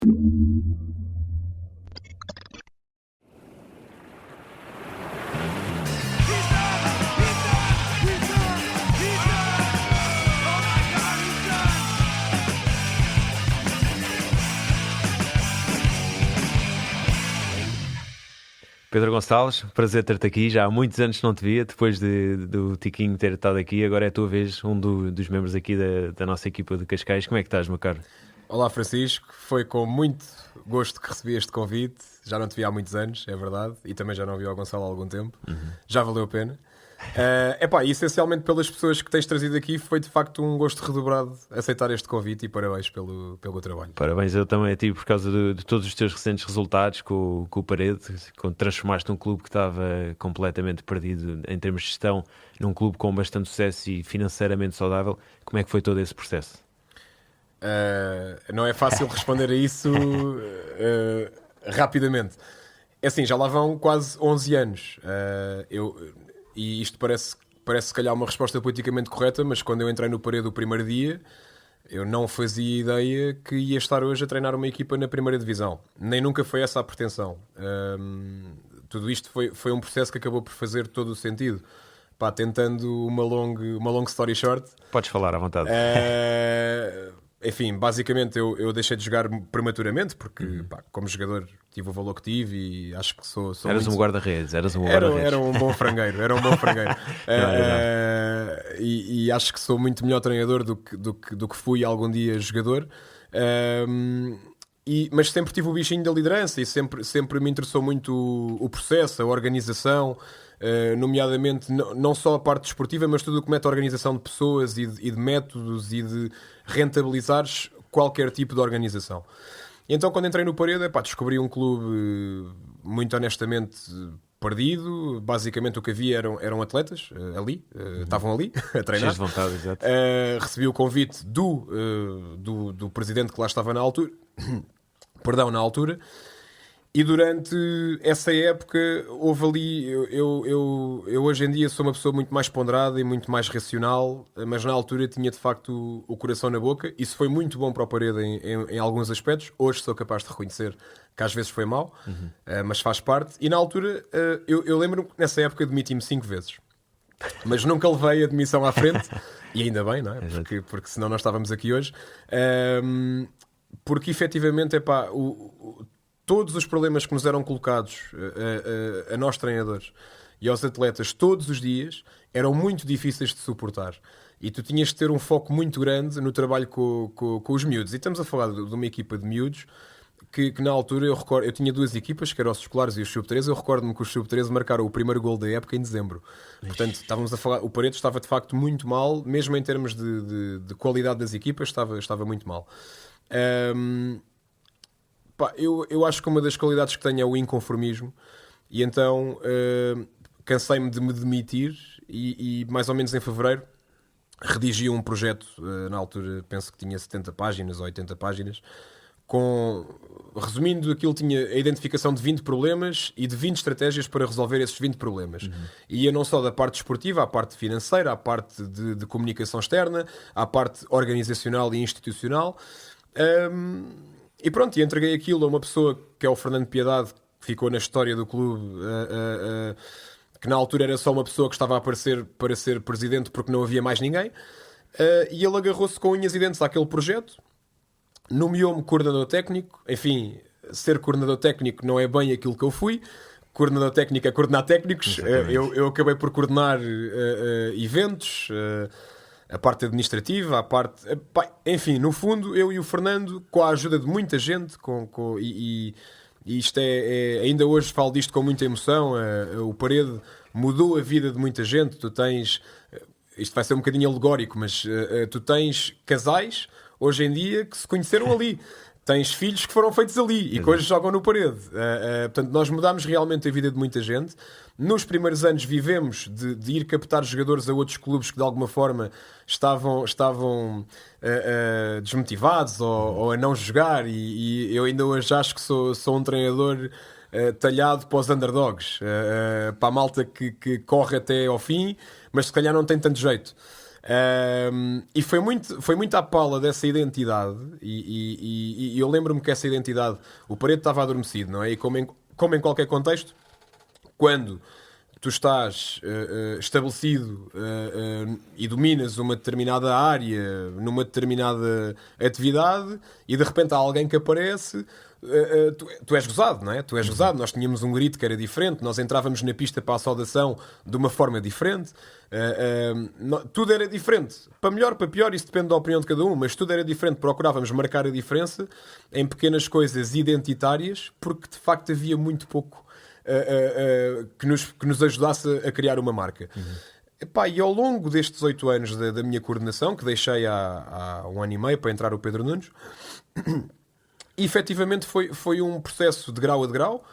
Pedro Gonçalves, prazer ter-te aqui. Já há muitos anos que não te via, depois do Tiquinho ter estado aqui. Agora é a tua vez, dos membros aqui da nossa equipa de Cascais. Como é que estás, meu caro? Olá Francisco, foi com muito gosto que recebi este convite. Já não te vi há muitos anos, é verdade, e também já não vi o Gonçalo há algum tempo. Já valeu a pena. E essencialmente pelas pessoas que tens trazido aqui, foi de facto um gosto redobrado aceitar este convite e parabéns pelo trabalho. Parabéns eu também a ti por causa de todos os teus recentes resultados com o Parede, quando transformaste um clube que estava completamente perdido em termos de gestão num clube com bastante sucesso e financeiramente saudável. Como é que foi todo esse processo? Não é fácil responder a isso rapidamente. É assim, já lá vão quase 11 anos. E isto parece se calhar uma resposta politicamente correta, mas quando eu entrei no Parede o primeiro dia, eu não fazia ideia que ia estar hoje a treinar uma equipa na primeira divisão. Nem nunca foi essa a pretensão. Tudo isto foi um processo que acabou por fazer todo o sentido. Pá, tentando uma long story short. Podes falar à vontade. Enfim, basicamente eu deixei de jogar prematuramente porque, como jogador, tive o valor que tive e acho que sou eras muito... um guarda-redes, Era um bom frangueiro, e acho que sou muito melhor treinador do que fui algum dia jogador. Mas sempre tive o bichinho da liderança e sempre me interessou muito o processo, a organização, nomeadamente não só a parte desportiva, mas tudo o que mete a organização de pessoas e de métodos e de rentabilizares qualquer tipo de organização. E então quando entrei no Parede, descobri um clube muito honestamente perdido. Basicamente o que havia eram atletas ali, estavam ali a treinar. Cheios de vontade, exato. Recebi o convite do presidente que lá estava na altura. Na altura. E durante essa época houve ali... Eu hoje em dia sou uma pessoa muito mais ponderada e muito mais racional, mas na altura tinha de facto o coração na boca. Isso foi muito bom para o Parede em alguns aspectos. Hoje sou capaz de reconhecer que às vezes foi mau, mas faz parte. E na altura eu lembro-me que nessa época demiti-me 5 vezes. Mas nunca levei a demissão à frente. E ainda bem, não é? Porque senão nós estávamos aqui hoje. Porque efetivamente, todos os problemas que nos eram colocados a nós treinadores e aos atletas todos os dias eram muito difíceis de suportar. E tu tinhas de ter um foco muito grande no trabalho com os miúdos. E estamos a falar de uma equipa de miúdos que na altura eu tinha 2 equipas, que eram os escolares e os sub-13. Eu recordo-me que os sub-13 marcaram o primeiro gol da época em dezembro. Portanto, estávamos a falar, o Paredes estava de facto muito mal, mesmo em termos de qualidade das equipas, estava muito mal. Eu acho que uma das qualidades que tenho é o inconformismo, e então cansei-me de me demitir e mais ou menos em fevereiro redigi um projeto, na altura penso que tinha 70 páginas ou 80 páginas, resumindo, aquilo tinha a identificação de 20 problemas e de 20 estratégias para resolver esses 20 problemas. E ia não só da parte desportiva, à parte financeira, à parte de comunicação externa, à parte organizacional e institucional. E pronto, e entreguei aquilo a uma pessoa que é o Fernando Piedade, que ficou na história do clube, que na altura era só uma pessoa que estava a aparecer para ser presidente porque não havia mais ninguém, e ele agarrou-se com unhas e dentes àquele projeto, nomeou-me coordenador técnico. Enfim, ser coordenador técnico não é bem aquilo que eu fui. Coordenador técnico é coordenar técnicos. Eu acabei por coordenar eventos, a parte administrativa, a parte... Enfim, no fundo, eu e o Fernando, com a ajuda de muita gente, e isto ainda hoje falo disto com muita emoção, o Parede mudou a vida de muita gente. Tu tens... Isto vai ser um bocadinho alegórico, mas tu tens casais, hoje em dia, que se conheceram ali. Tens filhos que foram feitos ali e que hoje jogam no Parede. Portanto, nós mudámos realmente a vida de muita gente. Nos primeiros anos vivemos de ir captar jogadores a outros clubes que de alguma forma estavam desmotivados ou a não jogar, e eu ainda hoje acho que sou um treinador talhado para os underdogs, para a malta que corre até ao fim, mas se calhar não tem tanto jeito. E foi muito à pala dessa identidade. E eu lembro-me que essa identidade, o Paredes estava adormecido, não é? E como em qualquer contexto, quando tu estás estabelecido e dominas uma determinada área, numa determinada atividade, e de repente há alguém que aparece, tu és gozado, não é? Tu és gozado. Nós tínhamos um grito que era diferente, nós entrávamos na pista para a saudação de uma forma diferente, tudo era diferente. Para melhor, para pior, isso depende da opinião de cada um, mas tudo era diferente. Procurávamos marcar a diferença em pequenas coisas identitárias, porque de facto havia muito pouco que nos ajudasse a criar uma marca. Epá, e ao longo destes 8 anos da minha coordenação, que deixei há 1 ano e meio para entrar o Pedro Nunes, efetivamente foi um processo de grau a degrau,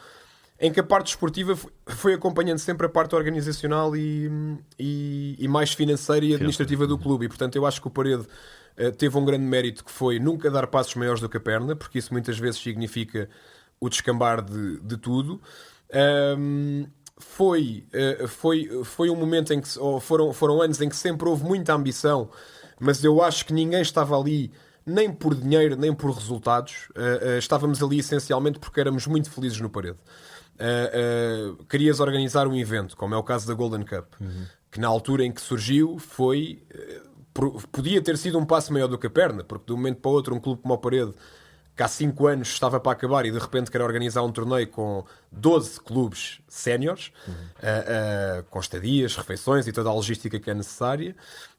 em que a parte esportiva foi acompanhando sempre a parte organizacional e mais financeira e administrativa do clube. E portanto eu acho que o Parede teve um grande mérito, que foi nunca dar passos maiores do que a perna, porque isso muitas vezes significa o descambar de tudo. Foi um momento em que foram anos em que sempre houve muita ambição, mas eu acho que ninguém estava ali nem por dinheiro nem por resultados. Estávamos ali essencialmente porque éramos muito felizes no Parede. Querias organizar um evento, como é o caso da Golden Cup, que na altura em que surgiu podia ter sido um passo maior do que a perna, porque de um momento para o outro um clube como o Parede, que há 5 anos estava para acabar e de repente quer organizar um torneio com 12 clubes séniores, com estadias, refeições e toda a logística que é necessária,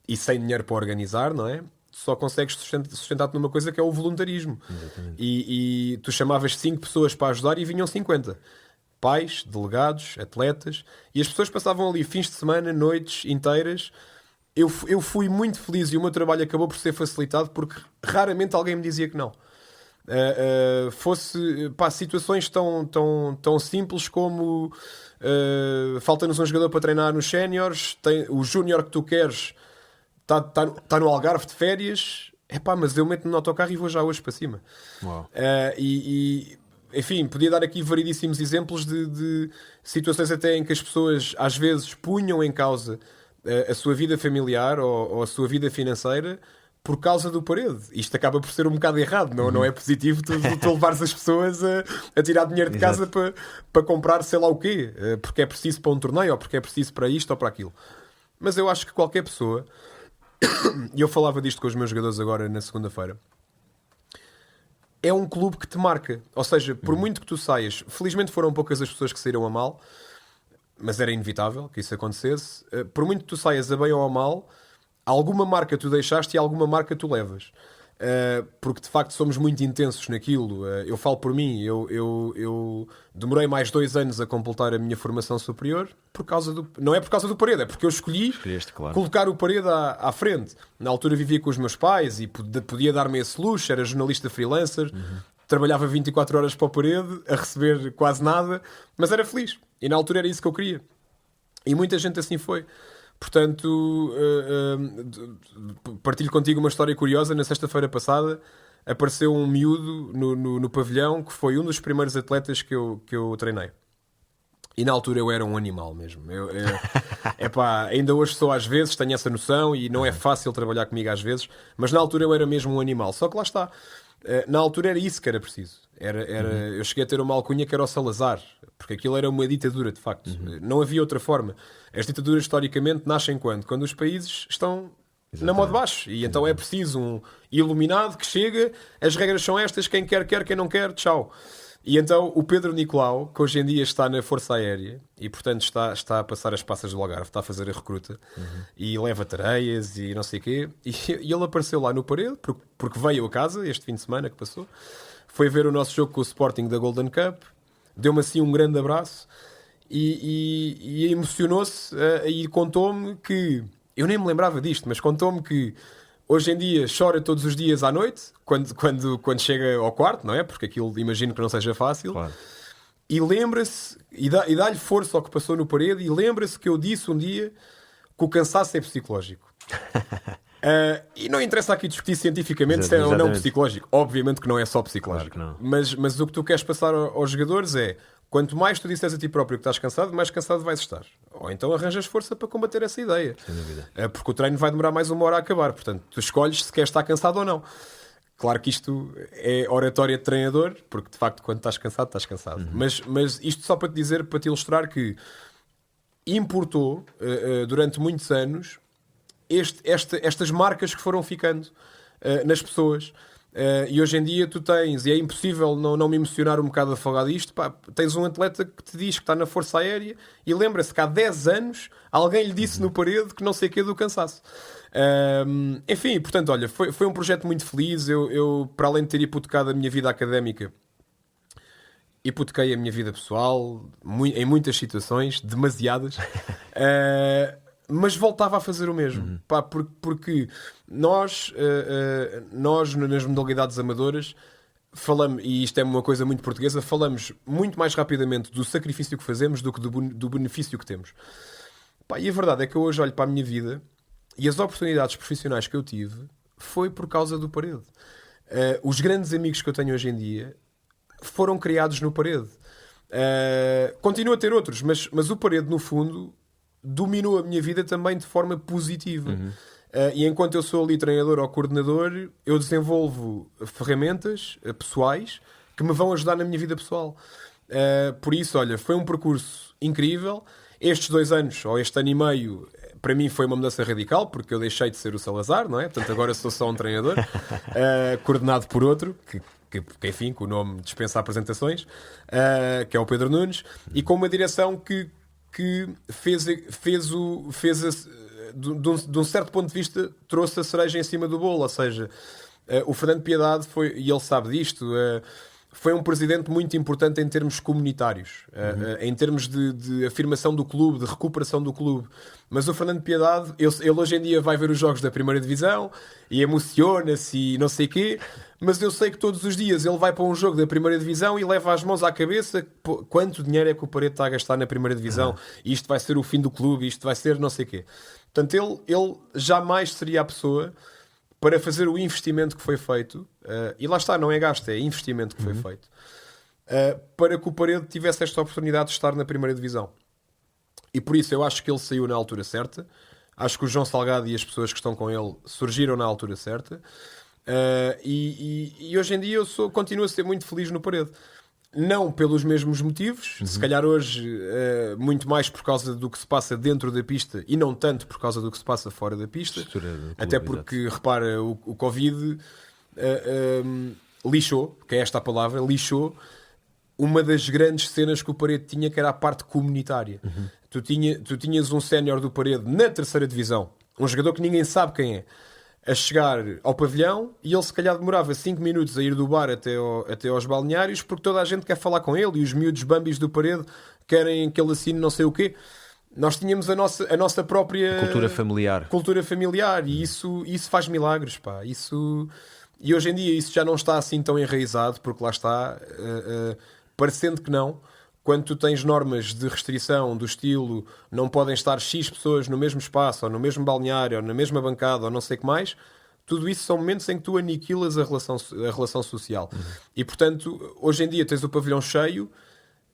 e sem dinheiro para organizar, não é? Só consegues sustentar-te numa coisa que é o voluntarismo. E tu chamavas 5 pessoas para ajudar e vinham 50. Pais, delegados, atletas, e as pessoas passavam ali fins de semana, noites inteiras. Eu fui muito feliz e o meu trabalho acabou por ser facilitado porque raramente alguém me dizia que não. Fosse situações tão simples como falta-nos um jogador para treinar nos séniores, o júnior que tu queres está no Algarve de férias, mas eu meto-me no autocarro e vou já hoje para cima. Enfim, podia dar aqui variedíssimos exemplos de situações até em que as pessoas às vezes punham em causa a sua vida familiar ou a sua vida financeira por causa do Parede. Isto acaba por ser um bocado errado, não é positivo tu levares as pessoas a tirar dinheiro de casa para comprar sei lá o quê, porque é preciso para um torneio, ou porque é preciso para isto ou para aquilo. Mas eu acho que qualquer pessoa, e eu falava disto com os meus jogadores agora na segunda-feira, é um clube que te marca. Ou seja, por muito que tu saias, felizmente foram poucas as pessoas que saíram a mal, mas era inevitável que isso acontecesse. Por muito que tu saias a bem ou a mal, alguma marca tu deixaste e alguma marca tu levas. Porque de facto somos muito intensos naquilo. Eu falo por mim, eu demorei mais 2 anos a completar a minha formação superior por causa não é por causa do Parede, é porque eu escolhi colocar o Parede à frente. Na altura vivia com os meus pais e podia dar-me esse luxo, era jornalista freelancer, trabalhava 24 horas para o Parede a receber quase nada, mas era feliz. E na altura era isso que eu queria. E muita gente assim foi. Portanto, partilho contigo uma história curiosa. Na sexta-feira passada apareceu um miúdo no pavilhão que foi um dos primeiros atletas que eu treinei. E na altura eu era um animal mesmo. Ainda hoje sou às vezes, tenho essa noção e não é fácil trabalhar comigo às vezes, mas na altura eu era mesmo um animal. Só que lá está. Na altura era isso que era preciso. Eu cheguei a ter uma alcunha que era o Salazar, porque aquilo era uma ditadura de facto. Não havia outra forma. As ditaduras historicamente nascem quando os países estão na mão de baixo, e então é preciso um iluminado que chega, as regras são estas, quem quer, quem não quer, tchau. E então o Pedro Nicolau, que hoje em dia está na Força Aérea e portanto está a passar as passas do Algarve, está a fazer a recruta e leva tareias e não sei o quê, e ele apareceu lá no Parede porque veio a casa este fim de semana que passou, foi ver o nosso jogo com o Sporting da Golden Cup, deu-me assim um grande abraço e emocionou-se e contou-me que, eu nem me lembrava disto, mas contou-me que hoje em dia chora todos os dias à noite, quando chega ao quarto, não é? Porque aquilo imagino que não seja fácil. Claro. E lembra-se, e dá-lhe força ao que passou no Parede, e lembra-se que eu disse um dia que o cansaço é psicológico. E não interessa aqui discutir cientificamente se é ou não psicológico. Obviamente que não é só psicológico. Claro que não. Mas o que tu queres passar aos jogadores é: Quanto mais tu disseres a ti próprio que estás cansado, mais cansado vais estar. Ou então arranjas força para combater essa ideia. Sem dúvida. Porque o treino vai demorar mais 1 hora a acabar. Portanto, tu escolhes se queres estar cansado ou não. Claro que isto é oratória de treinador, porque de facto quando estás cansado, estás cansado. Mas isto só para te dizer, para te ilustrar que importou durante muitos anos estas marcas que foram ficando nas pessoas. E hoje em dia tu tens, e é impossível não me emocionar um bocado a falar disto, pá, tens um atleta que te diz que está na Força Aérea e lembra-se que há 10 anos alguém lhe disse no parede que não sei o que do cansaço. Enfim, portanto, olha, foi um projeto muito feliz. Eu, para além de ter hipotecado a minha vida académica, hipotequei a minha vida pessoal em muitas situações, demasiadas. Mas voltava a fazer o mesmo. Pá, porque nós nas modalidades amadoras falamos, e isto é uma coisa muito portuguesa, falamos muito mais rapidamente do sacrifício que fazemos do que do benefício que temos. Pá, e a verdade é que eu hoje olho para a minha vida e as oportunidades profissionais que eu tive foi por causa do Parede. Os grandes amigos que eu tenho hoje em dia foram criados no Parede. Continuo a ter outros, mas o Parede, no fundo, dominou a minha vida também de forma positiva. E enquanto eu sou ali treinador ou coordenador, eu desenvolvo ferramentas pessoais que me vão ajudar na minha vida pessoal. Por isso, olha, foi um percurso incrível. Estes 2 anos, ou este ano e meio, para mim foi uma mudança radical, porque eu deixei de ser o Salazar, não é? Portanto, agora sou só um treinador, coordenado por outro, que enfim, com o nome dispensa apresentações, que é o Pedro Nunes, e com uma direção que fez de um certo ponto de vista, trouxe a cereja em cima do bolo. Ou seja, o Fernando Piedade foi, e ele sabe disto, foi um presidente muito importante em termos comunitários, em termos de afirmação do clube, de recuperação do clube. Mas o Fernando Piedade, ele hoje em dia vai ver os jogos da primeira divisão e emociona-se e não sei o quê, mas eu sei que todos os dias ele vai para um jogo da primeira divisão e leva as mãos à cabeça quanto dinheiro é que o Parede está a gastar na primeira divisão, e isto vai ser o fim do clube, isto vai ser não sei o quê. Portanto, ele jamais seria a pessoa para fazer o investimento que foi feito, e lá está, não é gasto, é investimento que foi feito, para que o Parede tivesse esta oportunidade de estar na primeira divisão. E por isso eu acho que ele saiu na altura certa, acho que o João Salgado e as pessoas que estão com ele surgiram na altura certa, e hoje em dia eu continuo a ser muito feliz no Parede. Não pelos mesmos motivos, se calhar hoje muito mais por causa do que se passa dentro da pista e não tanto por causa do que se passa fora da pista. Até porque, repara, o Covid lixou, que é esta a palavra, lixou uma das grandes cenas que o Parede tinha, que era a parte comunitária. Tu tinhas um sénior do Parede na terceira divisão, um jogador que ninguém sabe quem é, a chegar ao pavilhão, e ele se calhar demorava 5 minutos a ir do bar até aos balneários, porque toda a gente quer falar com ele, e os miúdos bambis do Parede querem que ele assine não sei o quê. Nós tínhamos a nossa própria cultura familiar, e isso faz milagres, pá. E hoje em dia isso já não está assim tão enraizado, porque lá está, parecendo que não. Quando tu tens normas de restrição do estilo não podem estar X pessoas no mesmo espaço, ou no mesmo balneário, ou na mesma bancada, ou não sei o que mais, tudo isso são momentos em que tu aniquilas a relação social. E portanto, hoje em dia tens o pavilhão cheio,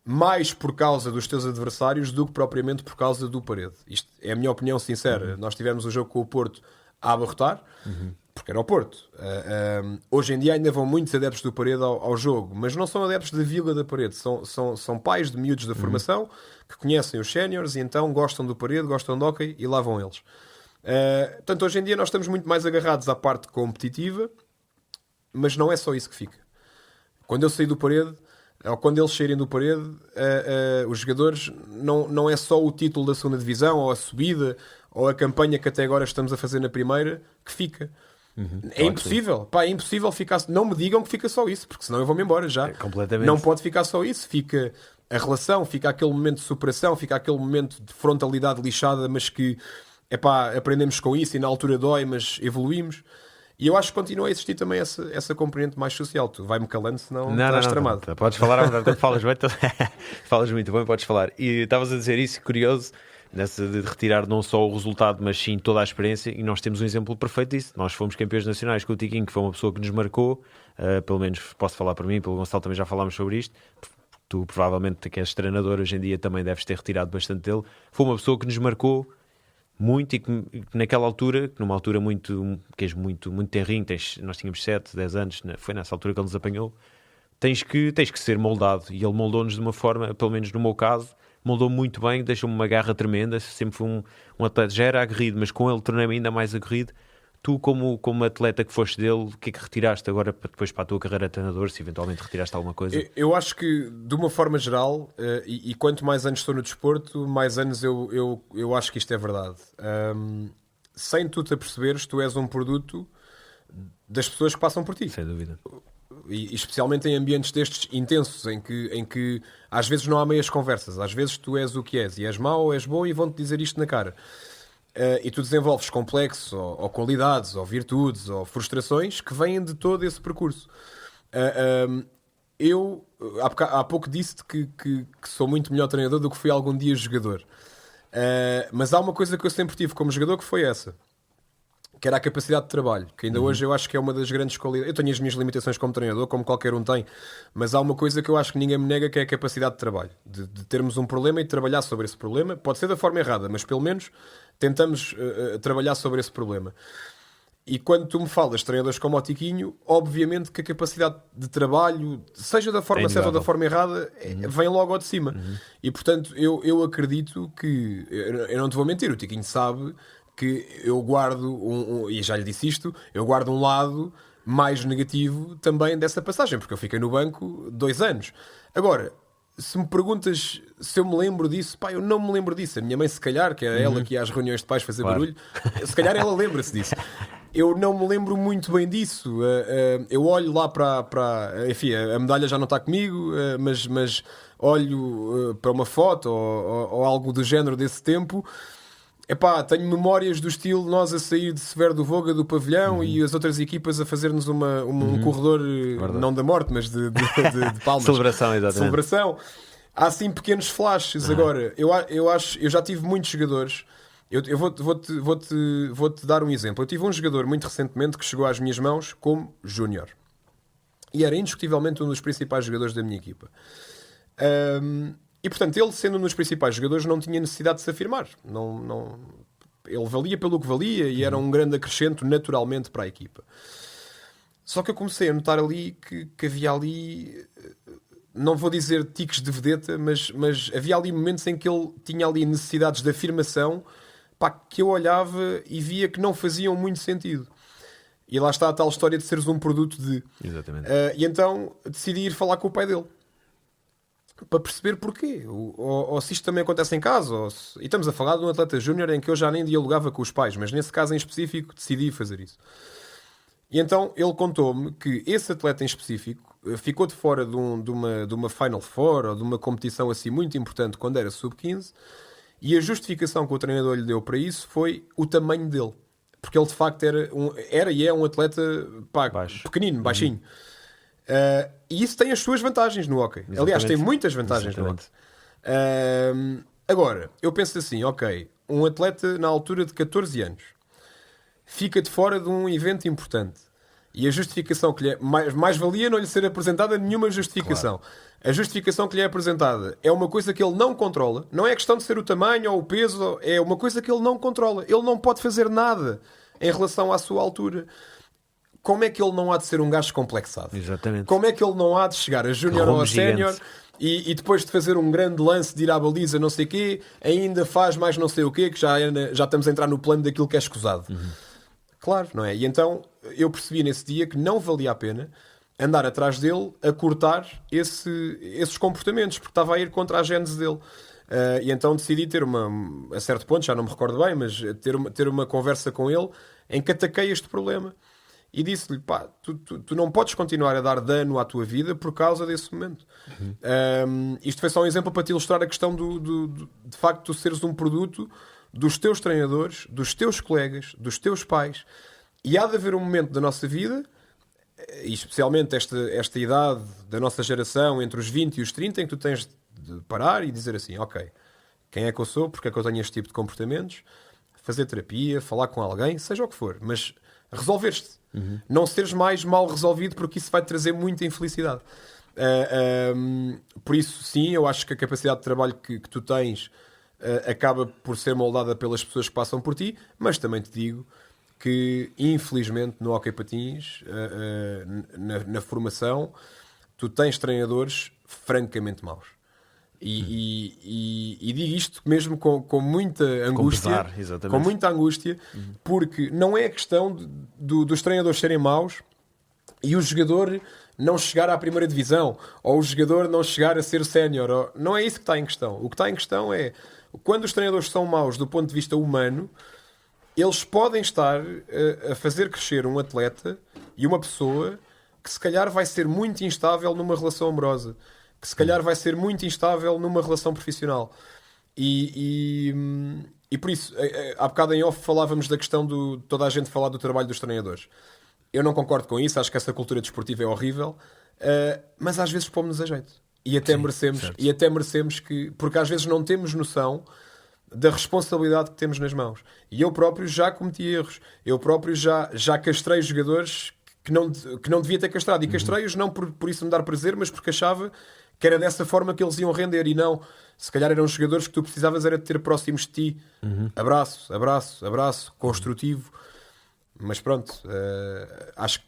mais por causa dos teus adversários do que propriamente por causa do Parede. Isto é a minha opinião sincera. Nós tivemos o jogo com o Porto a abarrotar, porque era o Porto. Hoje em dia ainda vão muitos adeptos do Parede ao jogo, mas não são adeptos da Vila da Parede, são pais de miúdos da formação que conhecem os séniores e então gostam do Parede, gostam de hóquei e lá vão eles. Portanto, hoje em dia nós estamos muito mais agarrados à parte competitiva, mas não é só isso que fica. Quando eu saí do Parede, ou quando eles saírem do Parede, os jogadores, não é só o título da segunda divisão, ou a subida, ou a campanha que até agora estamos a fazer na primeira, que fica. É impossível, pá, é impossível ficar. Não me digam que fica só isso, porque senão eu vou-me embora já. Completamente. Não pode ficar só isso. Fica a relação, fica aquele momento de superação, fica aquele momento de frontalidade lixada, mas que, epá, aprendemos com isso e na altura dói, mas evoluímos. E eu acho que continua a existir também essa componente mais social. Tu vai-me calando, senão estás tramado. Não. Podes falar à vontade, quando falas bem, falas muito bem, podes falar. E estavas a dizer isso, curioso, nessa de retirar não só o resultado, mas sim toda a experiência, e nós temos um exemplo perfeito disso. Nós fomos campeões nacionais com o Tiquinho, que foi uma pessoa que nos marcou, pelo menos posso falar por mim, pelo Gonçalo também já falámos sobre isto, tu provavelmente que és treinador hoje em dia também deves ter retirado bastante dele, foi uma pessoa que nos marcou muito e que naquela altura, numa altura muito tenrinho, nós tínhamos 7, 10 anos, foi nessa altura que ele nos apanhou, tens que ser moldado, e ele moldou-nos de uma forma, pelo menos no meu caso, moldou muito bem, deixou-me uma garra tremenda, sempre fui um atleta, já era aguerrido, mas com ele tornei-me ainda mais aguerrido. Tu, como atleta que foste dele, o que é que retiraste agora depois para a tua carreira de treinador, se eventualmente retiraste alguma coisa? Eu acho que, de uma forma geral, e quanto mais anos estou no desporto, mais anos eu acho que isto é verdade. Sem tu te aperceberes, tu és um produto das pessoas que passam por ti. Sem dúvida. E especialmente em ambientes destes intensos, em que às vezes não há meias conversas, às vezes tu és o que és, e és mau ou és bom e vão-te dizer isto na cara. E tu desenvolves complexos, ou qualidades, ou virtudes, ou frustrações que vêm de todo esse percurso. Eu há pouco disse-te que sou muito melhor treinador do que fui algum dia jogador. Mas há uma coisa que eu sempre tive como jogador que foi essa, que era a capacidade de trabalho, que ainda hoje eu acho que é uma das grandes qualidades. Eu tenho as minhas limitações como treinador, como qualquer um tem, mas há uma coisa que eu acho que ninguém me nega, que é a capacidade de trabalho, de termos um problema e de trabalhar sobre esse problema. Pode ser da forma errada, mas pelo menos tentamos trabalhar sobre esse problema. E quando tu me falas de treinadores como o Tiquinho, obviamente que a capacidade de trabalho, seja da forma certa ou da forma errada, vem logo ao de cima. E portanto eu acredito que, eu não te vou mentir, o Tiquinho sabe que eu guardo, e já lhe disse isto, eu guardo um lado mais negativo também dessa passagem, porque eu fiquei no banco 2 anos. Agora, se me perguntas se eu me lembro disso, pá, eu não me lembro disso. A minha mãe, se calhar, que era ela que ia às reuniões de pais fazer barulho, se calhar ela lembra-se disso. Eu não me lembro muito bem disso. Eu olho lá para enfim, a medalha já não está comigo, mas olho para uma foto ou algo do género desse tempo. Epá, tenho memórias do estilo nós a sair de Severo do Voga do pavilhão e as outras equipas a fazer-nos um corredor, não da morte, mas de palmas. Celebração, exatamente. Celebração. Há assim pequenos flashes. Agora, eu acho, eu já tive muitos jogadores. Eu vou-te dar um exemplo. Eu tive um jogador muito recentemente que chegou às minhas mãos como júnior. E era indiscutivelmente um dos principais jogadores da minha equipa. E portanto, ele sendo um dos principais jogadores não tinha necessidade de se afirmar. Ele valia pelo que valia e era um grande acrescento naturalmente para a equipa. Só que eu comecei a notar ali que havia ali, não vou dizer tiques de vedeta, mas havia ali momentos em que ele tinha ali necessidades de afirmação, pá, que eu olhava e via que não faziam muito sentido. E lá está a tal história de seres um produto de... Exatamente. E então decidi ir falar com o pai dele, para perceber porquê, ou se isto também acontece em casa, e estamos a falar de um atleta júnior em que eu já nem dialogava com os pais, mas nesse caso em específico decidi fazer isso. E então ele contou-me que esse atleta em específico ficou de fora de uma Final Four ou de uma competição assim muito importante quando era sub-15, e a justificação que o treinador lhe deu para isso foi o tamanho dele, porque ele de facto era e é um atleta, pá, pequenino, baixinho. E isso tem as suas vantagens no hóquei. Aliás, tem muitas vantagens no hóquei. Agora, eu penso assim, ok, um atleta na altura de 14 anos fica de fora de um evento importante e a justificação que lhe é... Mais valia não lhe ser apresentada nenhuma justificação. Claro. A justificação que lhe é apresentada é uma coisa que ele não controla. Não é questão de ser o tamanho ou o peso, é uma coisa que ele não controla. Ele não pode fazer nada em relação à sua altura. Como é que ele não há de ser um gajo complexado? Exatamente. Como é que ele não há de chegar a júnior ou a sénior e depois de fazer um grande lance de ir à baliza, não sei o quê, ainda faz mais não sei o quê, que já estamos a entrar no plano daquilo que é escusado. Claro, não é? E então eu percebi nesse dia que não valia a pena andar atrás dele a cortar esses comportamentos, porque estava a ir contra a gênese dele. E então decidi ter a certo ponto, já não me recordo bem, mas ter uma conversa com ele em que ataquei este problema. E disse-lhe, pá, tu não podes continuar a dar dano à tua vida por causa desse momento. Isto foi só um exemplo para te ilustrar a questão de facto tu seres um produto dos teus treinadores, dos teus colegas, dos teus pais. E há de haver um momento da nossa vida, e especialmente esta idade da nossa geração, entre os 20 e os 30, em que tu tens de parar e dizer assim, ok, quem é que eu sou, porque é que eu tenho este tipo de comportamentos, fazer terapia, falar com alguém, seja o que for, mas resolver-te. Não seres mais mal resolvido, porque isso vai te trazer muita infelicidade. Por isso, sim, eu acho que a capacidade de trabalho que tu tens acaba por ser moldada pelas pessoas que passam por ti, mas também te digo que, infelizmente, no Hóquei Patins, na formação, tu tens treinadores francamente maus. E digo isto mesmo com muita angústia, com muita angústia, porque não é a questão dos treinadores serem maus e o jogador não chegar à primeira divisão, ou o jogador não chegar a ser sénior. Não é isso que está em questão. O que está em questão é, quando os treinadores são maus do ponto de vista humano, eles podem estar a fazer crescer um atleta e uma pessoa que se calhar vai ser muito instável numa relação amorosa, que se calhar vai ser muito instável numa relação profissional. E por isso, há bocado em off falávamos da questão de toda a gente falar do trabalho dos treinadores. Eu não concordo com isso, acho que essa cultura desportiva é horrível, mas às vezes pomos-nos a jeito. E até merecemos que... Porque às vezes não temos noção da responsabilidade que temos nas mãos. E eu próprio já cometi erros. Eu próprio já castrei jogadores que não devia ter castrado. E castrei-os não por isso me dar prazer, mas porque achava que era dessa forma que eles iam render. E não, se calhar eram jogadores que tu precisavas era de ter próximos de ti. Abraço, construtivo. Mas pronto, acho que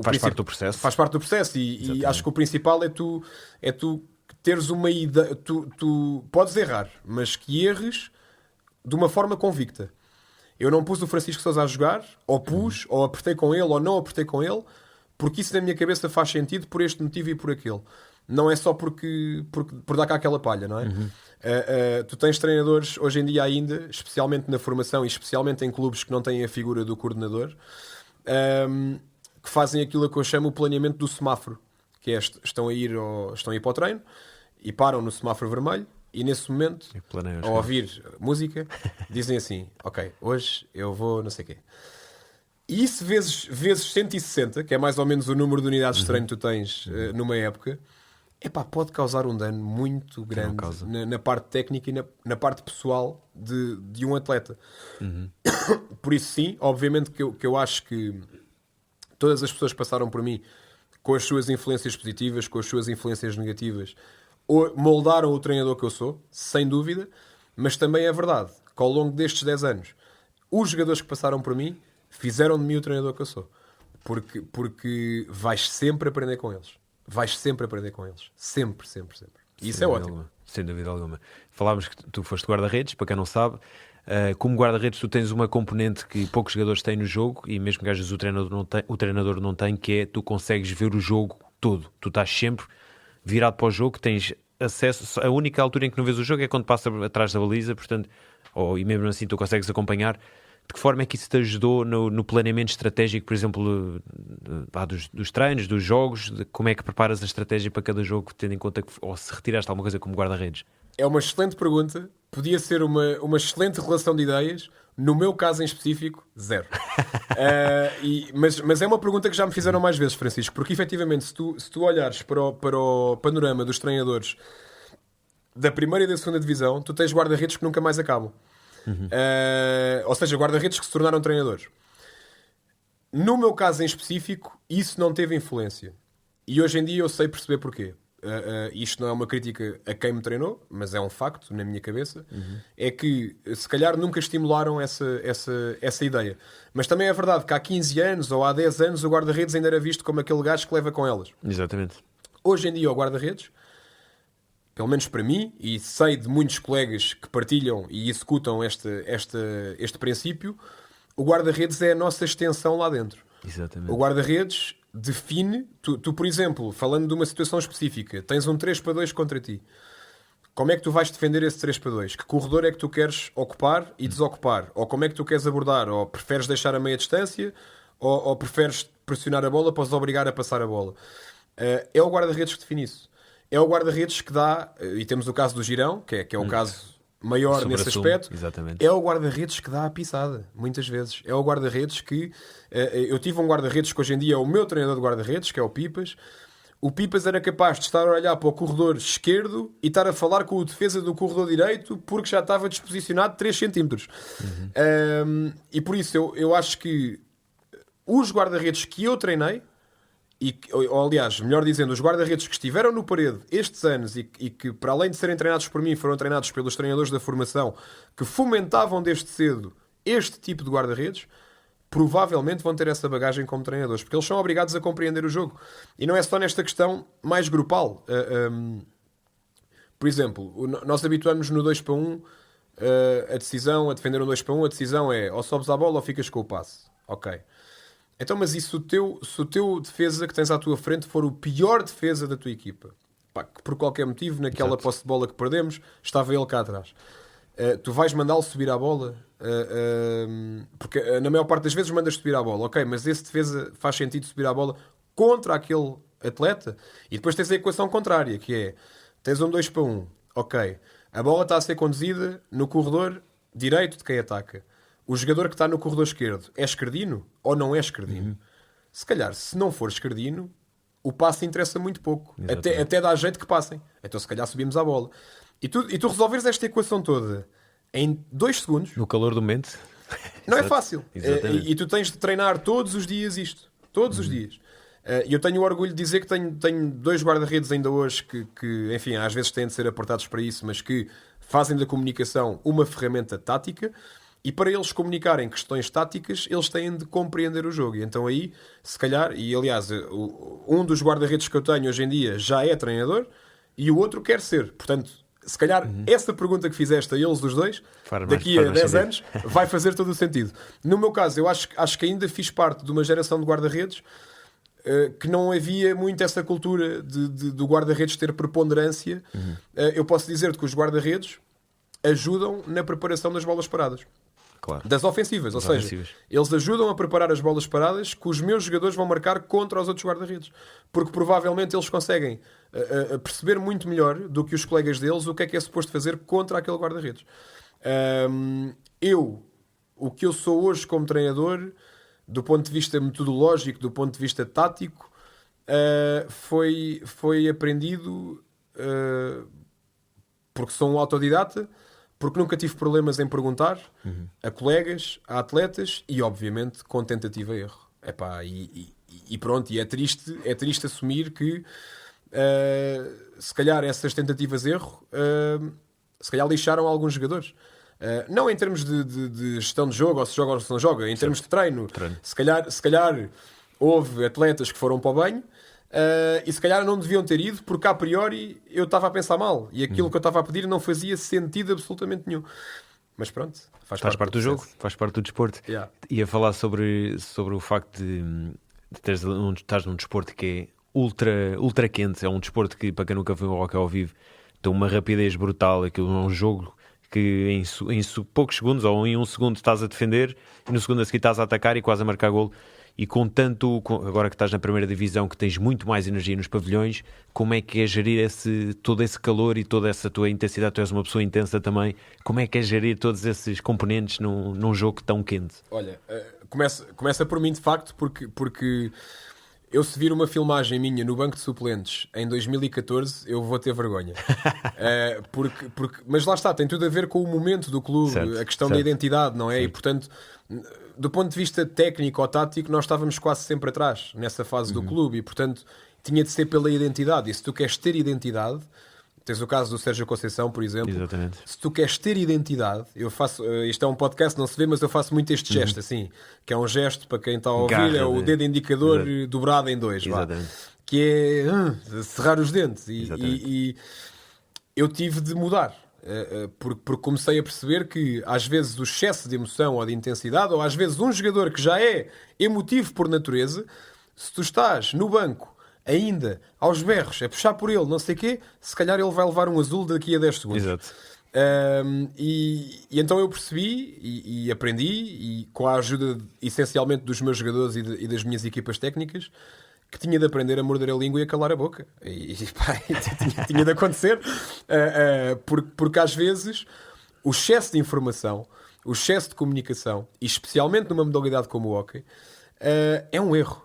faz parte do processo. Faz parte do processo e acho que o principal é tu teres uma ideia. Tu podes errar, mas que erres de uma forma convicta. Eu não pus o Francisco Sousa a jogar, ou pus, ou apertei com ele, ou não apertei com ele, porque isso na minha cabeça faz sentido por este motivo e por aquele. Não é só por dar cá aquela palha, não é? Tu tens treinadores hoje em dia ainda, especialmente na formação e especialmente em clubes que não têm a figura do coordenador, que fazem aquilo que eu chamo o planeamento do semáforo, que é estão a ir para o treino e param no semáforo vermelho e nesse momento, ao ouvir música, dizem assim, ok, hoje eu vou não sei o quê. E isso vezes 160, que é mais ou menos o número de unidades de treino que tu tens numa época, pode causar um dano muito grande na parte técnica e na parte pessoal de um atleta. Por isso sim, obviamente que eu acho que todas as pessoas que passaram por mim com as suas influências positivas, com as suas influências negativas, moldaram o treinador que eu sou, sem dúvida, mas também é verdade que ao longo destes 10 anos os jogadores que passaram por mim fizeram de mim o treinador que eu sou. Porque vais sempre aprender com eles. Sempre. E isso é ótimo. Sem dúvida alguma. Falámos que tu foste guarda-redes, para quem não sabe. Como guarda-redes tu tens uma componente que poucos jogadores têm no jogo, e mesmo que às vezes o treinador não tem, que é tu consegues ver o jogo todo. Tu estás sempre virado para o jogo, tens acesso. A única altura em que não vês o jogo é quando passa atrás da baliza, portanto, e mesmo assim tu consegues acompanhar. De que forma é que isso te ajudou no planeamento estratégico, por exemplo, dos treinos, dos jogos? Como é que preparas a estratégia para cada jogo, tendo em conta ou se retiraste alguma coisa como guarda-redes? É uma excelente pergunta. Podia ser uma excelente relação de ideias. No meu caso em específico, zero. Mas é uma pergunta que já me fizeram mais vezes, Francisco, porque efetivamente se tu olhares para o panorama dos treinadores da primeira e da segunda divisão, tu tens guarda-redes que nunca mais acabam. Ou seja, guarda-redes que se tornaram treinadores. No meu caso em específico, isso não teve influência. E hoje em dia eu sei perceber porquê. Isto não é uma crítica a quem me treinou, mas é um facto na minha cabeça. É que se calhar nunca estimularam essa ideia. Mas também é verdade que há 15 anos ou há 10 anos o guarda-redes ainda era visto como aquele gajo que leva com elas. Exatamente. Hoje em dia o guarda-redes, pelo menos para mim, e sei de muitos colegas que partilham e executam este princípio, o guarda-redes é a nossa extensão lá dentro. Exatamente. O guarda-redes define... Tu, por exemplo, falando de uma situação específica, tens um 3-2 contra ti. Como é que tu vais defender esse 3-2? Que corredor é que tu queres ocupar e desocupar? Ou como é que tu queres abordar? Ou preferes deixar a meia distância? Ou preferes pressionar a bola para os obrigar a passar a bola? É o guarda-redes que define isso. É o guarda-redes que dá, e temos o caso do Girão, que é o caso maior nesse aspecto. Exatamente. É o guarda-redes que dá a pisada, muitas vezes. É o guarda-redes que... eu tive um guarda-redes que hoje em dia é o meu treinador de guarda-redes, que é o Pipas. O Pipas era capaz de estar a olhar para o corredor esquerdo e estar a falar com o defesa do corredor direito porque já estava disposicionado 3 centímetros. E por isso eu acho que os guarda-redes que eu treinei, ou aliás, melhor dizendo, os guarda-redes que estiveram no Parede estes anos e que, para além de serem treinados por mim, foram treinados pelos treinadores da formação que fomentavam desde cedo este tipo de guarda-redes, provavelmente vão ter essa bagagem como treinadores, porque eles são obrigados a compreender o jogo. E não é só nesta questão mais grupal. Por exemplo, nós habituamos no 2 para 1, a decisão, a defender um 2 para 1, a decisão é ou sobes à bola ou ficas com o passe. Ok. Então, mas e se o teu defesa que tens à tua frente for o pior defesa da tua equipa? Pá, que por qualquer motivo, naquela posse de bola que perdemos, estava ele cá atrás. Tu vais mandá-lo subir à bola? Porque na maior parte das vezes mandas subir à bola. Ok, mas esse defesa faz sentido subir à bola contra aquele atleta? E depois tens a equação contrária, que é, tens um 2 para 1. Ok, a bola está a ser conduzida no corredor direito de quem ataca. O jogador que está no corredor esquerdo é esquerdino ou não é esquerdino? Se calhar, se não for esquerdino, o passe interessa muito pouco. Até dá jeito que passem. Então se calhar subimos à bola. E tu resolveres esta equação toda em 2 segundos... No calor do momento. Não é fácil. E tu tens de treinar todos os dias isto. Todos os dias. E eu tenho o orgulho de dizer que tenho 2 guarda-redes ainda hoje que, enfim, às vezes têm de ser apertados para isso, mas que fazem da comunicação uma ferramenta tática. E para eles comunicarem questões táticas, eles têm de compreender o jogo. E então aí, se calhar, e aliás, um dos guarda-redes que eu tenho hoje em dia já é treinador e o outro quer ser. Portanto, se calhar essa pergunta que fizeste a eles os dois, daqui a 10 anos, vai fazer todo o sentido. No meu caso, eu acho que ainda fiz parte de uma geração de guarda-redes que não havia muito essa cultura do guarda-redes ter preponderância. Eu posso dizer-te que os guarda-redes ajudam na preparação das bolas paradas. Claro. Das ofensivas, ou seja, eles ajudam a preparar as bolas paradas que os meus jogadores vão marcar contra os outros guarda-redes, porque provavelmente eles conseguem perceber muito melhor do que os colegas deles o que é suposto fazer contra aquele guarda-redes. O que eu sou hoje como treinador, do ponto de vista metodológico, do ponto de vista tático, foi aprendido porque sou um autodidata, porque nunca tive problemas em perguntar a colegas, a atletas e, obviamente, com tentativa e erro. E pronto, e é triste assumir que se calhar essas tentativas de erro se calhar lixaram alguns jogadores. Não em termos de gestão de jogo, ou se joga ou se não joga, em termos de treino. Se calhar houve atletas que foram para o banho e se calhar não deviam ter ido porque a priori eu estava a pensar mal e aquilo que eu estava a pedir não fazia sentido absolutamente nenhum. Mas pronto, faz parte do jogo, faz parte do desporto. Ia falar sobre o facto de estás num desporto que é ultra quente. É um desporto que, para quem nunca viu o hóquei ao vivo, tem uma rapidez brutal. Aquilo é um jogo que em poucos segundos ou em 1 segundo estás a defender e no segundo a seguir estás a atacar e quase a marcar golo. E agora que estás na primeira divisão, que tens muito mais energia nos pavilhões, como é que é gerir todo esse calor e toda essa tua intensidade? Tu és uma pessoa intensa também. Como é que é gerir todos esses componentes num jogo tão quente? Olha, começa por mim de facto, porque eu, se vir uma filmagem minha no banco de suplentes em 2014, eu vou ter vergonha. Mas lá está, tem tudo a ver com o momento do clube, certo, a questão da identidade, não é? Sim. E portanto, do ponto de vista técnico ou tático, nós estávamos quase sempre atrás nessa fase do clube e portanto tinha de ser pela identidade. E se tu queres ter identidade, tens o caso do Sérgio Conceição, por exemplo. Exatamente. Se tu queres ter identidade, eu faço, isto é um podcast, não se vê, mas eu faço muito este gesto, assim, que é um gesto, para quem está a ouvir, é o dedo indicador dobrado em 2, que é cerrar os dentes. E eu tive de mudar, porque comecei a perceber que às vezes o excesso de emoção ou de intensidade, ou às vezes um jogador que já é emotivo por natureza, se tu estás no banco ainda aos berros, a puxar por ele, não sei o quê, se calhar ele vai levar um azul daqui a 10 segundos. Exato. E então eu percebi e aprendi, e com a ajuda essencialmente dos meus jogadores e das minhas equipas técnicas, que tinha de aprender a morder a língua e a calar a boca. Tinha de acontecer, porque às vezes o excesso de informação, o excesso de comunicação, e especialmente numa modalidade como o hóquei, É um erro.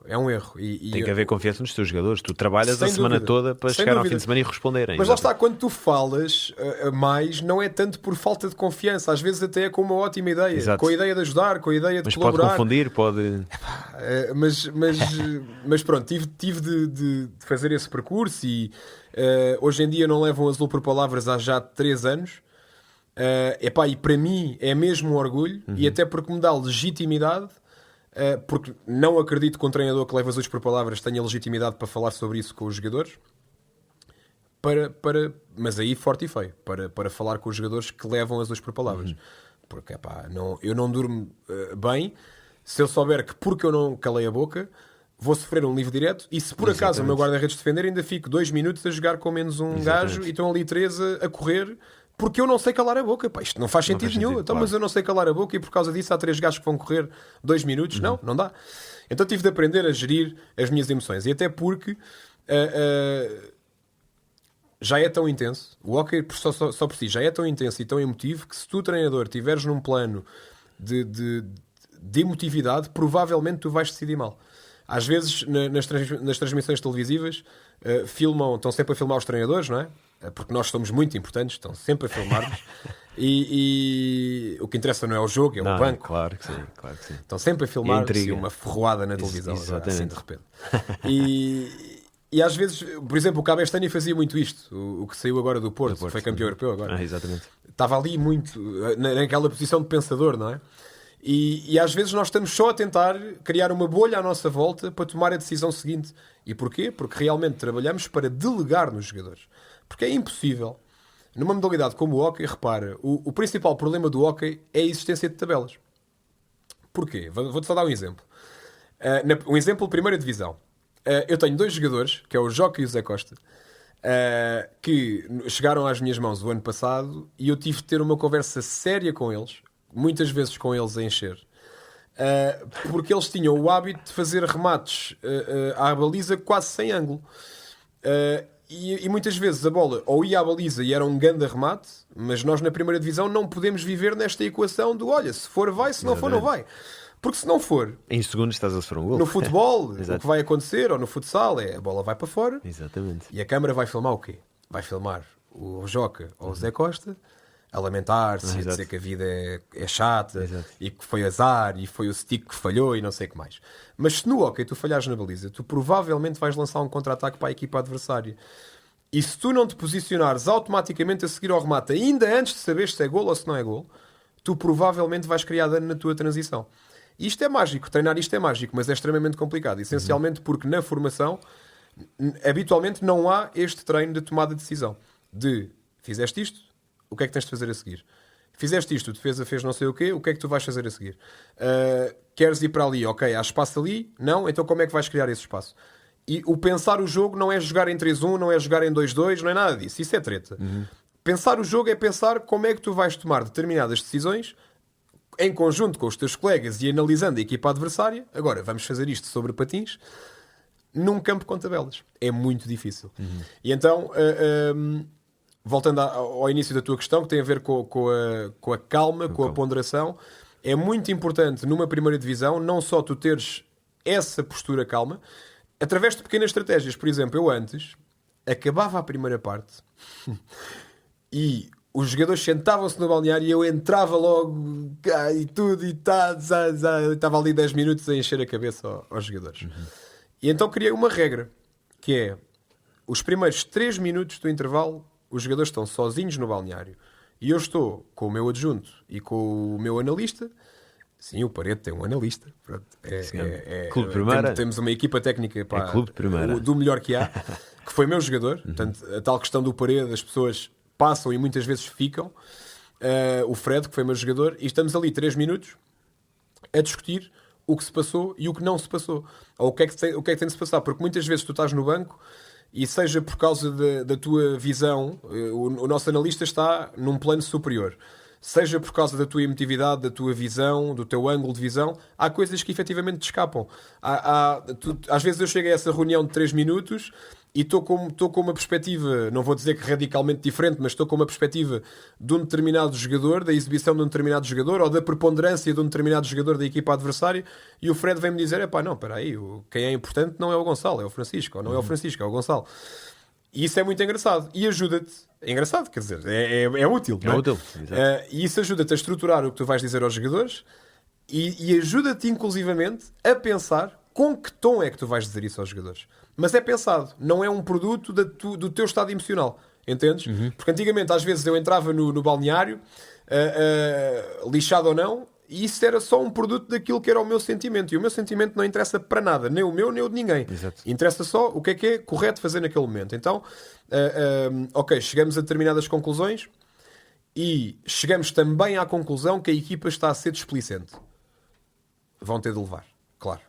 Tem que haver confiança nos teus jogadores. Tu trabalhas a Sem semana dúvida. toda para Sem chegar ao dúvida. fim de semana e responderem. Mas lá está, quando tu falas mais, não é tanto por falta de confiança, às vezes até é com uma ótima ideia, Exato. com a ideia de ajudar, com a ideia de Mas pode colaborar. confundir, pode... Mas pronto, tive de fazer esse percurso e hoje em dia não levam Azul por Palavras há já 3 anos. E para mim é mesmo um orgulho e até porque me dá legitimidade, porque não acredito que um treinador que leva Azuis por Palavras tenha legitimidade para falar sobre isso com os jogadores. Mas aí forte e feio para falar com os jogadores que levam Azuis por Palavras, porque eu não durmo bem se eu souber que porque eu não calei a boca vou sofrer um livre direto e se por acaso o meu guarda-redes defender ainda fico 2 minutos a jogar com menos um gajo e estão ali 3 a correr porque eu não sei calar a boca. Isto não faz sentido nenhum. Então, claro. Mas eu não sei calar a boca e por causa disso há 3 gajos que vão correr 2 minutos. Não dá. Então tive de aprender a gerir as minhas emoções. E até porque já é tão intenso. O hóquei só por si já é tão intenso e tão emotivo que se tu, treinador, estiveres num plano de emotividade, provavelmente tu vais decidir mal. Às vezes, nas transmissões televisivas, estão sempre a filmar os treinadores, não é? Porque nós somos muito importantes, estão sempre a filmar-nos. E o que interessa não é o jogo, é o banco. Claro que sim. Estão sempre a filmar-nos e uma ferroada na televisão, assim de repente. E às vezes, por exemplo, o Cabestany fazia muito isto, o que saiu agora do Porto, foi campeão europeu agora. Exatamente. Estava ali muito, naquela posição de pensador, não é? E às vezes nós estamos só a tentar criar uma bolha à nossa volta para tomar a decisão seguinte. E porquê? Porque realmente trabalhamos para delegar nos jogadores. Porque é impossível, numa modalidade como o hóquei, repara, o principal problema do hóquei é a existência de tabelas. Porquê? Vou-te só dar um exemplo. Um exemplo de primeira divisão. Eu tenho 2 jogadores, que é o Joca e o Zé Costa, que chegaram às minhas mãos o ano passado e eu tive de ter uma conversa séria com eles, muitas vezes com eles a encher, porque eles tinham o hábito de fazer remates à baliza quase sem ângulo. E muitas vezes a bola ou ia à baliza e era um grande remate, mas nós na primeira divisão não podemos viver nesta equação do olha, se for vai, se não for não vai. Porque se não for... Em segundos estás a sofrer um gol. No futebol, o que vai acontecer, ou no futsal, é a bola vai para fora. Exatamente. E a câmara vai filmar o quê? Vai filmar o Joca ou o Zé Costa a lamentar-se, a dizer que a vida é chata. Exato. E que foi azar, e foi o stick que falhou e não sei o que mais. Mas se no hóquei tu falhares na baliza, tu provavelmente vais lançar um contra-ataque para a equipa adversária. E se tu não te posicionares automaticamente a seguir ao remate, ainda antes de saber se é golo ou se não é golo, tu provavelmente vais criar dano na tua transição. Isto é mágico, treinar isto é mágico, mas é extremamente complicado. Essencialmente porque na formação, habitualmente não há este treino de tomada de decisão. De, fizeste isto, o que é que tens de fazer a seguir? Fizeste isto, a defesa fez não sei o quê, o que é que tu vais fazer a seguir? Queres ir para ali? Ok, há espaço ali? Não? Então como é que vais criar esse espaço? E o pensar o jogo não é jogar em 3-1, não é jogar em 2-2, não é nada disso. Isso é treta. Pensar o jogo é pensar como é que tu vais tomar determinadas decisões em conjunto com os teus colegas e analisando a equipa adversária. Agora, vamos fazer isto sobre patins num campo com tabelas. É muito difícil. E então, voltando ao início da tua questão, que tem a ver com a calma, com a ponderação, é muito importante numa primeira divisão não só tu teres essa postura calma, através de pequenas estratégias. Por exemplo, eu antes acabava a primeira parte e os jogadores sentavam-se no balneário e eu entrava logo e tudo e estava ali 10 minutos a encher a cabeça aos jogadores. E então criei uma regra, que é os primeiros 3 minutos do intervalo os jogadores estão sozinhos no balneário e eu estou com o meu adjunto e com o meu analista. Sim, o Paredes tem um analista. Pronto. Clube Primeira. Temos uma equipa técnica Clube Primeira. do melhor que há, que foi meu jogador. Portanto, a tal questão do Paredes, as pessoas passam e muitas vezes ficam. O Fred, que foi meu jogador, e estamos ali 3 minutos a discutir o que se passou e o que não se passou. Ou o que é que tem de se passar. Porque muitas vezes tu estás no banco e seja por causa da tua visão, o nosso analista está num plano superior. Seja por causa da tua emotividade, da tua visão, do teu ângulo de visão, há coisas que efetivamente te escapam. Às vezes eu chego a essa reunião de 3 minutos e estou com uma perspectiva, não vou dizer que radicalmente diferente, mas estou com uma perspectiva de um determinado jogador, da exibição de um determinado jogador ou da preponderância de um determinado jogador da equipa adversária, e o Fred vem-me dizer, não, espera aí, quem é importante não é o Gonçalo, é o Francisco, ou não é o Francisco, é o Gonçalo. E isso é muito engraçado e ajuda-te. É engraçado, quer dizer, é útil. É útil, e isso ajuda-te a estruturar o que tu vais dizer aos jogadores e ajuda-te inclusivamente a pensar com que tom é que tu vais dizer isso aos jogadores. Mas é pensado, não é um produto do teu estado emocional. Entendes? Porque antigamente, às vezes, eu entrava no balneário, lixado ou não, e isso era só um produto daquilo que era o meu sentimento. E o meu sentimento não interessa para nada, nem o meu, nem o de ninguém. Exato. Interessa só o que é correto fazer naquele momento. Então, ok, chegamos a determinadas conclusões e chegamos também à conclusão que a equipa está a ser displicente. Vão ter de levar, claro.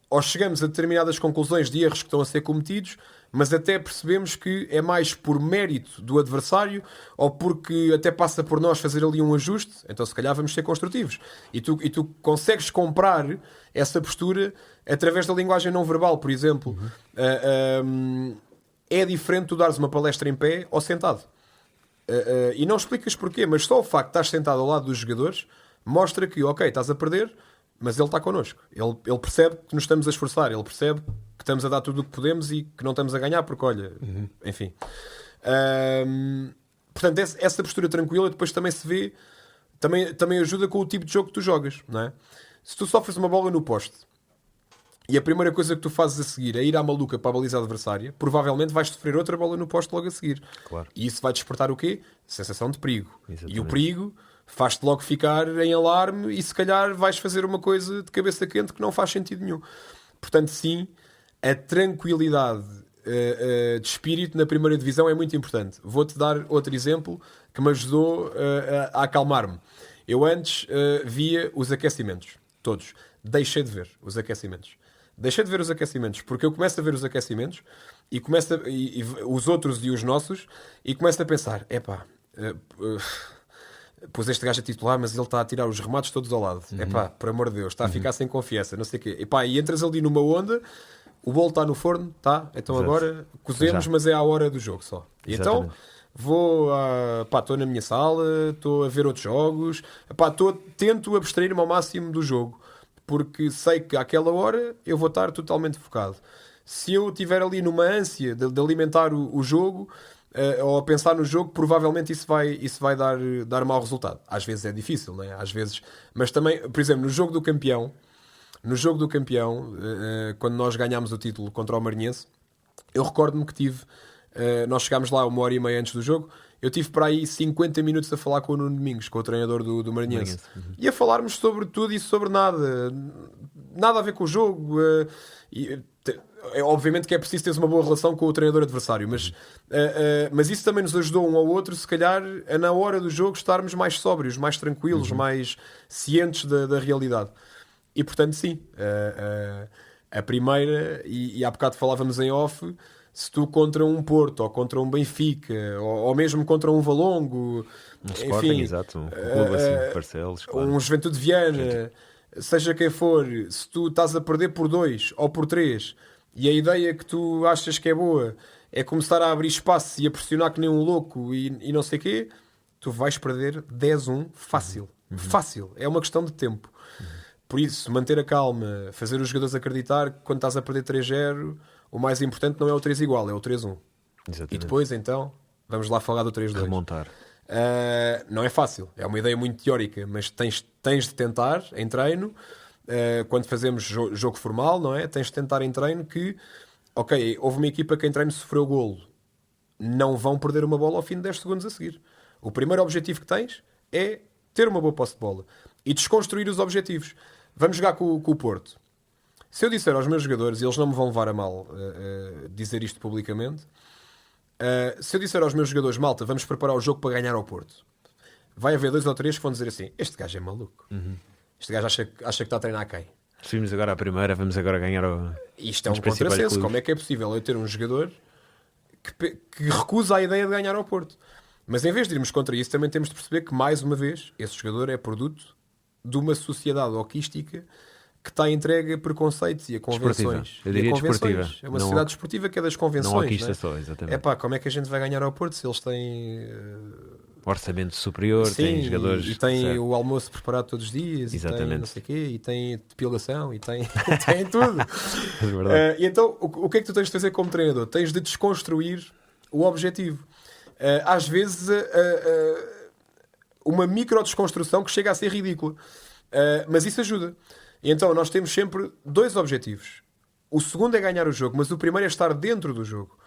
Ou chegamos a determinadas conclusões de erros que estão a ser cometidos, mas até percebemos que é mais por mérito do adversário ou porque até passa por nós fazer ali um ajuste, então se calhar vamos ser construtivos. E tu consegues comprar essa postura através da linguagem não verbal, por exemplo. É diferente tu dares uma palestra em pé ou sentado. E não explicas porquê, mas só o facto de estás sentado ao lado dos jogadores mostra que, ok, estás a perder, mas ele está connosco. Ele percebe que nos estamos a esforçar, ele percebe que estamos a dar tudo o que podemos e que não estamos a ganhar, porque olha, enfim. Portanto, essa postura tranquila depois também se vê, também ajuda com o tipo de jogo que tu jogas, não é? Se tu sofres uma bola no poste e a primeira coisa que tu fazes a seguir é ir à maluca para a baliza adversária, provavelmente vais sofrer outra bola no poste logo a seguir. Claro. E isso vai despertar o quê? Sensação de perigo. Exatamente. E o perigo faz-te logo ficar em alarme e se calhar vais fazer uma coisa de cabeça quente que não faz sentido nenhum. Portanto, sim, a tranquilidade de espírito na primeira divisão é muito importante. Vou-te dar outro exemplo que me ajudou a acalmar-me. Eu antes via os aquecimentos, todos. Deixei de ver os aquecimentos. Deixei de ver os aquecimentos porque eu começo a ver os aquecimentos e começo e os outros e os nossos e começo a pensar, pôs este gajo a titular, mas ele está a tirar os remates todos ao lado. Por amor de Deus, está a ficar sem confiança, não sei o quê. E entras ali numa onda, o bolo está no forno, tá? Então Exato. Agora cozemos, mas é à hora do jogo só. E então vou, estou na minha sala, estou a ver outros jogos, tento abstrair-me ao máximo do jogo, porque sei que àquela hora eu vou estar totalmente focado. Se eu estiver ali numa ânsia de alimentar o jogo, ou a pensar no jogo, provavelmente isso vai dar mau resultado. Às vezes é difícil, não é? Às vezes, mas também, por exemplo, no jogo do campeão, quando nós ganhámos o título contra o Marinhense, eu recordo-me que nós chegámos lá 1h30 antes do jogo, eu tive para aí 50 minutos a falar com o Nuno Domingos, com o treinador do Marinhense. E a falarmos sobre tudo e sobre nada a ver com o jogo. Obviamente que é preciso teres uma boa relação com o treinador adversário, mas isso também nos ajudou um ao outro, se calhar, a na hora do jogo estarmos mais sóbrios, mais tranquilos, mais cientes da realidade. E portanto, sim, a primeira, e há bocado falávamos em off, se tu contra um Porto, ou contra um Benfica, ou mesmo contra um Valongo, Sporting, exato, um clube assim, Barcelos, claro. Um Juventude de Viana, seja quem for, se tu estás a perder por 2 ou por 3 e a ideia que tu achas que é boa é começar a abrir espaço e a pressionar que nem um louco e não sei o quê, tu vais perder 10-1 fácil. Fácil. É uma questão de tempo. Por isso, manter a calma, fazer os jogadores acreditar que quando estás a perder 3-0, o mais importante não é o 3 igual, é o 3-1. Exatamente. E depois, então, vamos lá falar do 3-2. Remontar. Não é fácil, é uma ideia muito teórica, mas tens de tentar em treino, quando fazemos jogo formal, não é? Tens de tentar em treino que, ok, houve uma equipa que em treino sofreu golo, não vão perder uma bola ao fim de 10 segundos a seguir. O primeiro objetivo que tens é ter uma boa posse de bola e desconstruir os objetivos. Vamos jogar com o Porto. Se eu disser aos meus jogadores, e eles não me vão levar a mal dizer isto publicamente, se eu disser aos meus jogadores, malta, vamos preparar o jogo para ganhar ao Porto, vai haver 2 ou 3 que vão dizer assim, este gajo é maluco. Este gajo acha que está a treinar quem? Subimos agora à primeira, vamos agora ganhar o... Isto é um contrassenso. Como é que é possível eu ter um jogador que recusa a ideia de ganhar ao Porto? Mas em vez de irmos contra isso, também temos de perceber que, mais uma vez, esse jogador é produto de uma sociedade hoquística que está entregue a preconceitos e a convenções. Eu diria e a convenções. desportiva. É uma Não sociedade desportiva que é das convenções. Não a conquista né? só, exatamente. É pá, como é que a gente vai ganhar ao Porto se eles têm Orçamento superior, sim, tem jogadores. e tem certo. o almoço preparado todos os dias, Exatamente. e tem não sei o quê, e tem depilação, e tem, tem tudo. É verdade. E então, o que é que tu tens de fazer como treinador? Tens de desconstruir o objetivo. Às vezes, uma micro desconstrução que chega a ser ridícula. Mas isso ajuda. E então, nós temos sempre 2 objetivos. O segundo é ganhar o jogo, mas o primeiro é estar dentro do jogo.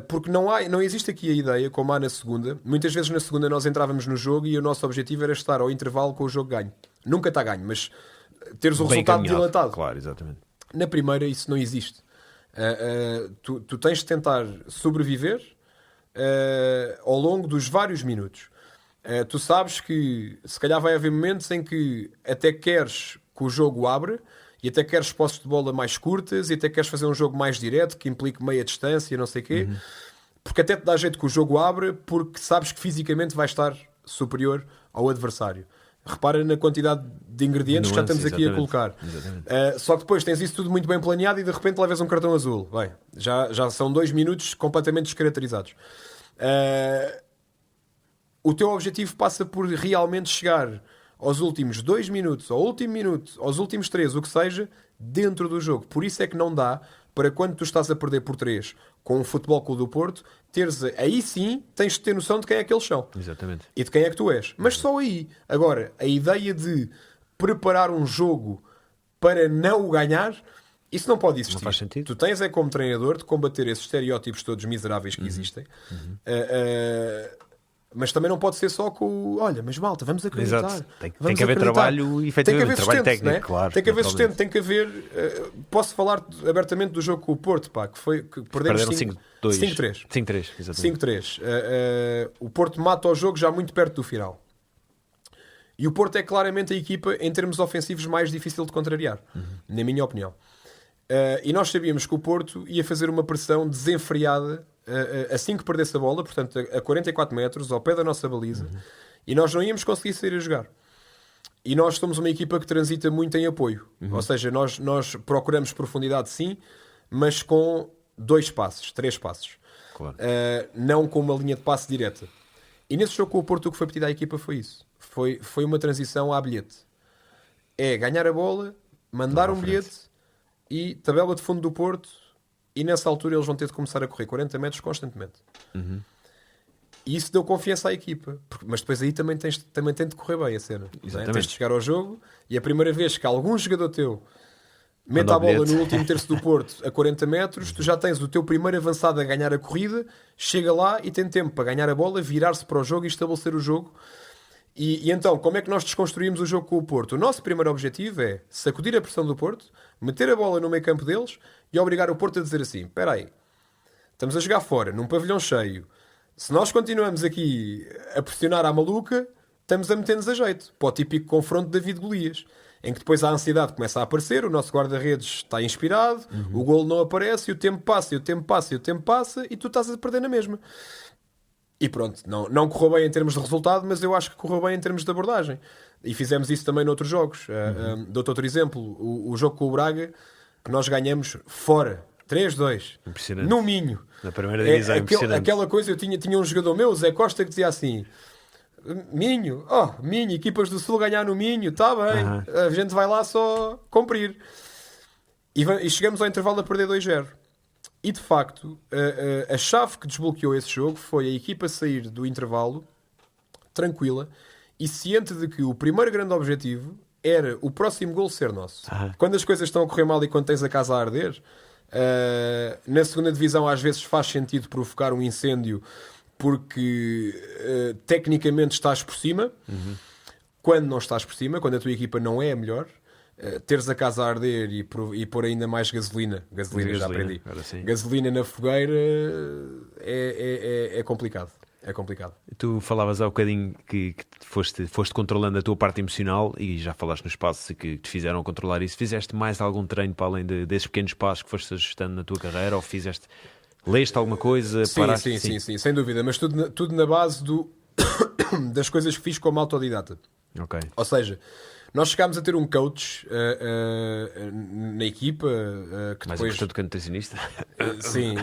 Porque não existe aqui a ideia, como há na segunda. Muitas vezes na segunda nós entrávamos no jogo e o nosso objetivo era estar ao intervalo com o jogo ganho. Nunca está ganho, mas teres o Bem resultado encaminhado. dilatado. Claro, exatamente. Na primeira isso não existe. Tu tens de tentar sobreviver ao longo dos vários minutos. Tu sabes que se calhar vai haver momentos em que até queres que o jogo abra e até queres posses de bola mais curtas e até queres fazer um jogo mais direto que implique meia distância, não sei o quê, porque até te dá jeito que o jogo abra porque sabes que fisicamente vai estar superior ao adversário. Repara na quantidade de ingredientes que já estamos aqui a colocar. Só que depois tens isso tudo muito bem planeado e de repente levas um cartão azul. Bem, já são 2 minutos completamente descaracterizados. O teu objetivo passa por realmente chegar aos últimos 2 minutos, ao último minuto, aos últimos 3, o que seja, dentro do jogo. Por isso é que não dá para quando tu estás a perder por 3 com o Futebol Clube do Porto, aí sim tens de ter noção de quem é que eles são. Exatamente. E de quem é que tu és. Mas só aí. Agora, a ideia de preparar um jogo para não o ganhar, isso não pode existir. Não faz sentido. Tu tens como treinador de combater esses estereótipos todos miseráveis que existem. Mas também não pode ser só com olha, mas malta, vamos acreditar. Exato. Tem Vamos que haver acreditar. trabalho, Tem que efetivamente, haver trabalho sustento, técnico, né? claro. Tem que haver naturalmente. sustento, tem que haver. Posso falar abertamente do jogo com o Porto, pá, que perdemos Perderam 5-3. 5-3, exatamente. 5-3. O Porto mata o jogo já muito perto do final. E o Porto é claramente a equipa, em termos ofensivos, mais difícil de contrariar, na minha opinião. E nós sabíamos que o Porto ia fazer uma pressão desenfreada assim que perdesse a bola, portanto a 44 metros, ao pé da nossa baliza, e nós não íamos conseguir sair a jogar. E nós somos uma equipa que transita muito em apoio. Ou seja, nós procuramos profundidade sim, mas com 2 passos, 3 passos. Claro. Não com uma linha de passe direta. E nesse jogo com o Porto o que foi pedido à equipa foi isso. Foi uma transição à bilhete. É ganhar a bola, mandar um bilhete e tabela de fundo do Porto, e nessa altura eles vão ter de começar a correr 40 metros constantemente. E isso deu confiança à equipa. Mas depois aí também tem de correr bem a cena. Tens de chegar ao jogo e a primeira vez que algum jogador teu mete a bola no último terço do Porto a 40 metros, tu já tens o teu primeiro avançado a ganhar a corrida, chega lá e tem tempo para ganhar a bola, virar-se para o jogo e estabelecer o jogo. E então, como é que nós desconstruímos o jogo com o Porto? O nosso primeiro objetivo é sacudir a pressão do Porto, meter a bola no meio campo deles e obrigar o Porto a dizer assim, espera aí, estamos a jogar fora, num pavilhão cheio, se nós continuamos aqui a pressionar à maluca, estamos a meter-nos a jeito, para o típico confronto de David Golias, em que depois a ansiedade começa a aparecer, o nosso guarda-redes está inspirado, o golo não aparece, e o tempo passa, e o tempo passa, e o tempo passa, e tu estás a perder na mesma. E pronto, não correu bem em termos de resultado, mas eu acho que correu bem em termos de abordagem. E fizemos isso também noutros jogos. Dou-te outro exemplo, o jogo com o Braga, que nós ganhamos fora, 3-2, no Minho. Na primeira divisão, impressionante. Aquela coisa, eu tinha um jogador meu, o Zé Costa, que dizia assim, Minho, equipas do Sul ganhar no Minho, está bem, a gente vai lá só cumprir. E chegamos ao intervalo a perder 2-0. E de facto, a chave que desbloqueou esse jogo foi a equipa sair do intervalo tranquila e ciente de que o primeiro grande objetivo era o próximo gol ser nosso. Quando as coisas estão a correr mal e quando tens a casa a arder, na segunda divisão às vezes faz sentido provocar um incêndio porque tecnicamente estás por cima. Quando não estás por cima, quando a tua equipa não é a melhor, teres a casa a arder e pôr ainda mais gasolina já aprendi, gasolina na fogueira é complicado. É complicado. Tu falavas há um bocadinho que foste controlando a tua parte emocional e já falaste nos passos que te fizeram controlar isso. Fizeste mais algum treino para além desses pequenos passos que foste ajustando na tua carreira, ou leste alguma coisa? Sim, sem dúvida, mas tudo na base das coisas que fiz como autodidata. Okay. Ou seja, Nós chegámos a ter um coach na equipa que Mais depois... importante que a nutricionista. Sim,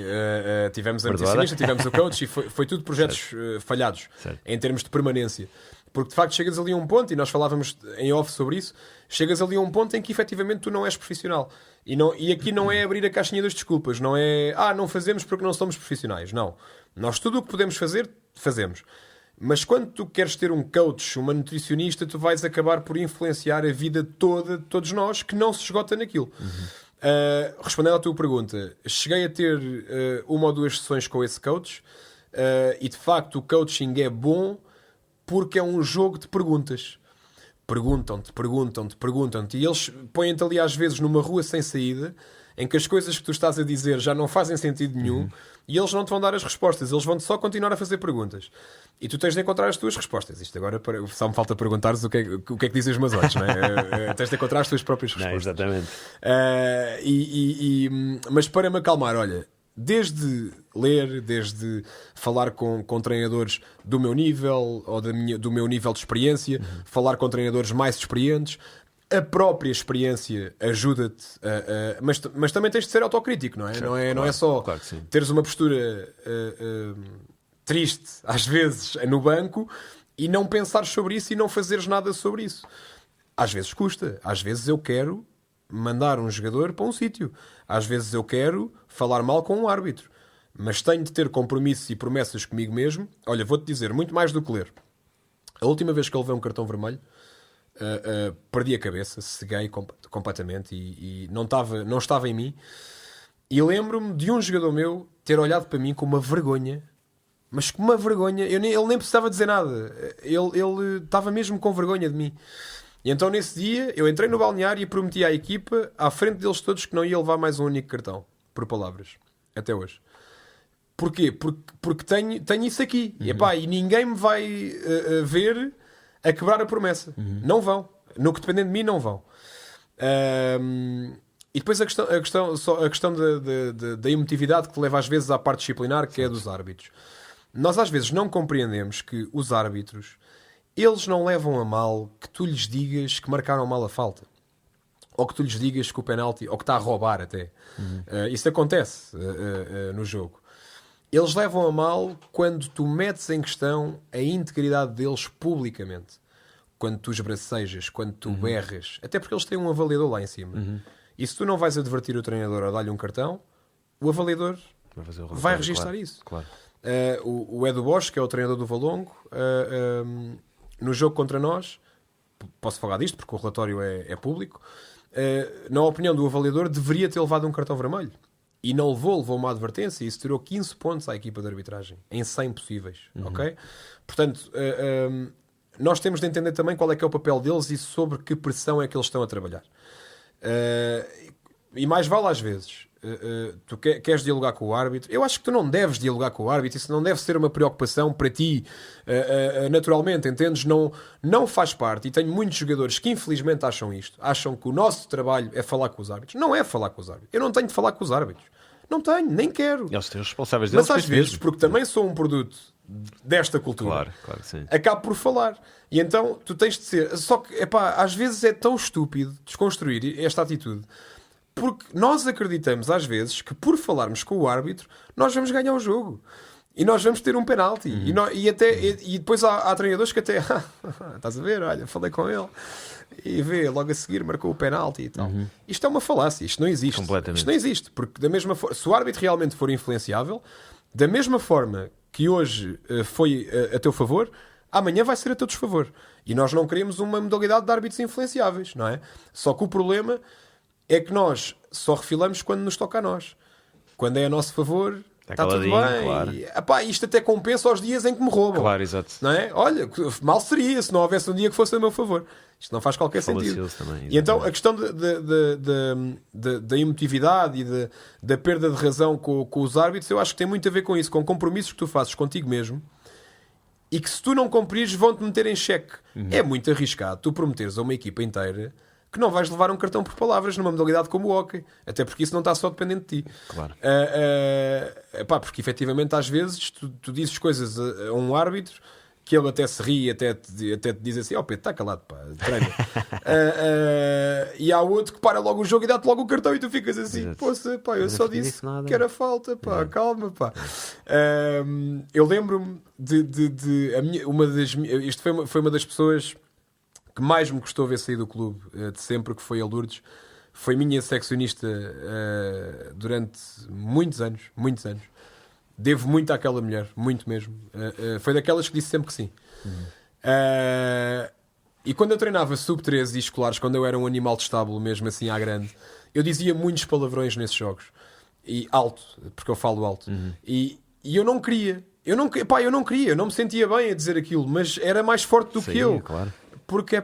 tivemos a Perdoada. nutricionista, tivemos o coach e foi tudo projetos falhados Certo. em termos de permanência. Porque de facto chegas ali a um ponto, e nós falávamos em off sobre isso, chegas ali a um ponto em que efetivamente tu não és profissional. E aqui não é abrir a caixinha das desculpas, não é não fazemos porque não somos profissionais. Não. Nós tudo o que podemos fazer, fazemos. Mas quando tu queres ter um coach, uma nutricionista, tu vais acabar por influenciar a vida toda de todos nós, que não se esgota naquilo. Respondendo à tua pergunta, cheguei a ter uma ou duas sessões com esse coach e de facto o coaching é bom porque é um jogo de perguntas. Perguntam-te e eles põem-te ali às vezes numa rua sem saída em que as coisas que tu estás a dizer já não fazem sentido nenhum e eles não te vão dar as respostas, eles vão-te só continuar a fazer perguntas e tu tens de encontrar as tuas respostas. Isto agora só me falta perguntares o que é que dizem os meus olhos, não é? Tens de encontrar as tuas próprias respostas. Não, exatamente. Mas para me acalmar, olha, desde ler, desde falar com treinadores do meu nível ou do meu nível de experiência, falar com treinadores mais experientes, a própria experiência ajuda-te, mas também tens de ser autocrítico, não é? Certo, Não é só claro que sim. teres uma postura triste, às vezes, no banco e não pensares sobre isso e não fazeres nada sobre isso. Às vezes custa, às vezes eu quero mandar um jogador para um sítio, às vezes eu quero falar mal com um árbitro, mas tenho de ter compromissos e promessas comigo mesmo. Olha, vou-te dizer, muito mais do que ler. A última vez que eu levei um cartão vermelho, perdi a cabeça, ceguei completamente e não estava em mim. E lembro-me de um jogador meu ter olhado para mim com uma vergonha, mas com uma vergonha. Ele nem precisava dizer nada, ele estava mesmo com vergonha de mim. E então nesse dia eu entrei no balneário e prometi à equipa, à frente deles todos, que não ia levar mais um único cartão, por palavras, até hoje. Porquê? Porque tenho isso aqui. E ninguém me vai ver a quebrar a promessa. Não vão. No que depender de mim, não vão. E depois a questão da emotividade que leva às vezes à parte disciplinar, que é dos árbitros. Nós às vezes não compreendemos que os árbitros, eles não levam a mal que tu lhes digas que marcaram mal a falta. Ou que tu lhes digas que o penalti, ou que está a roubar até. Isso acontece no jogo. Eles levam a mal quando tu metes em questão a integridade deles publicamente. Quando tu esbracejas, quando tu berras. Até porque eles têm um avaliador lá em cima. E se tu não vais advertir o treinador ou dar-lhe um cartão, o avaliador vai registar isso. Claro. O Edu Bosch, que é o treinador do Valongo, no jogo contra nós, posso falar disto porque o relatório é público, na opinião do avaliador, deveria ter levado um cartão vermelho. E não levou uma advertência e isso tirou 15 pontos à equipa de arbitragem, em 100 possíveis. Ok? Portanto, nós temos de entender também qual é que é o papel deles e sobre que pressão é que eles estão a trabalhar. E mais vale às vezes, tu queres dialogar com o árbitro. Eu acho que tu não deves dialogar com o árbitro, isso não deve ser uma preocupação para ti, naturalmente, entendes? Não faz parte, e tenho muitos jogadores que infelizmente acham que o nosso trabalho é falar com os árbitros. Não é falar com os árbitros. Eu não tenho de falar com os árbitros, não tenho, nem quero. Eles têm os responsáveis deles. Mas às vezes, porque também sou um produto desta cultura, claro que sim, acabo por falar. E então tu tens de ser. Só que, às vezes é tão estúpido desconstruir esta atitude, porque nós acreditamos às vezes que por falarmos com o árbitro nós vamos ganhar o jogo e nós vamos ter um penalti. E depois há treinadores que até estás a ver, olha, falei com ele e vê, logo a seguir marcou o penalti e tal. Isto é uma falácia, isto não existe. Isto não existe, porque da mesma forma, se o árbitro realmente for influenciável, da mesma forma que hoje foi a teu favor, amanhã vai ser a teu desfavor. E nós não queremos uma modalidade de árbitros influenciáveis, não é? Só que o problema é que nós só refilamos quando nos toca a nós. Quando é a nosso favor, está tudo bem. Claro. Isto até compensa os dias em que me roubam. Claro, exato. Não é? Olha, mal seria se não houvesse um dia que fosse a meu favor. Isto não faz qualquer sentido. Também, e então a questão da emotividade e da perda de razão com os árbitros, eu acho que tem muito a ver com isso, com compromissos que tu fazes contigo mesmo e que se tu não cumprires vão-te meter em xeque. É muito arriscado tu prometeres a uma equipa inteira que não vais levar um cartão por palavras numa modalidade como o hóquei. Até porque isso não está só dependente de ti. Claro. Porque efetivamente às vezes tu dizes coisas a um árbitro que ele até se ri, até te diz assim: ó Pedro, está calado, pá, treina. E há outro que para logo o jogo e dá-te logo o cartão e tu ficas assim: Exato. poça, pá, eu Mas só não disse nada. que era falta, pá, calma, pá. Eu lembro-me isto foi uma das pessoas que mais me custou ver sair do clube de sempre, que foi a Lourdes. Foi minha seccionista durante muitos anos. Devo muito àquela mulher, muito mesmo. Foi daquelas que disse sempre que sim. E quando eu treinava sub-13 e escolares, quando eu era um animal de estábulo, mesmo assim à grande, eu dizia muitos palavrões nesses jogos. E alto, porque eu falo alto. E eu não queria. Eu não me sentia bem a dizer aquilo, mas era mais forte do que eu. Claro. Porque,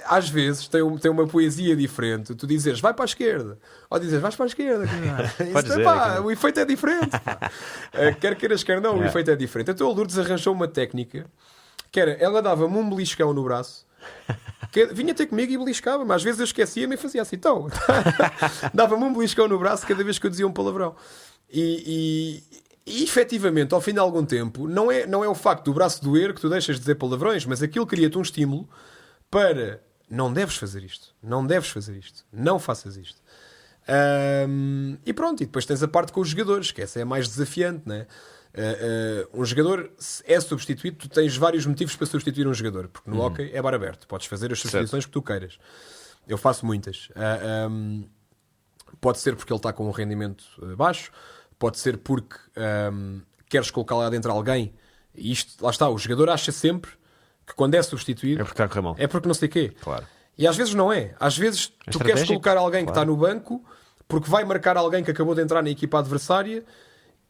às vezes tem uma poesia diferente. Tu dizes, vai para a esquerda. Ou dizes, vais para a esquerda. O efeito é diferente. Quer queiras, quer não, o efeito é diferente. Então a Lourdes arranjou uma técnica que era, ela dava-me um beliscão no braço, vinha ter comigo e beliscava, mas às vezes eu esquecia-me e fazia assim, então. Dava-me um beliscão no braço cada vez que eu dizia um palavrão. E efetivamente, ao fim de algum tempo, não é o facto do braço doer que tu deixas de dizer palavrões, mas aquilo cria-te um estímulo para não deves fazer isto, não faças isto. E pronto, e depois tens a parte com os jogadores, que essa é a mais desafiante, né? Um jogador é substituído, tu tens vários motivos para substituir um jogador, porque no hóquei é bar aberto, podes fazer as substituições que tu queiras. Eu faço muitas. Pode ser porque ele está com um rendimento baixo, pode ser porque queres colocar lá dentro alguém, e isto, lá está, o jogador acha sempre que quando é substituído é porque está a correr mal. É porque não sei o quê. Claro. E às vezes não é. Às vezes tu queres colocar alguém que está no banco porque vai marcar alguém que acabou de entrar na equipa adversária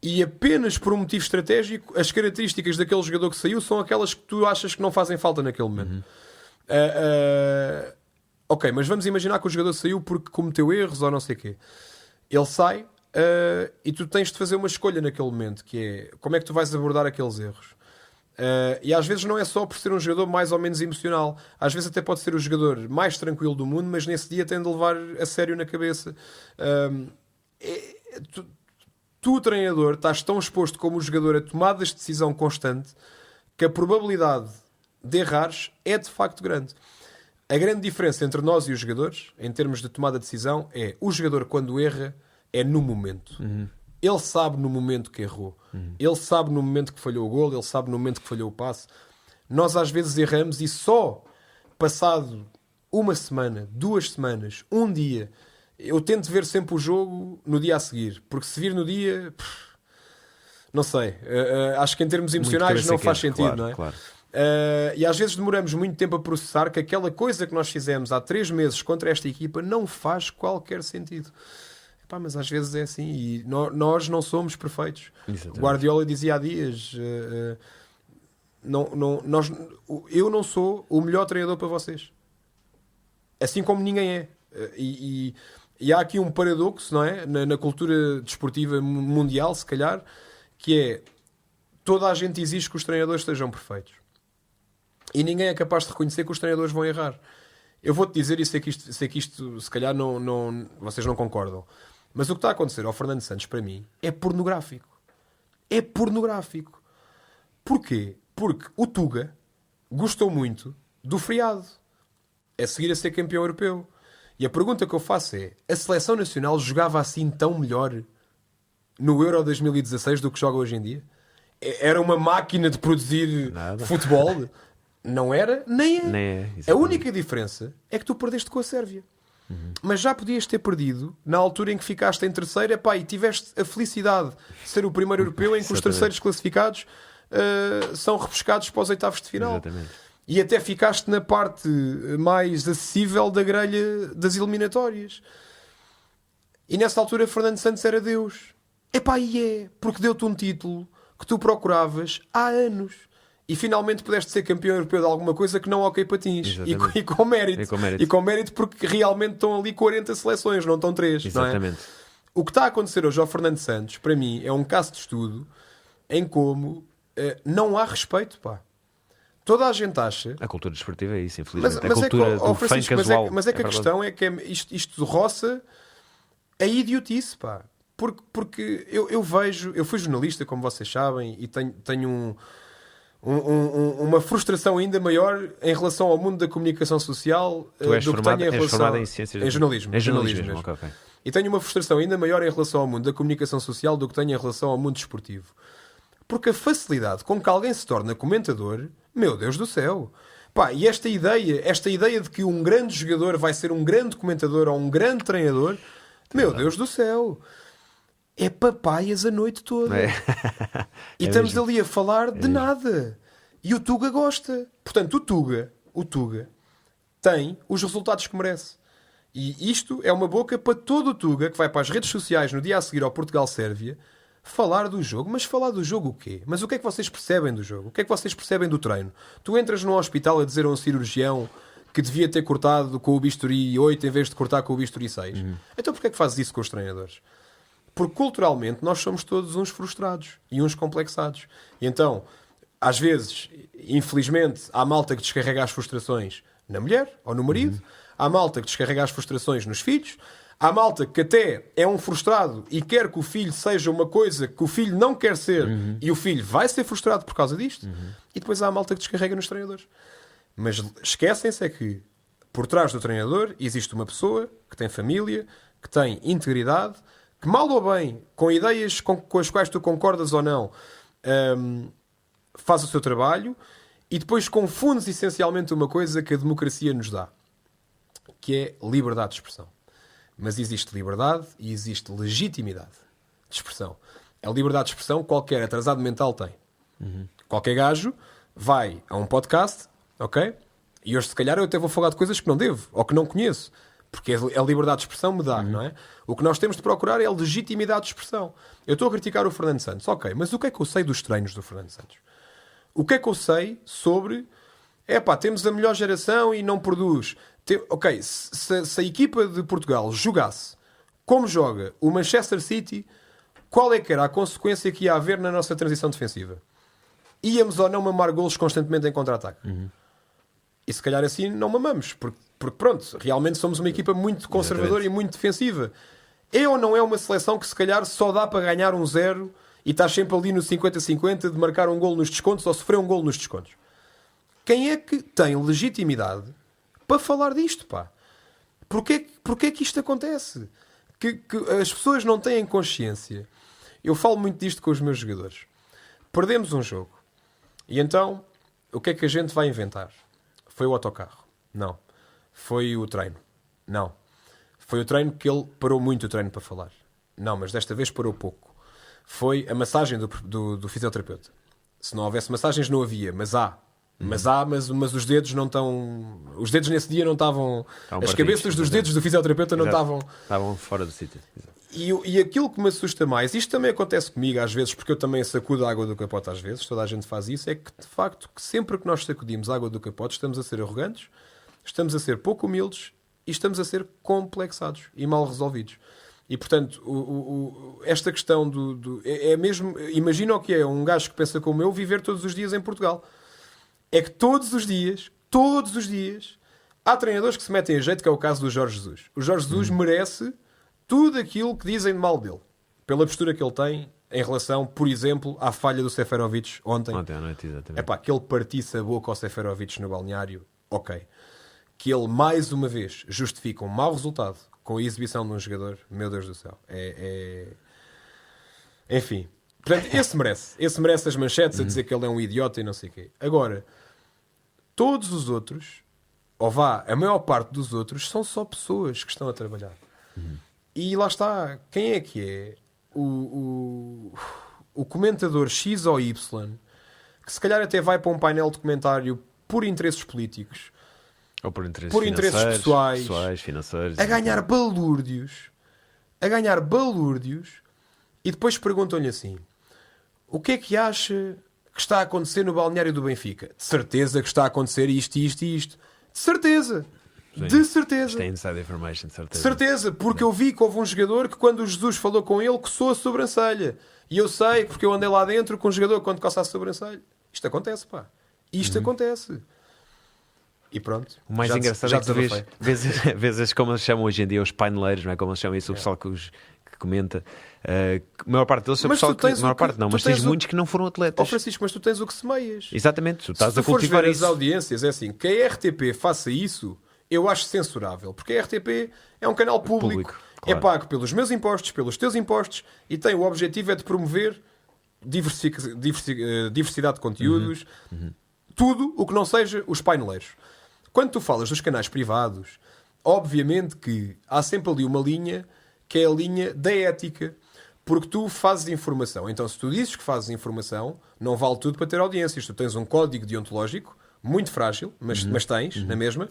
e apenas por um motivo estratégico as características daquele jogador que saiu são aquelas que tu achas que não fazem falta naquele momento. Ok, mas vamos imaginar que o jogador saiu porque cometeu erros ou não sei o quê. Ele sai e tu tens de fazer uma escolha naquele momento, que é como é que tu vais abordar aqueles erros. E às vezes não é só por ser um jogador mais ou menos emocional, às vezes até pode ser o jogador mais tranquilo do mundo, mas nesse dia tem de levar a sério na cabeça. Tu, treinador, estás tão exposto como o jogador a tomadas de decisão constante que a probabilidade de errares é de facto grande. A grande diferença entre nós e os jogadores, em termos de tomada de decisão, é o jogador quando erra é no momento. Ele sabe no momento que errou. Ele sabe no momento que falhou o golo. Ele sabe no momento que falhou o passe. Nós às vezes erramos e só passado uma semana, 2 semanas, um dia, eu tento ver sempre o jogo no dia a seguir. Porque se vir no dia... não sei. Acho que em termos emocionais não faz sentido, claro, não é? Claro. E às vezes demoramos muito tempo a processar que aquela coisa que nós fizemos há 3 meses contra esta equipa não faz qualquer sentido. Mas às vezes é assim e nós não somos perfeitos. Exatamente. Guardiola dizia há dias eu não sou o melhor treinador para vocês, assim como ninguém é. E há aqui um paradoxo, não é? Na cultura desportiva mundial, se calhar, que é toda a gente exige que os treinadores sejam perfeitos e ninguém é capaz de reconhecer que os treinadores vão errar. Eu vou-te dizer, e sei que isto se calhar vocês não concordam, mas o que está a acontecer ao Fernando Santos, para mim, é pornográfico. É pornográfico. Porquê? Porque o Tuga gostou muito do feriado. A seguir a ser campeão europeu. E a pergunta que eu faço é: a seleção nacional jogava assim tão melhor no Euro 2016 do que joga hoje em dia? Era uma máquina de produzir futebol? Não era, nem é. A única diferença é que tu perdeste com a Sérvia. Mas já podias ter perdido na altura em que ficaste em terceiro, e tiveste a felicidade de ser o primeiro europeu em que os terceiros classificados são repescados para os oitavos de final. Exatamente. E até ficaste na parte mais acessível da grelha das eliminatórias. E nessa altura Fernando Santos era Deus. Porque deu-te um título que tu procuravas há anos. E finalmente pudeste ser campeão europeu de alguma coisa que não ok patins. E com mérito. E com mérito porque realmente estão ali 40 seleções, não estão 3. Exatamente. Não é? O que está a acontecer hoje ao Fernando Santos, para mim, é um caso de estudo em como não há respeito, pá. Toda a gente acha... A cultura desportiva é isso, infelizmente. Mas a cultura do fã casual. Mas é que a questão é que isto roça a idiotice, pá. Porque eu vejo... Eu fui jornalista, como vocês sabem, e tenho uma frustração ainda maior em relação ao mundo da comunicação social do que tenho em relação em jornalismo. Em jornalismo mesmo. Okay. E tenho uma frustração ainda maior em relação ao mundo da comunicação social do que tenho em relação ao mundo desportivo. Porque a facilidade com que alguém se torna comentador, meu Deus do céu. Pá, e esta ideia de que um grande jogador vai ser um grande comentador ou um grande treinador, meu Deus do céu. É papaias a noite toda. E estamos mesmo ali a falar de nada. E o Tuga gosta. Portanto, o Tuga tem os resultados que merece. E isto é uma boca para todo o Tuga que vai para as redes sociais no dia a seguir ao Portugal-Sérvia falar do jogo. Mas falar do jogo o quê? Mas o que é que vocês percebem do jogo? O que é que vocês percebem do treino? Tu entras num hospital a dizer a um cirurgião que devia ter cortado com o bisturi 8 em vez de cortar com o bisturi 6. Então porquê é que fazes isso com os treinadores? Porque culturalmente nós somos todos uns frustrados e uns complexados. E então, às vezes, infelizmente, há malta que descarrega as frustrações na mulher ou no marido, há malta que descarrega as frustrações nos filhos, há malta que até é um frustrado e quer que o filho seja uma coisa que o filho não quer ser e o filho vai ser frustrado por causa disto, e depois há a malta que descarrega nos treinadores. Mas esquecem-se é que por trás do treinador existe uma pessoa que tem família, que tem integridade, que mal ou bem, com ideias com as quais tu concordas ou não, faz o seu trabalho e depois confundes essencialmente uma coisa que a democracia nos dá, que é liberdade de expressão. Mas existe liberdade e existe legitimidade de expressão. A liberdade de expressão qualquer atrasado mental tem. Qualquer gajo vai a um podcast, ok? E hoje se calhar eu até vou falar de coisas que não devo ou que não conheço. Porque a liberdade de expressão me dá, não é? O que nós temos de procurar é a legitimidade de expressão. Eu estou a criticar o Fernando Santos. Ok, mas o que é que eu sei dos treinos do Fernando Santos? O que é que eu sei sobre... temos a melhor geração e não produz. Ok, se a equipa de Portugal jogasse como joga o Manchester City, qual é que era a consequência que ia haver na nossa transição defensiva? Íamos ou não mamar golos constantemente em contra-ataque? E se calhar assim não mamamos, porque pronto, realmente somos uma equipa muito conservadora e muito defensiva. É ou não é uma seleção que se calhar só dá para ganhar 1-0 e estás sempre ali no 50-50 de marcar um golo nos descontos ou sofrer um golo nos descontos? Quem é que tem legitimidade para falar disto, pá? Porquê que isto acontece? Que as pessoas não têm consciência. Eu falo muito disto com os meus jogadores. Perdemos um jogo. E então, o que é que a gente vai inventar? Foi o autocarro? Não. Foi o treino? Não. Foi o treino que ele parou muito o treino para falar? Não, mas desta vez parou pouco. Foi a massagem do fisioterapeuta. Se não houvesse massagens não havia, mas há. Mas os dedos não estão... Os dedos nesse dia não estavam... As cabeças dos dedos do fisioterapeuta não estavam... Estavam fora do sítio. E aquilo que me assusta mais, isto também acontece comigo às vezes, porque eu também sacudo a água do capote às vezes, toda a gente faz isso, é que de facto, que sempre que nós sacudimos a água do capote, estamos a ser arrogantes, estamos a ser pouco humildes e estamos a ser complexados e mal resolvidos. E portanto, esta questão é mesmo... Imagina o que é um gajo que pensa como eu viver todos os dias em Portugal. É que todos os dias, há treinadores que se metem a jeito, que é o caso do Jorge Jesus. O Jorge Jesus merece tudo aquilo que dizem de mal dele, pela postura que ele tem em relação, por exemplo, à falha do Seferovic ontem. Ontem à noite, exatamente. Que ele partisse a boca ao Seferovic no balneário, ok. Que ele, mais uma vez, justifica um mau resultado com a exibição de um jogador, meu Deus do céu. Enfim. Portanto, esse merece as manchetes a dizer que ele é um idiota e não sei o quê. Agora, todos os outros, a maior parte dos outros, são só pessoas que estão a trabalhar. E lá está, quem é que é o comentador X ou Y, que se calhar até vai para um painel de comentário por interesses políticos, ou por interesses pessoais, financeiros, a ganhar balúrdios, e depois perguntam-lhe assim: o que é que acha que está a acontecer no balneário do Benfica? De certeza que está a acontecer isto, isto e isto. De certeza. Sim. De certeza. Isto é inside information, de certeza. De certeza, porque eu vi que houve um jogador que quando o Jesus falou com ele coçou a sobrancelha. E eu sei, porque eu andei lá dentro com um jogador quando coça a sobrancelha. Isto acontece, pá. Isto acontece. E pronto. O mais engraçado é que tu vês como eles chamam hoje em dia os paineleiros, não é? Como eles chamam isso, o pessoal que comenta, a maior parte deles é Mas pessoal tu tens que... A maior o que- parte não, tu mas tens tens o- muitos que não foram atletas. Francisco, mas tu tens o que semeias. Exatamente, tu estás Se a tu fores cultivar ver isso. as audiências, é assim, que a RTP faça isso, eu acho censurável. Porque a RTP é um canal público. Claro. É pago pelos meus impostos, pelos teus impostos, e tem o objetivo é de promover diversidade de conteúdos, tudo o que não seja os paineleiros. Quando tu falas dos canais privados, obviamente que há sempre ali uma linha que é a linha da ética, porque tu fazes informação. Então, se tu dizes que fazes informação, não vale tudo para ter audiências. Tu tens um código deontológico muito frágil, mas tens, na mesma,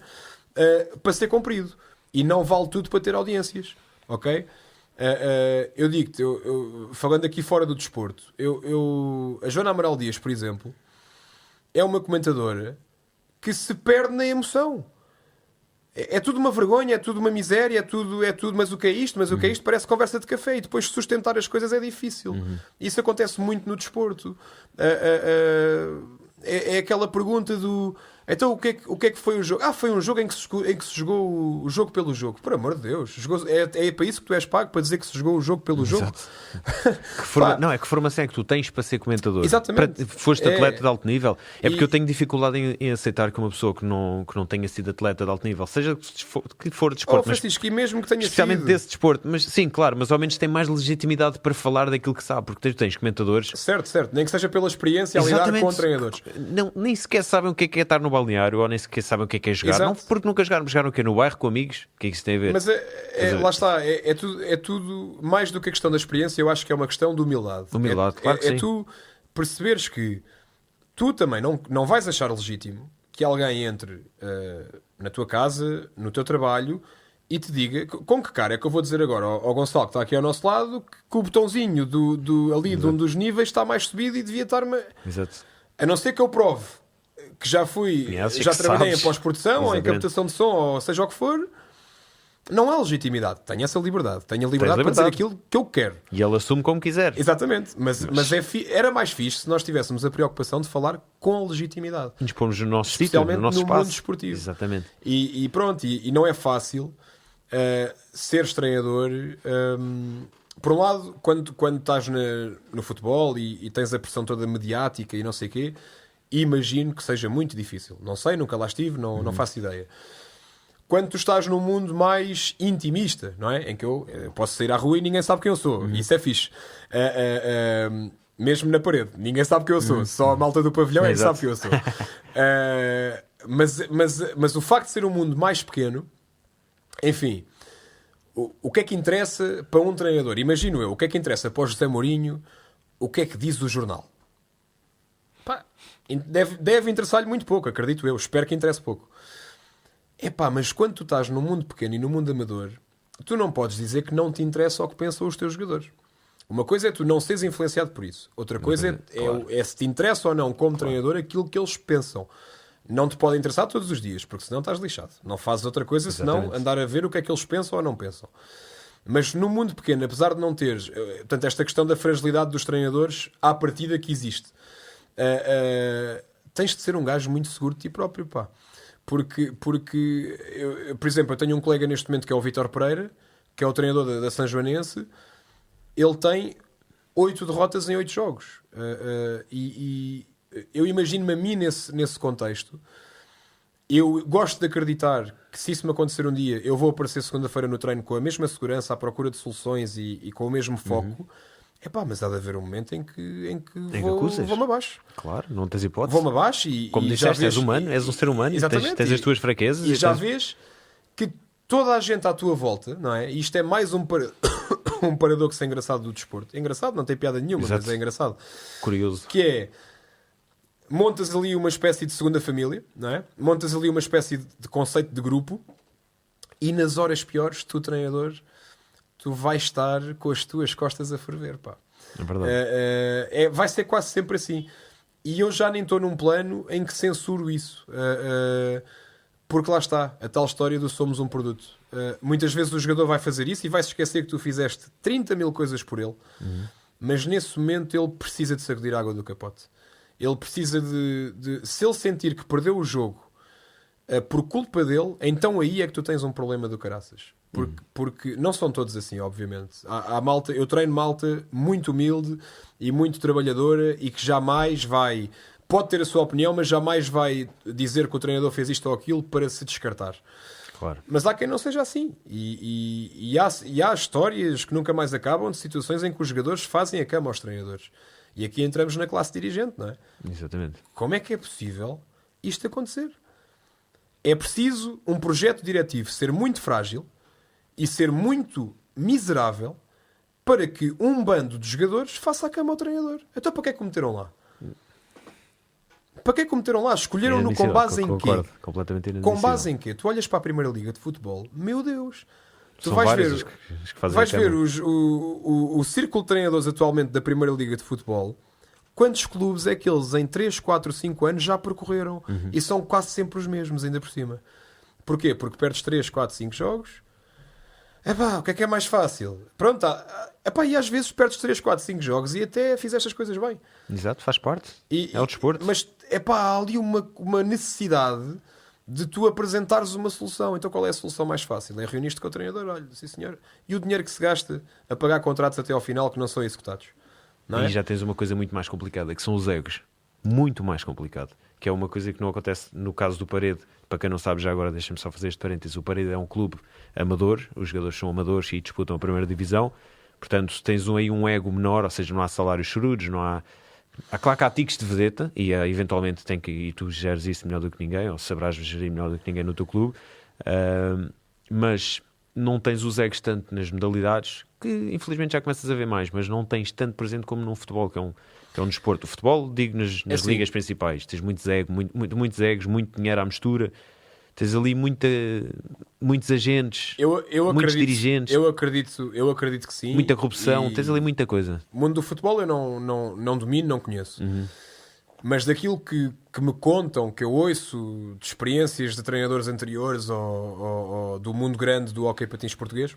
para ser cumprido. E não vale tudo para ter audiências. Ok? Eu digo-te, falando aqui fora do desporto, a Joana Amaral Dias, por exemplo, é uma comentadora que se perde na emoção. É tudo uma vergonha, é tudo uma miséria, é tudo, mas o que é isto? Mas o que é isto? Parece conversa de café, e depois sustentar as coisas é difícil. Isso acontece muito no desporto. É aquela pergunta do... Então o que é que foi o jogo? Foi um jogo em que se jogou o jogo pelo jogo. Por amor de Deus. É para isso que tu és pago, para dizer que se jogou o jogo pelo jogo? Não, é que formação é que tu tens para ser comentador? Exatamente. Foste atleta de alto nível? É porque eu tenho dificuldade em aceitar que uma pessoa que não tenha sido atleta de alto nível, seja que for desporto, Francisco, e mesmo que tenha especialmente sido... desse desporto, mas sim, claro, mas ao menos tem mais legitimidade para falar daquilo que sabe, porque tu tens comentadores... Certo. Nem que seja pela experiência a lidar com treinadores. Nem sequer sabem o que é estar no balneário, ou nem sequer sabem o que é jogar. Não, porque nunca jogaram o quê? No bairro com amigos? O que é que isso tem a ver? Mas lá está, é tudo mais do que a questão da experiência. Eu acho que é uma questão de humildade. Claro que sim. É tu perceberes que tu também não vais achar legítimo que alguém entre na tua casa, no teu trabalho, e te diga, com que cara é que eu vou dizer agora ao Gonçalo, que está aqui ao nosso lado, que o botãozinho ali de um dos níveis está mais subido e devia estar-me... Exato. A não ser que eu prove que já trabalhei em pós-produção ou em captação de som, ou seja o que for, não há legitimidade. Tenho essa liberdade. Tenho a liberdade para dizer aquilo que eu quero. E ele assume como quiser. Exatamente. Mas era mais fixe se nós tivéssemos a preocupação de falar com a legitimidade. Nos pomos no nosso sítio, no nosso espaço. Mundo desportivo. Exatamente. E pronto. E não é fácil ser treinador. Por um lado, quando estás no futebol e tens a pressão toda mediática e não sei o quê, imagino que seja muito difícil. Não sei, nunca lá estive, não faço ideia. Quando tu estás num mundo mais intimista, não é? Em que eu posso sair à rua e ninguém sabe quem eu sou. Isso é fixe. Mesmo na parede. Ninguém sabe quem eu sou. Só a malta do pavilhão é que sabe quem eu sou. Mas o facto de ser um mundo mais pequeno, enfim... O que é que interessa para um treinador? Imagino eu, o que é que interessa para o José Mourinho? O que é que diz o jornal? Deve interessar-lhe muito pouco, acredito eu. Espero que interesse pouco. Mas quando tu estás num mundo pequeno e num mundo amador, tu não podes dizer que não te interessa o que pensam os teus jogadores. Uma coisa é tu não seres influenciado por isso. Outra coisa é se te interessa ou não, como treinador, aquilo que eles pensam. Não te pode interessar todos os dias, porque senão estás lixado. Não fazes outra coisa senão andar a ver o que é que eles pensam ou não pensam. Mas no mundo pequeno, apesar de não teres... Portanto, esta questão da fragilidade dos treinadores, à partida que existe. Tens de ser um gajo muito seguro de ti próprio, pá. Porque por exemplo, eu tenho um colega neste momento que é o Vítor Pereira, que é o treinador da Sanjoanense. Ele tem 8 derrotas em 8 jogos. Eu imagino-me a mim nesse contexto. Eu gosto de acreditar que se isso me acontecer um dia, eu vou aparecer segunda-feira no treino com a mesma segurança, à procura de soluções e com o mesmo foco. Mas há de haver um momento em que vou-me abaixo. Claro, não tens hipótese. Vou-me abaixo e... Como disseste, és humano, és um ser humano, tens as tuas fraquezas. E já vês que toda a gente à tua volta, não é? Isto é mais um paradoxo engraçado do desporto. É engraçado, não tem piada nenhuma, mas é engraçado. Curioso. Que é... Montas ali uma espécie de segunda família, não é? Montas ali uma espécie de conceito de grupo e nas horas piores, tu, treinador, tu vais estar com as tuas costas a ferver, pá. É verdade. Vai ser quase sempre assim. E eu já nem estou num plano em que censuro isso. Porque lá está, a tal história do somos um produto. Muitas vezes o jogador vai fazer isso e vai se esquecer que tu fizeste 30 mil coisas por ele, mas nesse momento ele precisa de sacudir a água do capote. Ele precisa se ele sentir que perdeu o jogo por culpa dele, então aí é que tu tens um problema do caraças. Porque não são todos assim, obviamente. Há malta, eu treino malta muito humilde e muito trabalhadora e que jamais vai... Pode ter a sua opinião, mas jamais vai dizer que o treinador fez isto ou aquilo para se descartar. Claro. Mas há quem não seja assim. E há histórias que nunca mais acabam de situações em que os jogadores fazem a cama aos treinadores. E aqui entramos na classe dirigente, não é? Exatamente. Como é que é possível isto acontecer? É preciso um projeto diretivo ser muito frágil e ser muito miserável para que um bando de jogadores faça a cama ao treinador. Então para que é que o meteram lá? Para que é que o meteram lá? Escolheram-no com base em quê? Completamente Com base em quê? Tu olhas para a Primeira Liga de Futebol, meu Deus, tu São vais vários ver, os que fazem vais a ver cama. o círculo de treinadores atualmente da Primeira Liga de Futebol. Quantos clubes é que eles em 3, 4, 5 anos já percorreram? E são quase sempre os mesmos, ainda por cima. Porquê? Porque perdes 3, 4, 5 jogos. Epá, o que é mais fácil? Pronto, epá, e às vezes perdes 3, 4, 5 jogos e até fizeste as coisas bem. Exato, faz parte. É o desporto. Mas epá, há ali uma necessidade de tu apresentares uma solução. Então qual é a solução mais fácil? É reunir-te com o treinador, olha, sim senhor. E o dinheiro que se gasta a pagar contratos até ao final que não são executados. Não é? E já tens uma coisa muito mais complicada, que são os egos. Muito mais complicado. Que é uma coisa que não acontece no caso do Parede. Para quem não sabe, já agora deixa-me só fazer este parênteses. O Parede é um clube amador, os jogadores são amadores e disputam a primeira divisão. Portanto, tens aí um ego menor, ou seja, não há salários chorudos, não há... Claro que há tiques de vedeta e eventualmente tem que... E tu geres isso melhor do que ninguém, ou saberás gerir melhor do que ninguém no teu clube. Mas não tens os egos tanto nas modalidades, que infelizmente já começas a ver mais, mas não tens tanto presente como no futebol, que é um desporto. O futebol, digo, nas assim, ligas principais, tens muitos egos, muitos egos, muito dinheiro à mistura, tens ali muitos agentes, muitos dirigentes, eu acredito que sim. muita corrupção, tens ali muita coisa. O mundo do futebol eu não domino, não conheço. Mas daquilo que me contam, que eu ouço de experiências de treinadores anteriores ou do mundo grande do hóquei patins português,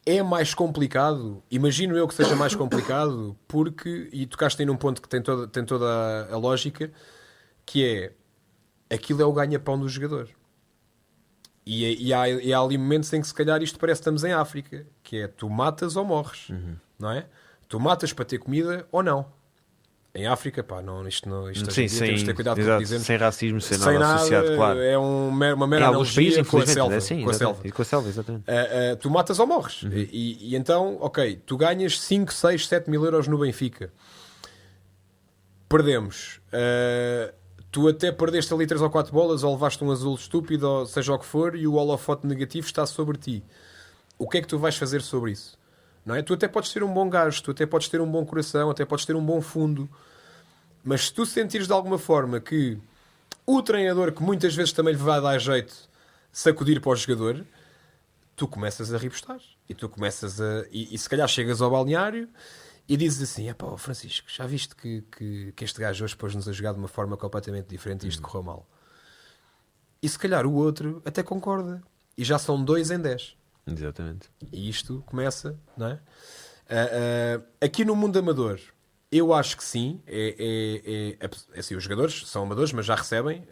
é mais complicado, imagino eu que seja mais complicado, porque, e tocaste aí num ponto que tem toda a lógica, que é, aquilo é o ganha-pão do jogador. E há ali momentos em que se calhar isto parece que estamos em África, que é tu matas ou morres, não é? Tu matas para ter comida ou não. Em África, pá, isto Sim, temos de ter cuidado com o que dizemos. sem racismo, sem Sem nada associado, claro. É uma mera Em alguns analogia países, com a infelizmente, selva. é assim, Com a selva. E com a selva, exatamente. Tu matas ou morres. E então, ok, tu ganhas 5, 6, 7 mil euros no Benfica. Perdemos. Tu até perdeste ali 3 ou 4 bolas, ou levaste um azul estúpido, ou seja o que for, e o holofote negativo está sobre ti. O que é que tu vais fazer sobre isso? Não é? Tu até podes ter um bom gajo, tu até podes ter um bom coração, até podes ter um bom fundo. Mas se tu sentires de alguma forma que o treinador, que muitas vezes também lhe vai dar jeito sacudir para o jogador, tu começas a repostar. E tu começas a... E se calhar chegas ao balneário e dizes assim, pá, Francisco, já viste que este gajo hoje pôs-nos a jogar de uma forma completamente diferente e isto correu mal. E se calhar o outro até concorda. E já são 2 em 10. Exatamente. E isto começa, não é? Aqui no mundo amador, eu acho que sim. Assim, os jogadores são amadores, mas já recebem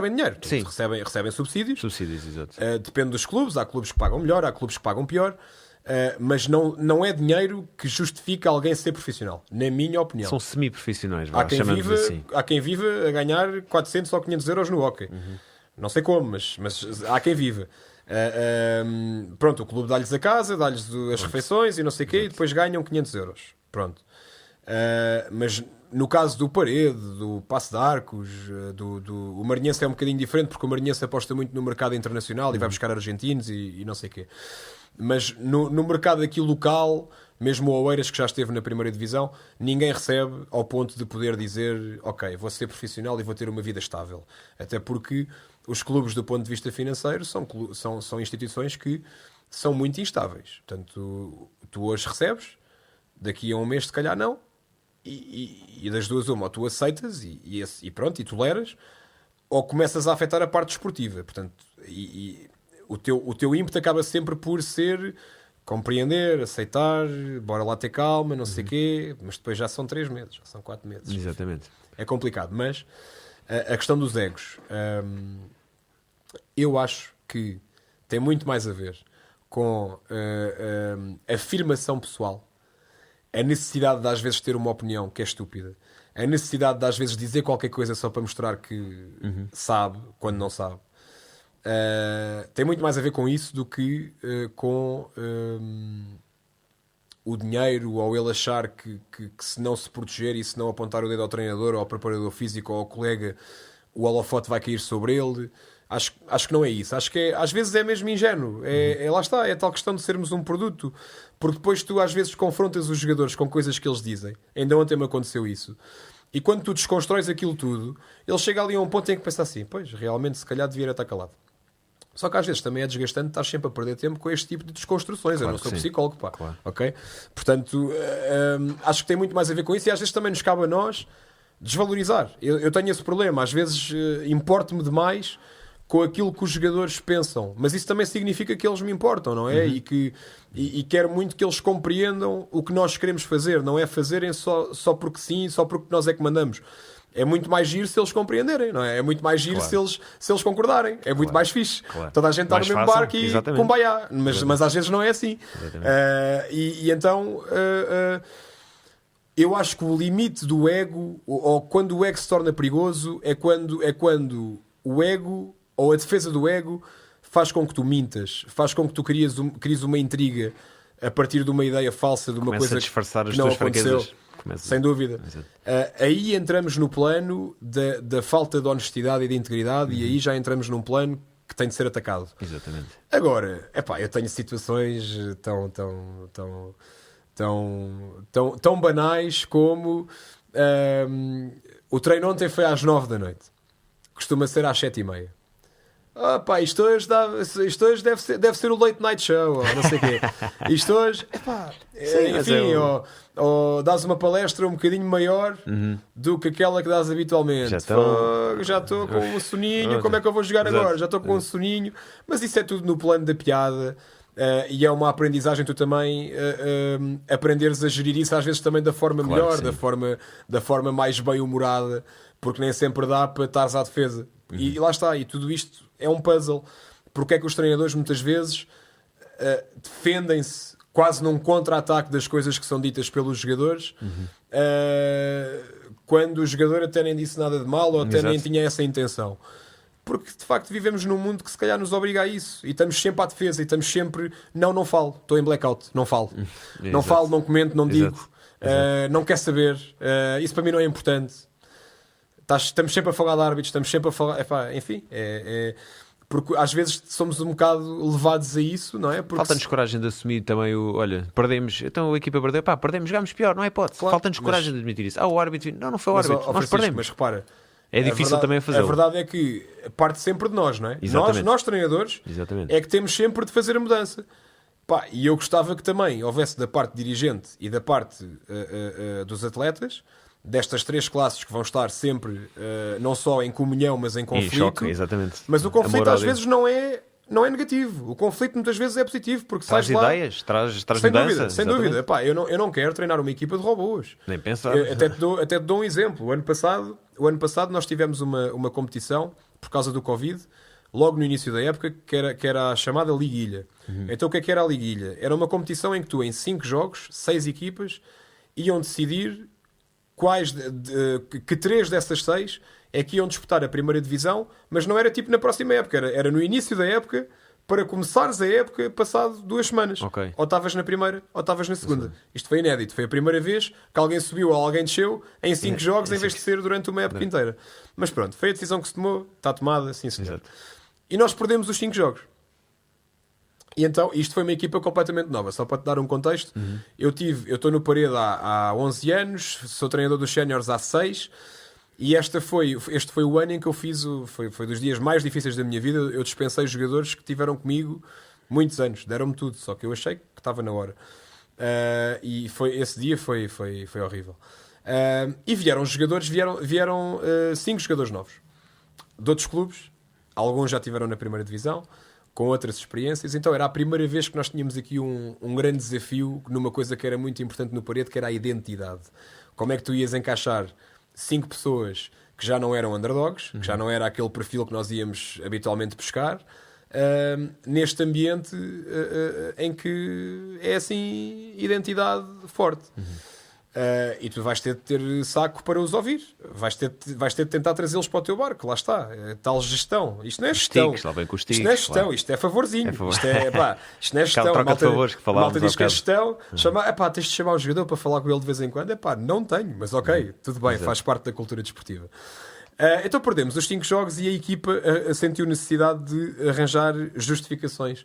dinheiro. Sim. Recebem subsídios. Subsídios, exato. Depende dos clubes. Há clubes que pagam melhor, há clubes que pagam pior. Mas não é dinheiro que justifica alguém ser profissional, na minha opinião. São semi-profissionais, Há assim. Há quem viva a ganhar 400 ou 500 euros no hóquei. Não sei como, mas há quem viva. Pronto, o clube dá-lhes a casa, dá-lhes as refeições e não sei o quê, e depois ganham 500 euros. Pronto. Mas no caso do Parede, do Paço de Arcos, o Marinhense é um bocadinho diferente, porque o Marinhense aposta muito no mercado internacional e vai buscar argentinos e não sei o quê. Mas no mercado aqui local, mesmo o Oeiras, que já esteve na primeira divisão, ninguém recebe ao ponto de poder dizer, ok, vou ser profissional e vou ter uma vida estável. Até porque os clubes, do ponto de vista financeiro, são instituições que são muito instáveis. Portanto, tu hoje recebes, daqui a um mês se calhar não, e das duas uma, ou tu aceitas e pronto, e toleras, ou começas a afetar a parte desportiva. Portanto, o teu ímpeto acaba sempre por ser compreender, aceitar, bora lá ter calma, não sei o quê, mas depois já são 3 meses, já são 4 meses. Exatamente. É complicado, mas A questão dos egos. Eu acho que tem muito mais a ver com a afirmação pessoal, a necessidade de às vezes ter uma opinião que é estúpida, a necessidade de às vezes dizer qualquer coisa só para mostrar que sabe quando não sabe. Tem muito mais a ver com isso do que com o dinheiro, ou ele achar que se não se proteger e se não apontar o dedo ao treinador ou ao preparador físico ou ao colega, o holofote vai cair sobre ele. Acho que não é isso. Acho que às vezes é mesmo ingênuo. Lá está, é a tal questão de sermos um produto. Porque depois tu às vezes confrontas os jogadores com coisas que eles dizem. Ainda ontem me aconteceu isso. E quando tu desconstróis aquilo tudo, ele chega ali a um ponto em que pensa assim: pois, realmente se calhar devia estar calado. Só que às vezes também é desgastante estar sempre a perder tempo com este tipo de desconstruções. Claro, eu não sou psicólogo, pá. Claro. Ok? Portanto, acho que tem muito mais a ver com isso, e às vezes também nos cabe a nós desvalorizar. Eu tenho esse problema. Às vezes importo-me demais com aquilo que os jogadores pensam, mas isso também significa que eles me importam, não é? E quero muito que eles compreendam o que nós queremos fazer. Não é fazerem só porque sim, só porque nós é que mandamos. É muito mais giro se eles compreenderem, não é? É muito mais giro se eles concordarem. É muito mais fixe. Toda a gente está no mesmo barco e kumbaya. Mas às vezes não é assim. E então eu acho que o limite do ego, ou quando o ego se torna perigoso, é quando o ego, ou a defesa do ego, faz com que tu mintas, faz com que tu cries uma intriga a partir de uma ideia falsa, de uma coisa a disfarçar que as não tuas aconteceu. fraquezas. Sem dúvida. Aí entramos no plano da falta de honestidade e de integridade, e aí já entramos num plano que tem de ser atacado. Exatamente. Agora, eu tenho situações tão banais como o treino ontem foi às 9 da noite. Costuma ser às 7h30. Isto hoje deve ser o late night show, ou não sei o quê. Isto hoje, enfim, ou dás uma palestra um bocadinho maior do que aquela que dás habitualmente. Já estou com um soninho, como é que eu vou jogar agora? Já estou com um soninho. Mas isso é tudo no plano da piada. E é uma aprendizagem tu também aprenderes a gerir isso às vezes também da forma melhor, da forma mais bem-humorada, porque nem sempre dá para estares à defesa. E lá está, e tudo isto é um puzzle. Porque é que os treinadores muitas vezes defendem-se quase num contra-ataque das coisas que são ditas pelos jogadores, quando o jogador até nem disse nada de mal ou até nem tinha essa intenção. Porque de facto vivemos num mundo que se calhar nos obriga a isso, e estamos sempre à defesa, e estamos sempre não falo, estou em blackout, não falo, não falo, não comento, não digo, não quer saber, isso para mim não é importante. Estamos sempre a falar de árbitros, estamos sempre a falar, enfim, porque às vezes somos um bocado levados a isso, não é? Falta-nos coragem de assumir também olha, perdemos, então a equipa perdeu, perdemos, jogámos pior, não é hipótese. Claro, falta-nos coragem de admitir isso. O árbitro, não foi o árbitro, nós perdemos. Mas repara, é difícil também fazer. A verdade é que parte sempre de nós, não é? Nós treinadores, é que temos sempre de fazer a mudança. E eu gostava que também houvesse da parte dirigente e da parte dos atletas, destas três classes que vão estar sempre não só em comunhão, mas em conflito. Em choque, exatamente. Mas o conflito às vezes não é negativo. O conflito muitas vezes é positivo, porque traz ideias, traz mudança. Sem dúvida. Eu não quero treinar uma equipa de robôs. Nem pensar. Até te dou um exemplo. O ano passado nós tivemos uma competição por causa do Covid, logo no início da época, que era a chamada Liguilha. Então o que era a Liguilha? Era uma competição em que tu, em 5 jogos, 6 equipas, iam decidir que 3 dessas 6 é que iam disputar a primeira divisão, mas não era tipo na próxima época, era no início da época, para começares a época passado 2 semanas. Okay. Ou estavas na primeira ou estavas na segunda. Isto foi inédito, foi a primeira vez que alguém subiu ou alguém desceu em 5 jogos, em vez de ser durante uma época inteira. Mas pronto, foi a decisão que se tomou, está tomada, sim senhor. Exato. E nós perdemos os 5 jogos. E então, isto foi uma equipa completamente nova. Só para te dar um contexto, eu estou no Parede há 11 anos, sou treinador dos séniores há 6, e este foi o ano em que eu fiz, foi dos dias mais difíceis da minha vida. Eu dispensei jogadores que tiveram comigo muitos anos, deram-me tudo, só que eu achei que estava na hora. E esse dia foi horrível. E vieram 5 jogadores novos, de outros clubes, alguns já tiveram na primeira divisão, com outras experiências. Então era a primeira vez que nós tínhamos aqui um grande desafio numa coisa que era muito importante no Parede, que era a identidade. Como é que tu ias encaixar 5 pessoas que já não eram underdogs, que já não era aquele perfil que nós íamos habitualmente pescar, neste ambiente em que é assim identidade forte. E tu vais ter de ter saco para os ouvir, vais ter de tentar trazê-los para o teu barco, lá está, tal gestão. Isto não é gestão, Lá vem com os tiques, isto não é gestão, claro. isto é favorzinho, É favor. isto não é gestão. Aquela troca de Malta, favores que falávamos malta diz há que é bocado. gestão, tens de chamar o jogador para falar com ele de vez em quando. Não tenho, mas ok, tudo bem, faz parte da cultura desportiva. Então perdemos os 5 jogos e a equipa sentiu necessidade de arranjar justificações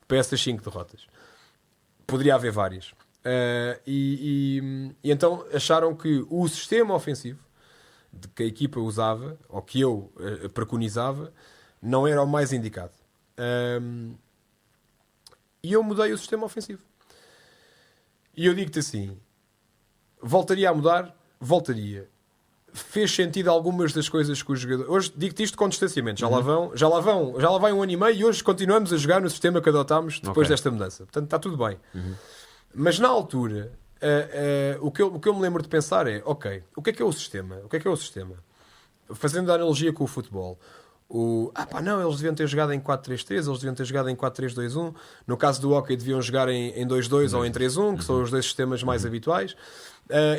para essas 5 derrotas. Poderia haver várias. E então acharam que o sistema ofensivo de que a equipa usava, ou que eu preconizava, não era o mais indicado. E eu mudei o sistema ofensivo. E eu digo-te assim: voltaria a mudar? Voltaria. Fez sentido algumas das coisas que os jogadores... Hoje digo-te isto com distanciamento. Já lá vai um ano e meio e hoje continuamos a jogar no sistema que adotámos depois desta mudança. Portanto, está tudo bem. Mas na altura, o que eu me lembro de pensar é, ok, o que é o sistema? O que é o sistema? Fazendo a analogia com o futebol. Não, eles deviam ter jogado em 4-3-3, eles deviam ter jogado em 4-3-2-1. No caso do hockey, deviam jogar em 2-2 ou em 3-1, que são os dois sistemas mais habituais.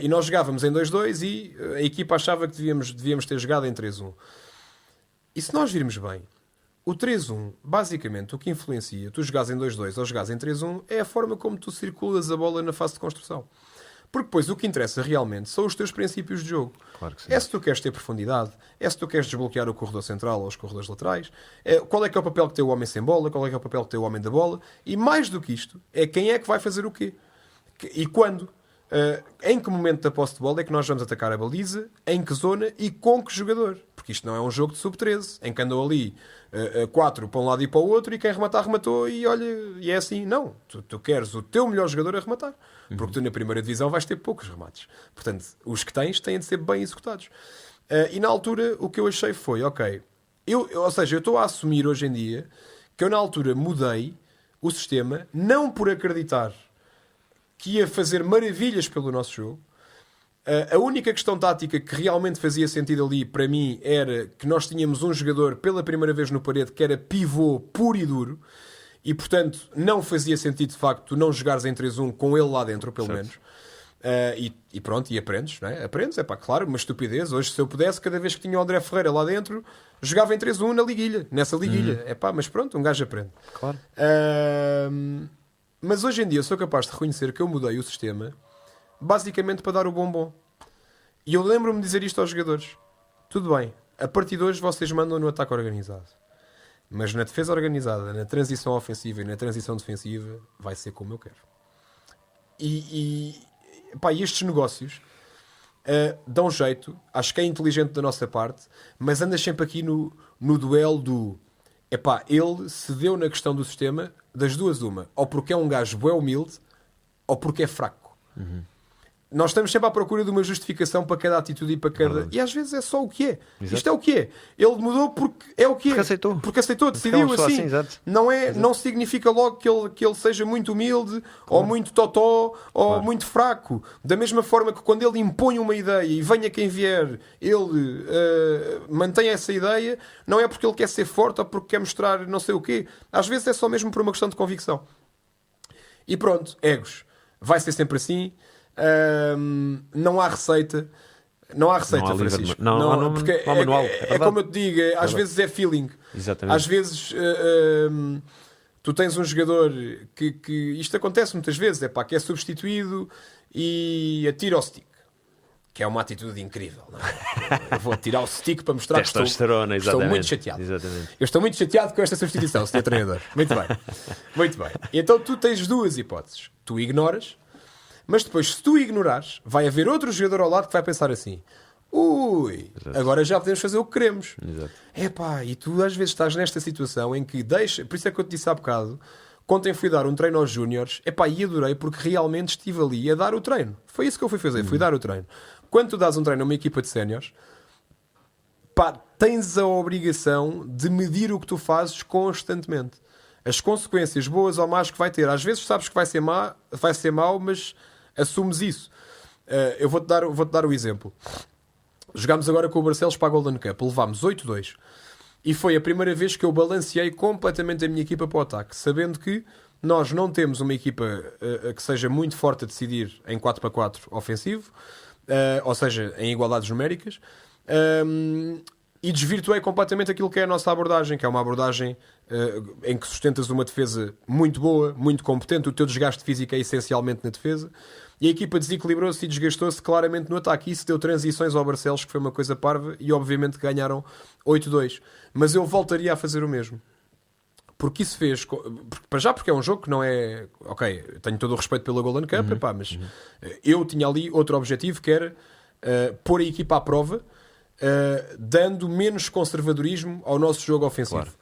E nós jogávamos em 2-2 e a equipa achava que devíamos ter jogado em 3-1. E se nós virmos bem, o 3-1, basicamente, o que influencia tu jogares em 2-2 ou jogares em 3-1 é a forma como tu circulas a bola na fase de construção. Porque depois o que interessa realmente são os teus princípios de jogo. Claro que sim. É se tu queres ter profundidade, é se tu queres desbloquear o corredor central ou os corredores laterais, qual é que é o papel que tem o homem sem bola, qual é que é o papel que tem o homem da bola, e mais do que isto, é quem é que vai fazer o quê. E quando. Em que momento da posse de bola é que nós vamos atacar a baliza, em que zona e com que jogador. Porque isto não é um jogo de sub-13, em que andam ali 4 para um lado e para o outro e quem rematar, rematou e olha, e é assim. Não, tu queres o teu melhor jogador a rematar. Porque tu na primeira divisão vais ter poucos remates. Portanto, os que tens têm de ser bem executados. E na altura o que eu achei foi, ok, eu estou a assumir hoje em dia que eu na altura mudei o sistema, não por acreditar que ia fazer maravilhas pelo nosso jogo. A única questão tática que realmente fazia sentido ali para mim era que nós tínhamos um jogador pela primeira vez no Parede que era pivô puro e duro e portanto não fazia sentido de facto não jogares em 3-1 com ele lá dentro pelo menos. E pronto, e aprendes, não é? Aprendes, claro, uma estupidez. Hoje se eu pudesse, cada vez que tinha o André Ferreira lá dentro jogava em 3-1 na liguilha, nessa liguilha. Mas pronto, um gajo aprende. Claro. Mas hoje em dia eu sou capaz de reconhecer que eu mudei o sistema basicamente para dar o bombom. E eu lembro-me de dizer isto aos jogadores. Tudo bem, a partir de hoje vocês mandam no ataque organizado. Mas na defesa organizada, na transição ofensiva e na transição defensiva, vai ser como eu quero. E estes negócios dão jeito. Acho que é inteligente da nossa parte. Mas andas sempre aqui no duelo do... ele cedeu na questão do sistema, das duas uma. Ou porque é um gajo bué humilde, ou porque é fraco. Nós estamos sempre à procura de uma justificação para cada atitude e para cada... Verdade. E às vezes é só o que é. Exato. Isto é o que é. Ele mudou porque é o que é. Porque aceitou. Decidiu assim. Exato. Não significa logo que ele seja muito humilde, ou muito totó, ou muito fraco. Da mesma forma que quando ele impõe uma ideia e venha quem vier, ele mantém essa ideia, não é porque ele quer ser forte ou porque quer mostrar não sei o quê. Às vezes é só mesmo por uma questão de convicção. E pronto, egos. Vai ser sempre assim. Não há receita. Não há receita, Francisco. Porque não há manual. É como eu te digo, às vezes é feeling. Exatamente. Às vezes tu tens um jogador que isto acontece muitas vezes, que é substituído e atira o stick. Que é uma atitude incrível, não é? Eu vou tirar o stick para mostrar que estou muito chateado. Exatamente. Eu estou muito chateado com esta substituição, Sr. Treinador. Muito bem. Muito bem. E então tu tens duas hipóteses. Tu ignoras, mas depois, se tu ignorares, vai haver outro jogador ao lado que vai pensar assim: Exato. agora já podemos fazer o que queremos. Exato. E tu às vezes estás nesta situação em que deixa... Por isso é que eu te disse há bocado, quando fui dar um treino aos júniores, e adorei porque realmente estive ali a dar o treino. Foi isso que eu fui fazer, fui dar o treino. Quando tu dás um treino a uma equipa de séniores, tens a obrigação de medir o que tu fazes constantemente. As consequências boas ou más que vai ter. Às vezes sabes que vai ser mau, mas assumes isso. Eu vou-te dar o exemplo. Jogámos agora com o Barcelos para a Golden Cup. Levámos 8-2. E foi a primeira vez que eu balanceei completamente a minha equipa para o ataque, sabendo que nós não temos uma equipa que seja muito forte a decidir em 4-4 ofensivo, ou seja, em igualdades numéricas, e desvirtuei completamente aquilo que é a nossa abordagem, que é uma abordagem em que sustentas uma defesa muito boa, muito competente, o teu desgaste físico é essencialmente na defesa, e a equipa desequilibrou-se e desgastou-se claramente no ataque. Isso deu transições ao Barcelos, que foi uma coisa parva, e obviamente ganharam 8-2. Mas eu voltaria a fazer o mesmo. Porque isso fez... Para já, porque é um jogo que não é... Ok, tenho todo o respeito pela Golden Cup, mas eu tinha ali outro objetivo, que era pôr a equipa à prova, dando menos conservadorismo ao nosso jogo ofensivo. Claro.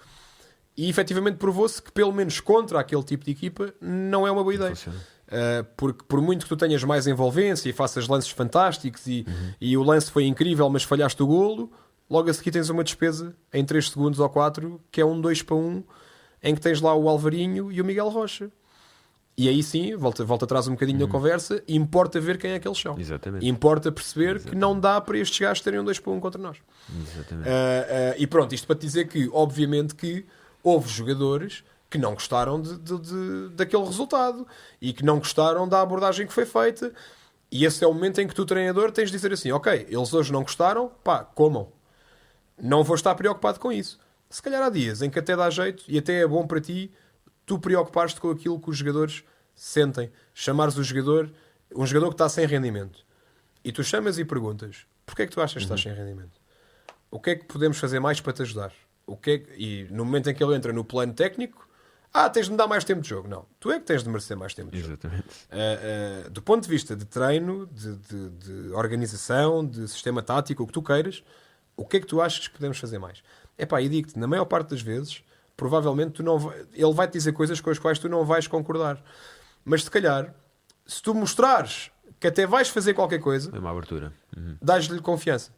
E efetivamente provou-se que, pelo menos contra aquele tipo de equipa, não é uma boa ideia. Porque por muito que tu tenhas mais envolvência e faças lances fantásticos e o lance foi incrível, mas falhaste o golo, logo a seguir tens uma despesa em 3 segundos ou 4, que é um 2-1, em que tens lá o Alvarinho e o Miguel Rocha. E aí sim, volta atrás um bocadinho na conversa, importa ver quem é que eles são. Exatamente. Importa perceber que não dá para estes gajos terem um 2-1 contra nós. E pronto, isto para te dizer que, obviamente que houve jogadores que não gostaram daquele resultado e que não gostaram da abordagem que foi feita, e esse é o momento em que tu, treinador, tens de dizer assim: ok, eles hoje não gostaram, pá, comam. Não vou estar preocupado com isso. Se calhar há dias em que até dá jeito e até é bom para ti tu preocupares-te com aquilo que os jogadores sentem. Chamares o jogador, um jogador que está sem rendimento, e tu chamas e perguntas: porquê é que tu achas que estás sem rendimento? O que é que podemos fazer mais para te ajudar? E no momento em que ele entra no plano técnico, tens de me dar mais tempo de jogo. Não, tu é que tens de merecer mais tempo de jogo. Do ponto de vista de treino, de organização, de sistema tático, o que tu queiras, o que é que tu achas que podemos fazer mais? E digo-te, na maior parte das vezes, provavelmente ele vai-te dizer coisas com as quais tu não vais concordar. Mas se calhar, se tu mostrares que até vais fazer qualquer coisa, é uma abertura. Dás-lhe confiança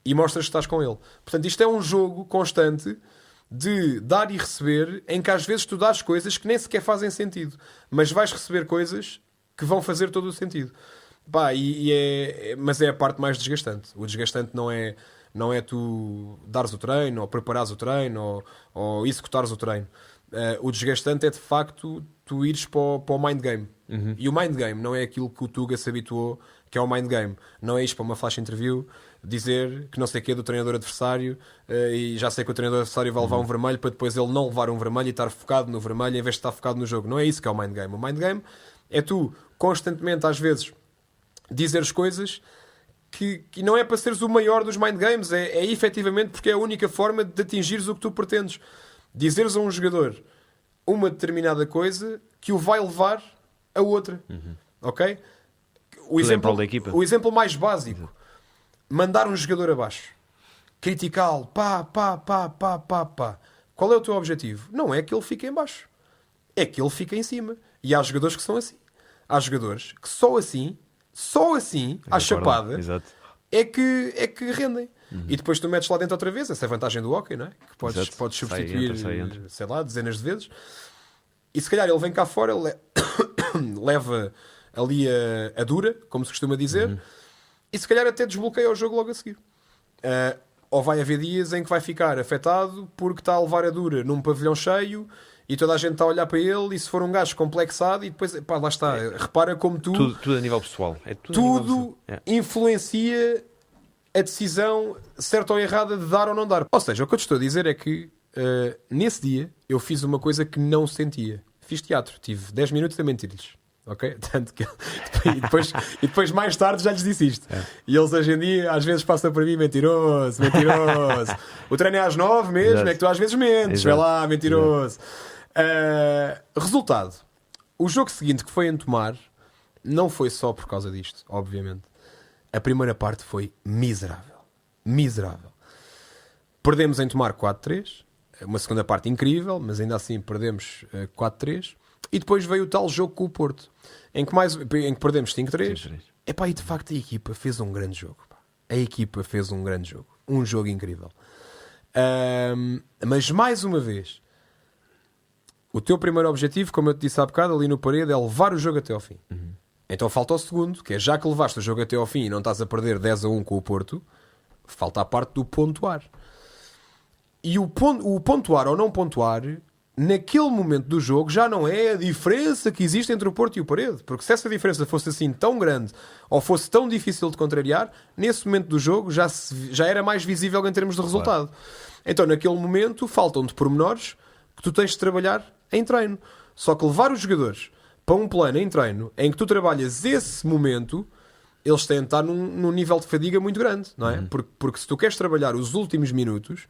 e mostras que estás com ele. Portanto, isto é um jogo constante de dar e receber, em que às vezes tu dás coisas que nem sequer fazem sentido, mas vais receber coisas que vão fazer todo o sentido. Mas é a parte mais desgastante. O desgastante não é tu dares o treino, ou preparares o treino, ou executares o treino. O desgastante é de facto tu ires para o mind game. E o mind game não é aquilo que o Tuga se habituou, que é o mind game. Não é isto para uma flash interview, dizer que não sei o que é do treinador adversário, e já sei que o treinador adversário vai levar um vermelho, para depois ele não levar um vermelho e estar focado no vermelho em vez de estar focado no jogo. Não é isso que é o mind game. O mind game é tu constantemente, às vezes, dizeres coisas que não é para seres o maior dos mind games, é efetivamente porque é a única forma de atingires o que tu pretendes. Dizeres a um jogador uma determinada coisa que o vai levar a outra. Ok? O exemplo mais básico: mandar um jogador abaixo, criticá-lo, pá. Qual é o teu objetivo? Não é que ele fique em baixo, é que ele fique em cima. E há jogadores que são assim. Há jogadores que só assim, à chapada, é que rendem. E depois tu metes lá dentro outra vez. Essa é a vantagem do hóquei, não é? Que podes substituir, sei lá, dezenas de vezes. E se calhar ele vem cá fora, ele leva ali a dura, como se costuma dizer, e se calhar até desbloqueia o jogo logo a seguir. Ou vai haver dias em que vai ficar afetado porque está a levar a dura num pavilhão cheio e toda a gente está a olhar para ele, e se for um gajo complexado, e depois, lá está, repara como tudo a nível pessoal. Tudo influencia a decisão certa ou errada de dar ou não dar. Ou seja, o que eu te estou a dizer é que nesse dia eu fiz uma coisa que não sentia. Fiz teatro, tive 10 minutos a mentir-lhes. Ok? Tanto que e depois mais tarde já lhes disse isto. E eles hoje em dia às vezes passam para mim: mentiroso. O treino é às 9 mesmo. Exato. É que tu às vezes mentes. Vai lá, mentiroso. Resultado: o jogo seguinte, que foi em Tomar, não foi só por causa disto, obviamente. A primeira parte foi miserável. Perdemos em Tomar 4-3, uma segunda parte incrível, mas ainda assim perdemos 4-3. E depois veio o tal jogo com o Porto, em que perdemos 5-3. E de facto a equipa fez um grande jogo. Um jogo incrível. Mas mais uma vez, o teu primeiro objetivo, como eu te disse há bocado ali no Parede, é levar o jogo até ao fim. Então falta o segundo, que é: já que levaste o jogo até ao fim e não estás a perder 10-1 com o Porto, Falta a parte do pontuar. E o pontuar ou não pontuar, naquele momento do jogo, já não é a diferença que existe entre o Porto e o Parede. Porque se essa diferença fosse assim tão grande ou fosse tão difícil de contrariar, nesse momento do jogo já era mais visível em termos de resultado. Claro. Então, naquele momento, faltam-te pormenores que tu tens de trabalhar em treino. Só que levar os jogadores para um plano em treino em que tu trabalhas esse momento, eles têm de estar num nível de fadiga muito grande, não é? Porque se tu queres trabalhar os últimos minutos,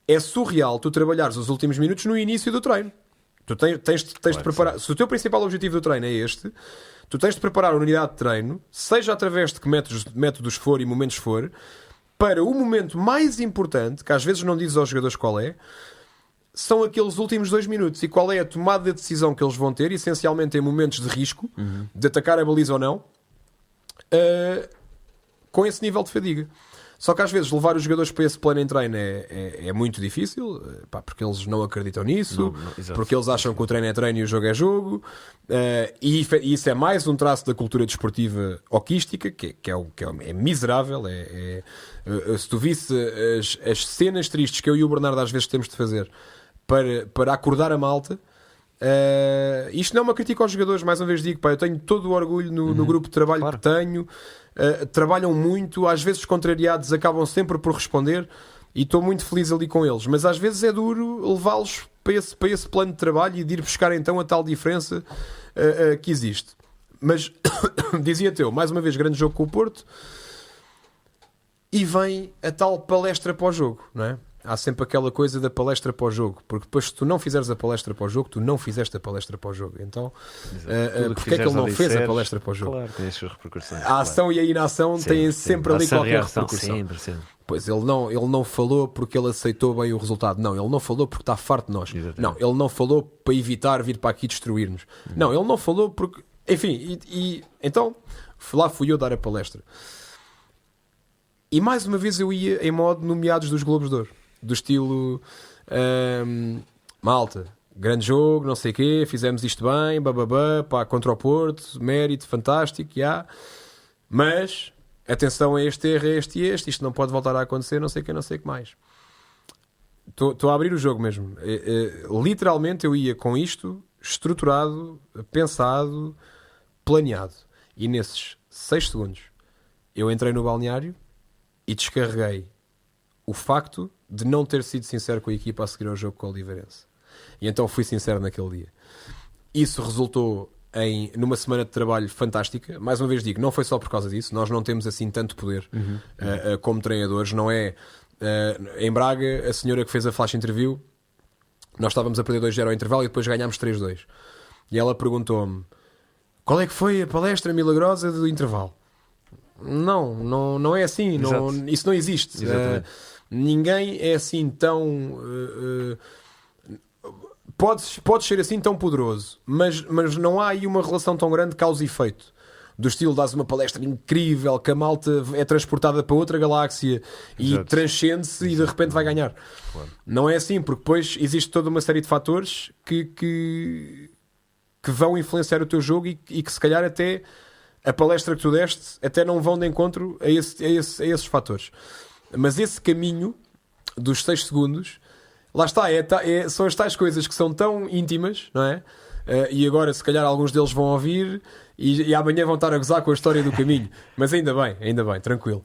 é surreal tu trabalhares os últimos minutos no início do treino. Tu tens de preparar. Se o teu principal objetivo do treino é este, tu tens de preparar a unidade de treino, seja através de que métodos for e momentos for, para o momento mais importante, que às vezes não dizes aos jogadores qual é, são aqueles últimos 2 minutos. E qual é a tomada de decisão que eles vão ter, essencialmente em momentos de risco, de atacar a baliza ou não, com esse nível de fadiga. Só que às vezes levar os jogadores para esse plano em treino é muito difícil, porque eles não acreditam nisso, porque eles acham que o treino é treino e o jogo é jogo, e isso é mais um traço da cultura desportiva hoquística, que é miserável. Se tu visse as cenas tristes que eu e o Bernardo às vezes temos de fazer para acordar a malta, isto não é uma crítica aos jogadores, mais uma vez digo, eu tenho todo o orgulho no grupo de trabalho que tenho. Trabalham muito, às vezes contrariados acabam sempre por responder e estou muito feliz ali com eles, mas às vezes é duro levá-los para esse plano de trabalho e de ir buscar então a tal diferença que existe. Mas dizia-te eu, mais uma vez, grande jogo com o Porto, e vem a tal palestra pós-jogo, não é? Há sempre aquela coisa da palestra pós-jogo, porque depois se tu não fizeres a palestra pós-jogo, tu não fizeste a palestra pós-jogo. Então, porque é que ele não fez a palestra pós-jogo? Claro, tem as suas repercussões. A ação e a inação têm sempre ali qualquer repercussão. Sempre. Pois ele não falou porque ele aceitou bem o resultado. Não, ele não falou porque está farto de nós. Exatamente. Não, ele não falou para evitar vir para aqui destruir-nos. Não, ele não falou porque... Enfim, então lá fui eu dar a palestra. E mais uma vez eu ia em modo nomeados dos Globos de Ouro. Do estilo malta, grande jogo, não sei o quê, fizemos isto bem, contra o Porto, mérito, fantástico, mas atenção a este erro, isto não pode voltar a acontecer, não sei o que mais. Estou a abrir o jogo mesmo. Literalmente eu ia com isto estruturado, pensado, planeado, e nesses 6 segundos eu entrei no balneário e descarreguei o facto de não ter sido sincero com a equipa a seguir ao jogo com o Oliveirense. E então fui sincero naquele dia. Isso resultou numa semana de trabalho fantástica. Mais uma vez digo, não foi só por causa disso. Nós não temos assim tanto poder como treinadores. Não é... em Braga, a senhora que fez a flash interview, nós estávamos a perder 2-0 ao intervalo e depois ganhámos 3-2. E ela perguntou-me: qual é que foi a palestra milagrosa do intervalo? Não é assim. Isso não existe. Ninguém é assim tão... Podes ser assim tão poderoso, mas não há aí uma relação tão grande de causa e efeito. Do estilo, dás uma palestra incrível, que a malta é transportada para outra galáxia e transcende-se e de repente vai ganhar. Claro. Não é assim, porque depois existe toda uma série de fatores que vão influenciar o teu jogo e que se calhar até a palestra que tu deste até não vão de encontro a esses fatores. Mas esse caminho dos 6 segundos, lá está, são as tais coisas que são tão íntimas, não é? E agora se calhar alguns deles vão ouvir e amanhã vão estar a gozar com a história do caminho. Mas ainda bem, tranquilo.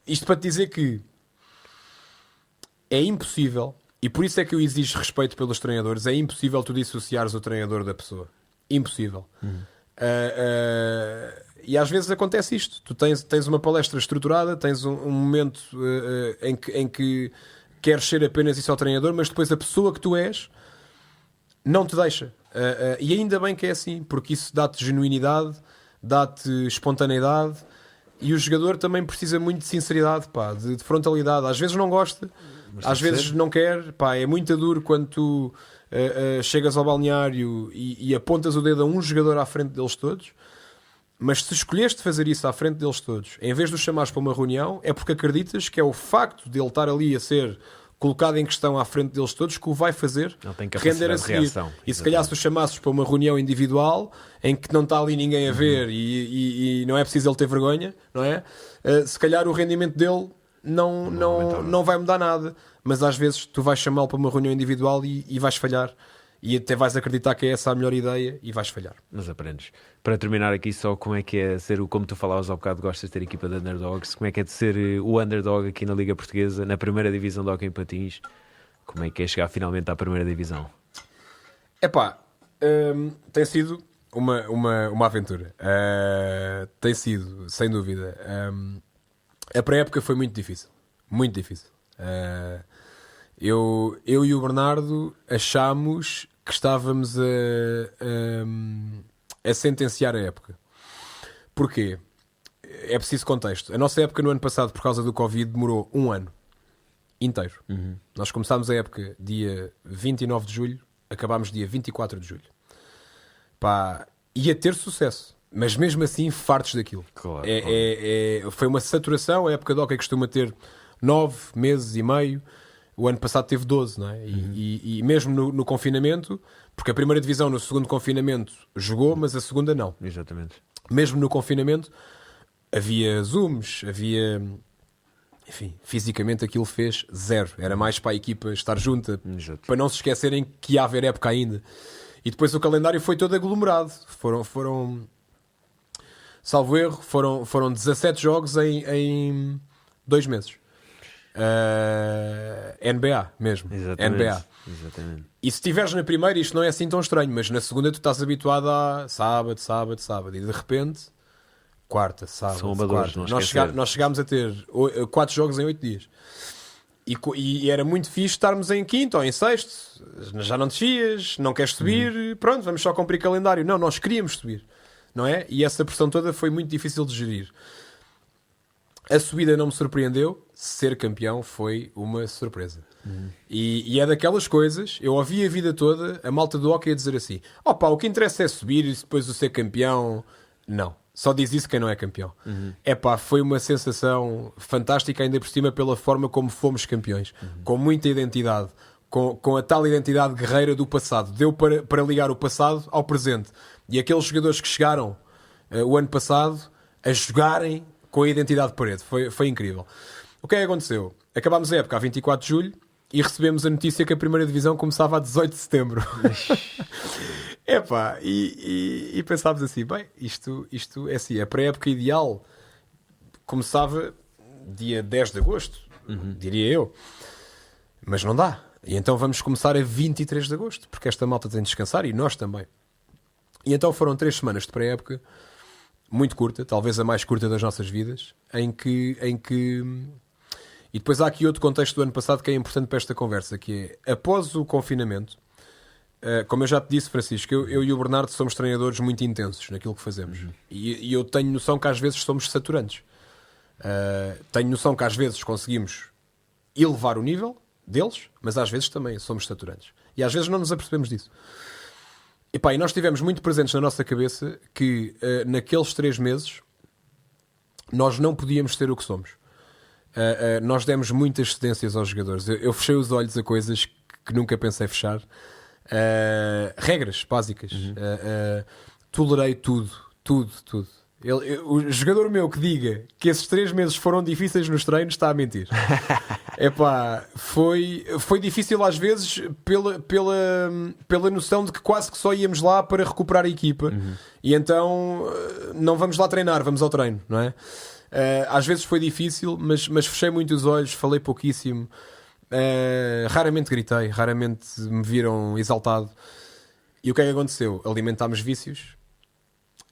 Isto para te dizer que é impossível, e por isso é que eu exijo respeito pelos treinadores, é impossível tu dissociares o treinador da pessoa. Impossível. E às vezes acontece isto. Tu tens uma palestra estruturada, tens um momento em que queres ser apenas isso ao treinador, mas depois a pessoa que tu és não te deixa. E ainda bem que é assim, porque isso dá-te genuinidade, dá-te espontaneidade, e o jogador também precisa muito de sinceridade, de frontalidade. Às vezes não gosta, às vezes não quer. É muito duro quando tu chegas ao balneário e apontas o dedo a um jogador à frente deles todos. Mas se escolheste fazer isso à frente deles todos, em vez de os chamares para uma reunião, é porque acreditas que é o facto de ele estar ali a ser colocado em questão à frente deles todos, que o vai fazer Ele tem render a capacidade de seguir. reação. E se calhar se o chamasses para uma reunião individual em que não está ali ninguém a ver e não é preciso ele ter vergonha, não é? Se calhar o rendimento dele não vai mudar nada. Mas às vezes tu vais chamá-lo para uma reunião individual e vais falhar. E até vais acreditar que é essa a melhor ideia e vais falhar. Mas aprendes. Para terminar aqui só, como é que é ser como tu falavas há bocado, gostas de ter equipa de underdogs, como é que é de ser o underdog aqui na Liga Portuguesa, na primeira divisão de hóquei em patins? Como é que é chegar finalmente à primeira divisão? Epá, tem sido uma aventura. Tem sido, sem dúvida. A pré-época foi muito difícil. Muito difícil. Eu e o Bernardo achámos que estávamos a sentenciar a época. Porquê? É preciso contexto. A nossa época no ano passado, por causa do Covid, demorou um ano inteiro. Nós começámos a época dia 29 de julho, acabámos dia 24 de julho. Pá, ia ter sucesso, mas mesmo assim fartos daquilo. Claro, Foi uma saturação. A época de hóquei costuma ter 9 meses e meio. O ano passado teve 12, não é? E mesmo no confinamento, porque a primeira divisão no segundo confinamento jogou, mas a segunda não. Exatamente. Mesmo no confinamento havia Zooms, havia... Enfim, fisicamente aquilo fez zero. Era mais para a equipa estar junta, Exato. para não se esquecerem que ia haver época ainda. E depois o calendário foi todo aglomerado. Foram salvo erro, foram 17 jogos em 2 meses. NBA mesmo. Exatamente. NBA. Exatamente. E se estiveres na primeira, isto não é assim tão estranho, mas na segunda tu estás habituado a sábado, e de repente quarta, sábado, São amadores, quarta. não esquecer. Nós chegámos a ter 4 jogos em 8 dias. E era muito fixe estarmos em quinto ou em sexto. Já não descias, não queres subir, pronto, vamos só cumprir calendário. Não, nós queríamos subir, não é? E essa pressão toda foi muito difícil de gerir. A subida não me surpreendeu, ser campeão foi uma surpresa. E é daquelas coisas, eu ouvi a vida toda a malta do hóquei a dizer assim: opa, o que interessa é subir e depois o ser campeão. Não, só diz isso quem não é campeão. Epá, foi uma sensação fantástica, ainda por cima pela forma como fomos campeões, com muita identidade, com a tal identidade guerreira do passado. Deu para ligar o passado ao presente. E aqueles jogadores que chegaram o ano passado a jogarem com a identidade de Parede. Foi incrível. O que é que aconteceu? Acabámos a época a 24 de julho e recebemos a notícia que a primeira divisão começava a 18 de setembro. Epá, e pensámos assim, bem, isto é assim, a pré-época ideal começava dia 10 de agosto, diria eu. Mas não dá. E então vamos começar a 23 de agosto, porque esta malta tem de descansar e nós também. E então foram 3 semanas de pré-época, muito curta, talvez a mais curta das nossas vidas, em que... E depois há aqui outro contexto do ano passado que é importante para esta conversa, que é, após o confinamento, como eu já te disse, Francisco, eu e o Bernardo somos treinadores muito intensos naquilo que fazemos. E eu tenho noção que às vezes somos saturantes. Tenho noção que às vezes conseguimos elevar o nível deles, mas às vezes também somos saturantes. E às vezes não nos apercebemos disso. E nós tivemos muito presentes na nossa cabeça que naqueles 3 meses nós não podíamos ser o que somos. Nós demos muitas cedências aos jogadores. Eu fechei os olhos a coisas que nunca pensei fechar. Regras básicas. Tolerei tudo. O jogador meu que diga que esses 3 meses foram difíceis nos treinos está a mentir. Epá, foi difícil às vezes pela noção de que quase que só íamos lá para recuperar a equipa. E então não vamos lá treinar, vamos ao treino, não é? Às vezes foi difícil, mas fechei muito os olhos, falei pouquíssimo, raramente gritei, raramente me viram exaltado. E o que é que aconteceu? Alimentámos vícios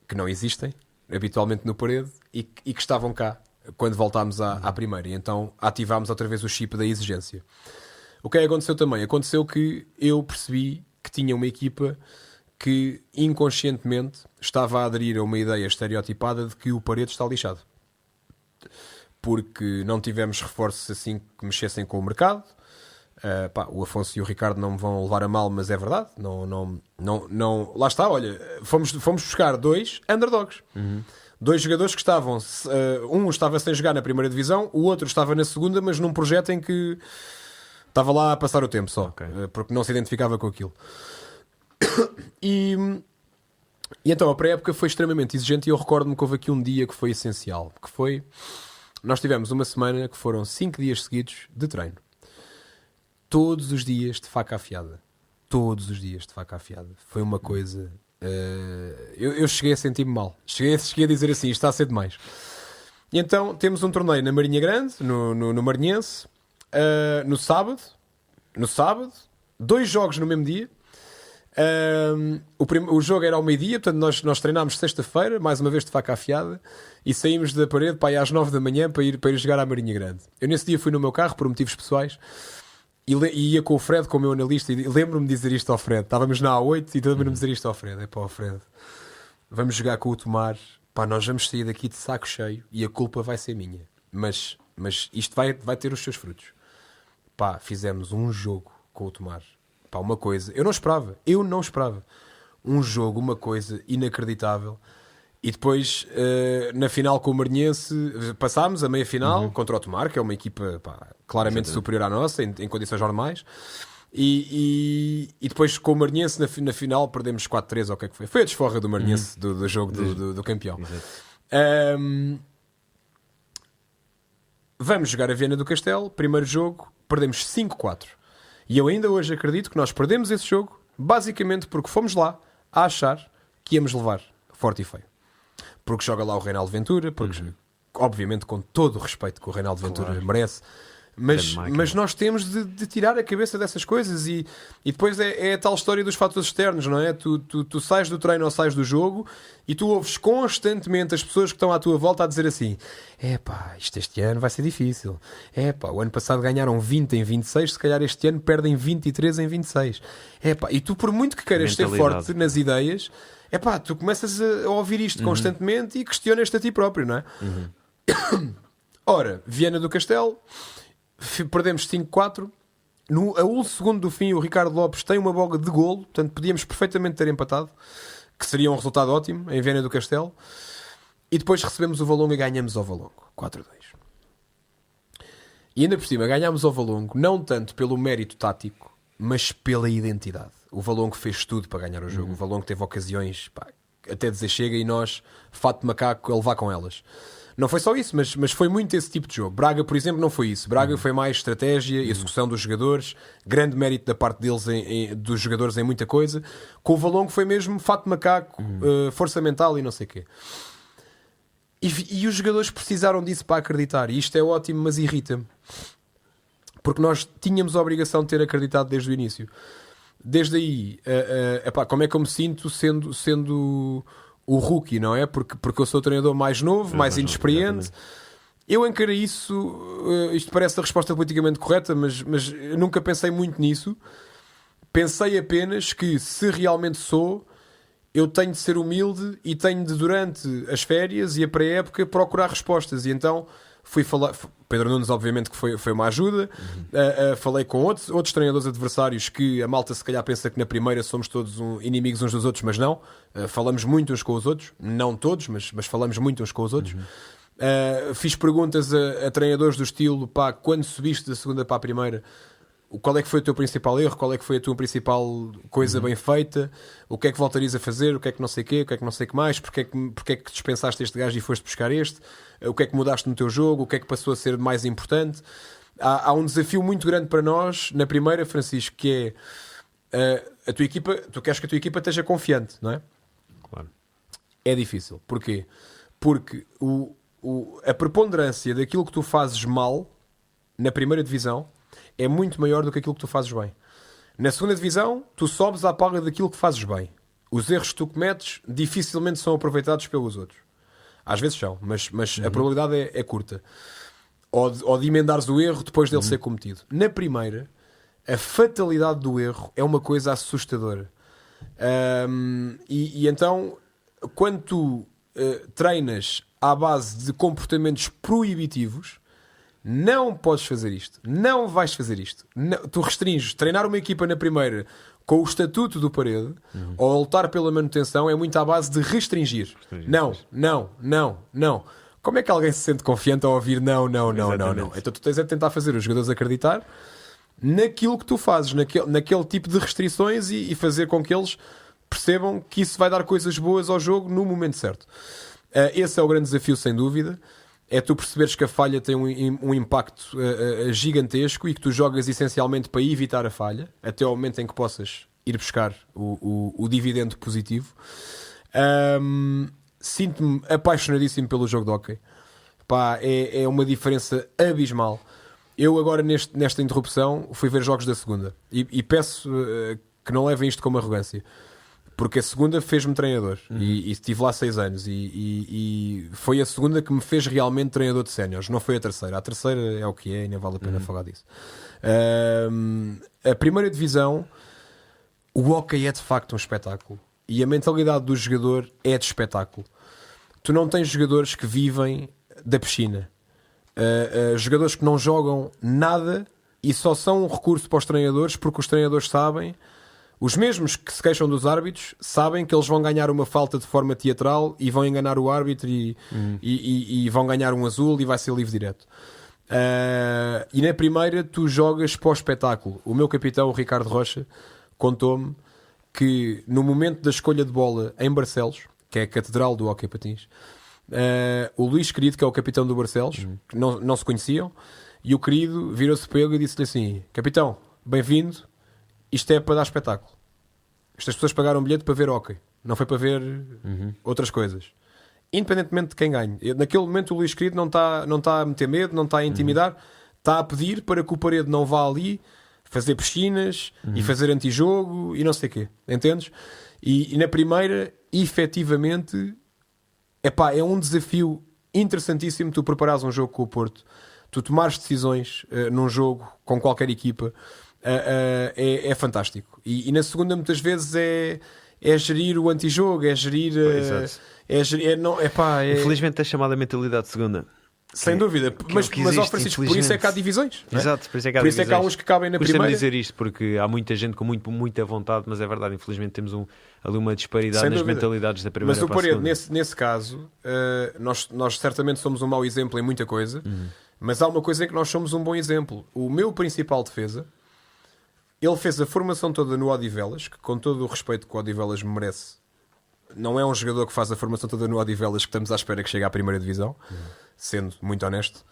que não existem habitualmente no Parede e que estavam cá quando voltámos à primeira. E então ativámos outra vez o chip da exigência. O que é que aconteceu também? Aconteceu que eu percebi que tinha uma equipa que inconscientemente estava a aderir a uma ideia estereotipada de que o Parede está lixado. Porque não tivemos reforços assim que mexessem com o mercado. O Afonso e o Ricardo não me vão levar a mal, mas é verdade. Não, lá está, olha, fomos buscar 2 underdogs. 2 jogadores que estavam, um estava sem jogar na primeira divisão, o outro estava na segunda, mas num projeto em que Estava lá a passar o tempo só, Ok. porque não se identificava com aquilo. E então a pré-época foi extremamente exigente e eu recordo-me que houve aqui um dia que foi essencial, que foi, nós tivemos uma semana que foram 5 dias seguidos de treino. Todos os dias de faca afiada. Todos os dias de faca afiada. Foi uma coisa... eu cheguei a sentir-me mal. Cheguei a dizer assim, isto está a ser demais. E então temos um torneio na Marinha Grande, no Marinhense, no sábado, 2 jogos no mesmo dia. O jogo era ao meio-dia, portanto nós treinámos sexta-feira, mais uma vez de faca afiada, e saímos da parede para ir às 9 da manhã para ir jogar à Marinha Grande. Eu nesse dia fui no meu carro por motivos pessoais e ia com o Fred, com o meu analista, e lembro-me de dizer isto ao Fred. Estávamos na A8 e lembro-me de dizer isto ao Fred: é pá, Fred, vamos jogar com o Tomar, pá, nós vamos sair daqui de saco cheio e a culpa vai ser minha, mas isto vai ter os seus frutos. Pá, fizemos um jogo com o Tomar, pá, uma coisa, eu não esperava, um jogo, uma coisa inacreditável. E depois na final com o Marinhense passámos a meia-final contra o Tomar, que é uma equipa, pá, claramente superior à nossa em condições normais, e depois com o Marinhense na final perdemos 4-3 ou o que é que foi a desforra do Marinhense do jogo do campeão. Vamos jogar a Viana do Castelo, primeiro jogo, perdemos 5-4. E eu ainda hoje acredito que nós perdemos esse jogo basicamente porque fomos lá a achar que íamos levar forte e feio. Porque joga lá o Reinaldo Ventura, porque, obviamente, com todo o respeito que o Reinaldo Ventura merece, mas nós temos de tirar a cabeça dessas coisas e depois é a tal história dos fatores externos, não é? Tu sais do treino ou sais do jogo e tu ouves constantemente as pessoas que estão à tua volta a dizer assim: epá, isto este ano vai ser difícil, epá, o ano passado ganharam 20 em 26, se calhar este ano perdem 23 em 26, epá, e tu por muito que queiras ser forte nas ideias, epá, tu começas a ouvir isto constantemente e questionas-te a ti próprio, não é? Ora, Viana do Castelo, perdemos 5-4. A 1 segundo do fim, o Ricardo Lopes tem uma bola de golo, portanto podíamos perfeitamente ter empatado, que seria um resultado ótimo em Viana do Castelo. E depois recebemos o Valongo e ganhamos ao Valongo 4-2. E ainda por cima ganhámos ao Valongo não tanto pelo mérito tático, mas pela identidade. O Valongo fez tudo para ganhar o jogo. O Valongo teve ocasiões, pá, até dizer chega, e nós, fato de macaco, a levar com elas. Não foi só isso, mas foi muito esse tipo de jogo. Braga, por exemplo, não foi isso. Braga foi mais estratégia, execução dos jogadores, grande mérito da parte deles, dos jogadores, em muita coisa. Com o Valongo foi mesmo fato de macaco, força mental e não sei o quê. E os jogadores precisaram disso para acreditar. E isto é ótimo, mas irrita-me. Porque nós tínhamos a obrigação de ter acreditado desde o início. Desde aí, epá, como é que eu me sinto sendo o rookie, não é? Porque eu sou o treinador mais novo, mais inexperiente. Eu encarei isso, isto parece a resposta politicamente correta, mas eu nunca pensei muito nisso. Pensei apenas que, se realmente sou, eu tenho de ser humilde e tenho de, durante as férias e a pré-época, procurar respostas. E então fui falar... Pedro Nunes, obviamente, que foi uma ajuda. Falei com outros treinadores adversários, que a malta se calhar pensa que na primeira somos todos inimigos uns dos outros, mas não. Falamos muito uns com os outros. Não todos, mas falamos muito uns com os outros. Fiz perguntas a treinadores do estilo: pá, quando subiste da segunda para a primeira, qual é que foi o teu principal erro? Qual é que foi a tua principal coisa bem feita? O que é que voltarias a fazer? O que é que não sei o quê? O que é que não sei o que mais? Porque é que dispensaste este gajo e foste buscar este? O que é que mudaste no teu jogo? O que é que passou a ser mais importante? Há um desafio muito grande para nós na primeira, Francisco, que é a tua equipa. Tu queres que a tua equipa esteja confiante, não é? Claro. É difícil. Porquê? Porque a preponderância daquilo que tu fazes mal na primeira divisão é muito maior do que aquilo que tu fazes bem. Na segunda divisão, tu sobes à paga daquilo que fazes bem. Os erros que tu cometes dificilmente são aproveitados pelos outros. Às vezes são, mas a probabilidade é curta. Ou de emendares o erro depois dele ser cometido. Na primeira, a fatalidade do erro é uma coisa assustadora. E então, quando tu treinas à base de comportamentos proibitivos, não podes fazer isto. Não vais fazer isto. Não, tu restringes. Treinar uma equipa na primeira com o estatuto do Parede ou lutar pela manutenção é muito à base de restringir. Não. Como é que alguém se sente confiante ao ouvir não? Então tu tens de tentar fazer os jogadores acreditar naquilo que tu fazes, naquele tipo de restrições e fazer com que eles percebam que isso vai dar coisas boas ao jogo no momento certo. Esse é o grande desafio, sem dúvida. É tu perceberes que a falha tem um impacto gigantesco e que tu jogas essencialmente para evitar a falha, até ao momento em que possas ir buscar o dividendo positivo. Sinto-me apaixonadíssimo pelo jogo de hóquei. Pá, é uma diferença abismal. Eu agora nesta interrupção fui ver jogos da segunda e peço que não levem isto como arrogância, porque a segunda fez-me treinador e estive lá 6 anos e foi a segunda que me fez realmente treinador de séniores, não foi a terceira. A terceira é o que é e nem vale a pena falar disso. A primeira divisão, o hóquei é de facto um espetáculo e a mentalidade do jogador é de espetáculo. Tu não tens jogadores que vivem da piscina, jogadores que não jogam nada e só são um recurso para os treinadores, porque os treinadores sabem, os mesmos que se queixam dos árbitros, sabem que eles vão ganhar uma falta de forma teatral e vão enganar o árbitro e vão ganhar um azul e vai ser livre direto. E na primeira tu jogas para o espetáculo. O meu capitão, o Ricardo Rocha, contou-me que no momento da escolha de bola em Barcelos, que é a catedral do hóquei patins, o Luís Querido, que é o capitão do Barcelos, que não se conheciam, e o Querido virou-se para ele e disse-lhe assim: capitão, bem-vindo, isto é para dar espetáculo. Estas pessoas pagaram um bilhete para ver hóquei, não foi para ver outras coisas, independentemente de quem ganhe. Naquele momento o Luís Querido não está a meter medo, não está a intimidar, está a pedir para que o Parede não vá ali fazer piscinas e fazer antijogo e não sei o quê, entendes? E na primeira, efetivamente, é um desafio interessantíssimo tu preparares um jogo com o Porto, tu tomares decisões num jogo com qualquer equipa, é fantástico. E na segunda muitas vezes é gerir o antijogo, é gerir... Infelizmente é chamada mentalidade de segunda. Sem dúvida, mas Francisco, por isso é que há divisões. Exato, por isso é que há por divisões. Isso é que há uns que cabem na primeira. dizer isto porque há muita gente com muita vontade, mas é verdade, infelizmente temos ali uma disparidade nas mentalidades da primeira. Mas o para a Parede, segunda. nesse caso, nós certamente somos um mau exemplo em muita coisa, mas há uma coisa em que nós somos um bom exemplo. O meu principal defesa, ele fez a formação toda no Odivelas, que com todo o respeito que o Odivelas merece, não é um jogador que faz a formação toda no Odivelas que estamos à espera que chegue à primeira divisão, sendo muito honesto.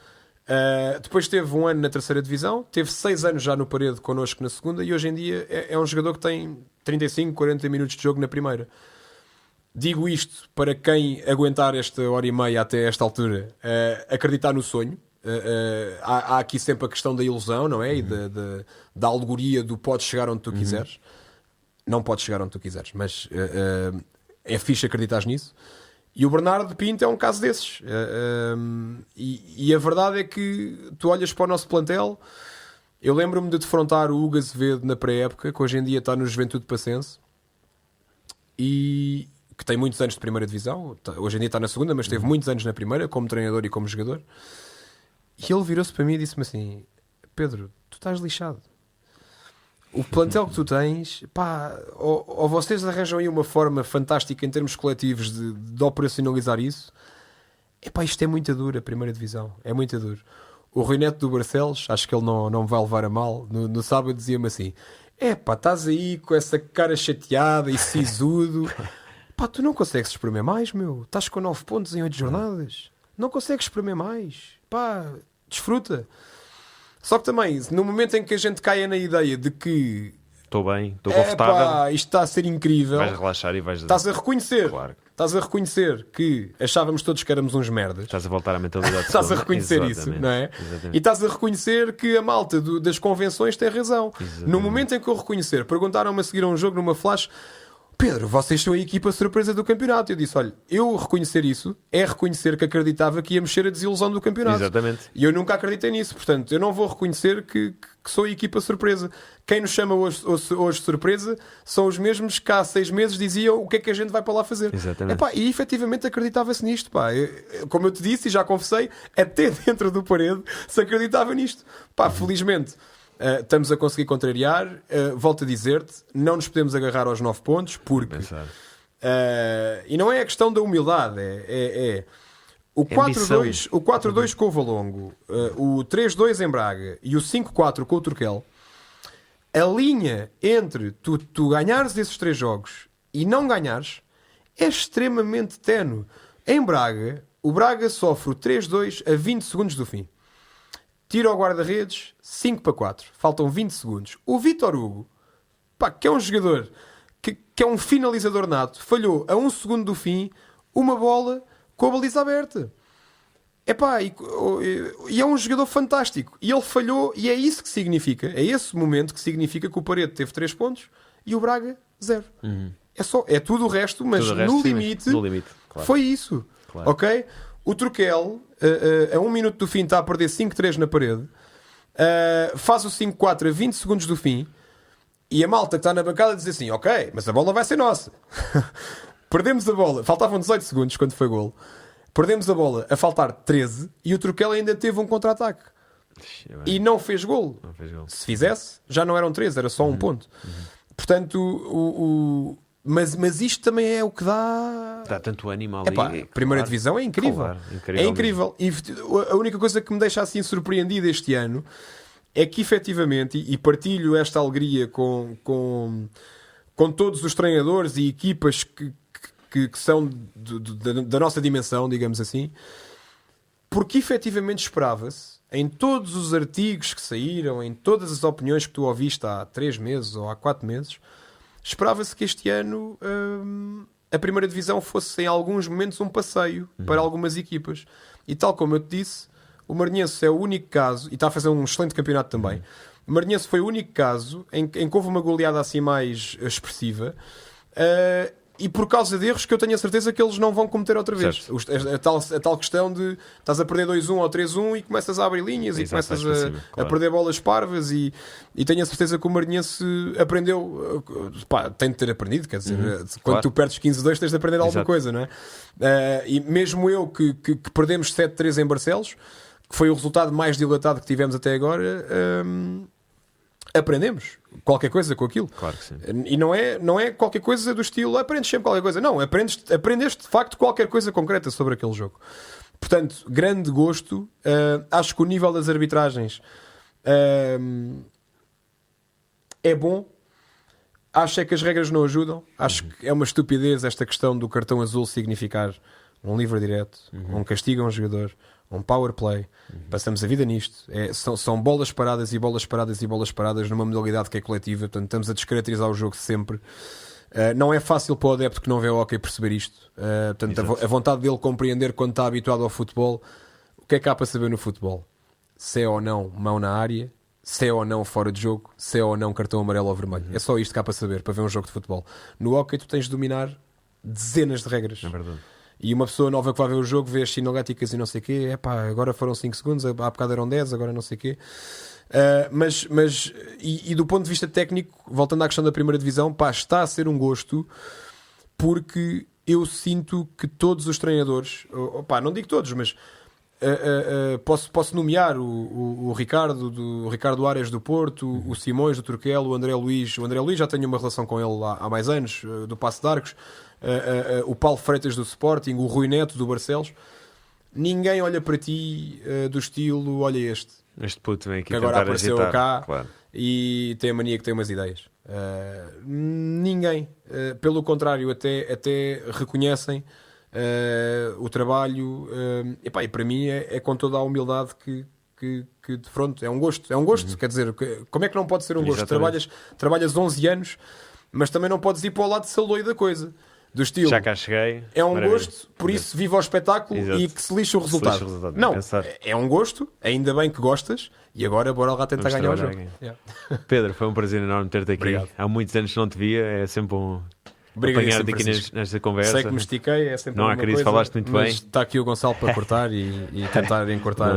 Depois teve um ano na terceira divisão, teve 6 anos já no Parede connosco na segunda e hoje em dia é um jogador que tem 35, 40 minutos de jogo na primeira. Digo isto para quem aguentar esta hora e meia até esta altura, acreditar no sonho. Há aqui sempre a questão da ilusão, não é? E da alegoria do podes chegar onde tu quiseres. Não podes chegar onde tu quiseres, mas é fixe acreditares nisso. E o Bernardo Pinto é um caso desses. E a verdade é que tu olhas para o nosso plantel. Eu lembro-me de defrontar o Hugo Azevedo na pré-época, que hoje em dia está no Juventude Passense, e que tem muitos anos de primeira divisão. Hoje em dia está na segunda, mas teve muitos anos na primeira, como treinador e como jogador. E ele virou-se para mim e disse-me assim: Pedro, tu estás lixado. O plantel que tu tens, pá, ou vocês arranjam aí uma forma fantástica em termos coletivos de operacionalizar isso. Epá, isto é muito duro, a primeira divisão. É muito duro. O Rui Neto do Barcelos, acho que ele não me vai levar a mal, no sábado dizia-me assim: epá, estás aí com essa cara chateada e sisudo. Pá, tu não consegues espremer mais, meu. Estás com 9 pontos em 8 jornadas. Não consegues espremer mais. Pá, desfruta. Só que também, no momento em que a gente caia na ideia de que estou bem, estou confortável, isto está a ser incrível, vais relaxar e vais... Estás a reconhecer, claro. Estás a reconhecer que achávamos todos que éramos uns merdas. Estás a voltar à mentalidade. Estás a reconhecer isso, não é? Exatamente. E estás a reconhecer que a malta das convenções tem razão. Exatamente. No momento em que eu reconhecer, perguntaram-me a seguir a um jogo numa flash: Pedro, vocês são a equipa surpresa do campeonato. Eu disse: olha, eu reconhecer isso é reconhecer que acreditava que ia mexer a desilusão do campeonato. Exatamente. E eu nunca acreditei nisso. Portanto, eu não vou reconhecer que sou a equipa surpresa. Quem nos chama hoje surpresa são os mesmos que há 6 meses diziam o que é que a gente vai para lá fazer. Exatamente. Epá, e efetivamente acreditava-se nisto. Pá. Como eu te disse e já confessei, até dentro do Parede se acreditava nisto. Pá, felizmente... estamos a conseguir contrariar. Volto a dizer-te, não nos podemos agarrar aos 9 pontos porque e não é a questão da humildade, o 4-2 com o Valongo, o 3-2 em Braga e o 5-4 com o Turquel a linha entre tu ganhares esses 3 jogos e não ganhares é extremamente ténue. Em Braga, o Braga sofre o 3-2 a 20 segundos do fim. Tira ao guarda-redes, 5-4. Faltam 20 segundos. O Vítor Hugo, que é um jogador, que é um finalizador nato, falhou a 1 segundo do fim uma bola com a baliza aberta. E é um jogador fantástico. E ele falhou, e é isso que significa. É esse momento que significa que o Paredes teve 3 pontos e o Braga 0. É tudo o resto, mas Tudo o resto, no sim, limite, no limite, claro. foi isso. Claro. Ok? O Troquel, a 1 minuto do fim, está a perder 5-3 na parede. Faz o 5-4 a 20 segundos do fim. E a malta que está na bancada diz assim: ok, mas a bola vai ser nossa. Perdemos a bola. Faltavam 18 segundos quando foi golo. Perdemos a bola a faltar 13 e o Troquel ainda teve um contra-ataque. E não fez golo. Se fizesse, já não eram 13, era só um ponto. Portanto, mas isto também é o que dá... Dá tanto ânimo ali. Primeira divisão é incrível. Claro, é incrível. E a única coisa que me deixa assim surpreendido este ano é que efetivamente, e partilho esta alegria com todos os treinadores e equipas que são da nossa dimensão, digamos assim, porque efetivamente esperava-se, em todos os artigos que saíram, em todas as opiniões que tu ouviste há 3 meses ou há 4 meses, esperava-se que este ano a primeira divisão fosse em alguns momentos um passeio para algumas equipas. E tal como eu te disse, o Maranhense é o único caso, e está a fazer um excelente campeonato também, o Maranhense foi o único caso em que houve uma goleada assim mais expressiva, e por causa de erros que eu tenho a certeza que eles não vão cometer outra vez. A tal questão de estás a perder 2-1 ou 3-1 e começas a abrir linhas. Exato, e começas a perder bolas parvas, e tenho a certeza que o Maranhense aprendeu, tem de ter aprendido, quer dizer, quando tu perdes 15-2 tens de aprender alguma coisa, não é? E mesmo eu que perdemos 7-3 em Barcelos, que foi o resultado mais dilatado que tivemos até agora, aprendemos qualquer coisa com aquilo. Claro que sim. E não é qualquer coisa do estilo aprendes sempre qualquer coisa. Não, aprendeste de facto qualquer coisa concreta sobre aquele jogo. Portanto, grande gosto. Acho que o nível das arbitragens é bom. Acho é que as regras não ajudam. Acho que é uma estupidez esta questão do cartão azul significar um livre direto, um castigo a um jogador, um power play. Passamos a vida nisto. São bolas paradas e bolas paradas e bolas paradas numa modalidade que é coletiva. Portanto, estamos a descaracterizar o jogo sempre. Não é fácil para o adepto que não vê o hockey perceber isto. Portanto, a vontade dele compreender quando está habituado ao futebol. O que é que há para saber no futebol? Se é ou não mão na área, se é ou não fora de jogo, se é ou não cartão amarelo ou vermelho. É só isto que há para saber, para ver um jogo de futebol. No hockey tu tens de dominar dezenas de regras. É verdade. E uma pessoa nova que vai ver o jogo vê as sinaléticas e não sei o quê, agora foram 5 segundos, há bocado eram 10, agora não sei o quê. Mas do ponto de vista técnico, voltando à questão da primeira divisão, está a ser um gosto, porque eu sinto que todos os treinadores, não digo todos, mas posso nomear o Ricardo Ares do Porto, o Simões do Turquel, o André Luís já tenho uma relação com ele há mais anos, do Paço de Arcos, o Paulo Freitas do Sporting, o Rui Neto do Barcelos. Ninguém olha para ti do estilo, olha este puto vem aqui que agora apareceu cá, claro, e tem a mania que tem umas ideias. Ninguém, pelo contrário, até reconhecem o trabalho, e para mim é com toda a humildade que de pronto, é um gosto, quer dizer, como é que não pode ser um gosto? Trabalhas 11 anos, mas também não podes ir para o lado saloio da coisa, do estilo, já cá cheguei, é um gosto, por isso viva o espetáculo. Exato. E que se lixe o resultado. Não, é um gosto, ainda bem que gostas, e agora bora lá tentar ganhar o jogo. Pedro, foi um prazer enorme ter-te aqui. Obrigado. Há muitos anos que não te via, é sempre um apanhar-te aqui nesta conversa. Sei que me estiquei, é sempre não há crise, falaste muito bem. Está aqui o Gonçalo para cortar e tentar encurtar.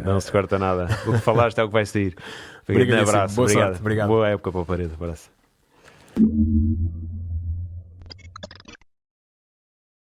Não se corta nada. O que falaste é o que vai sair. Um abraço. Obrigado. Boa época para o Parede. Abraço.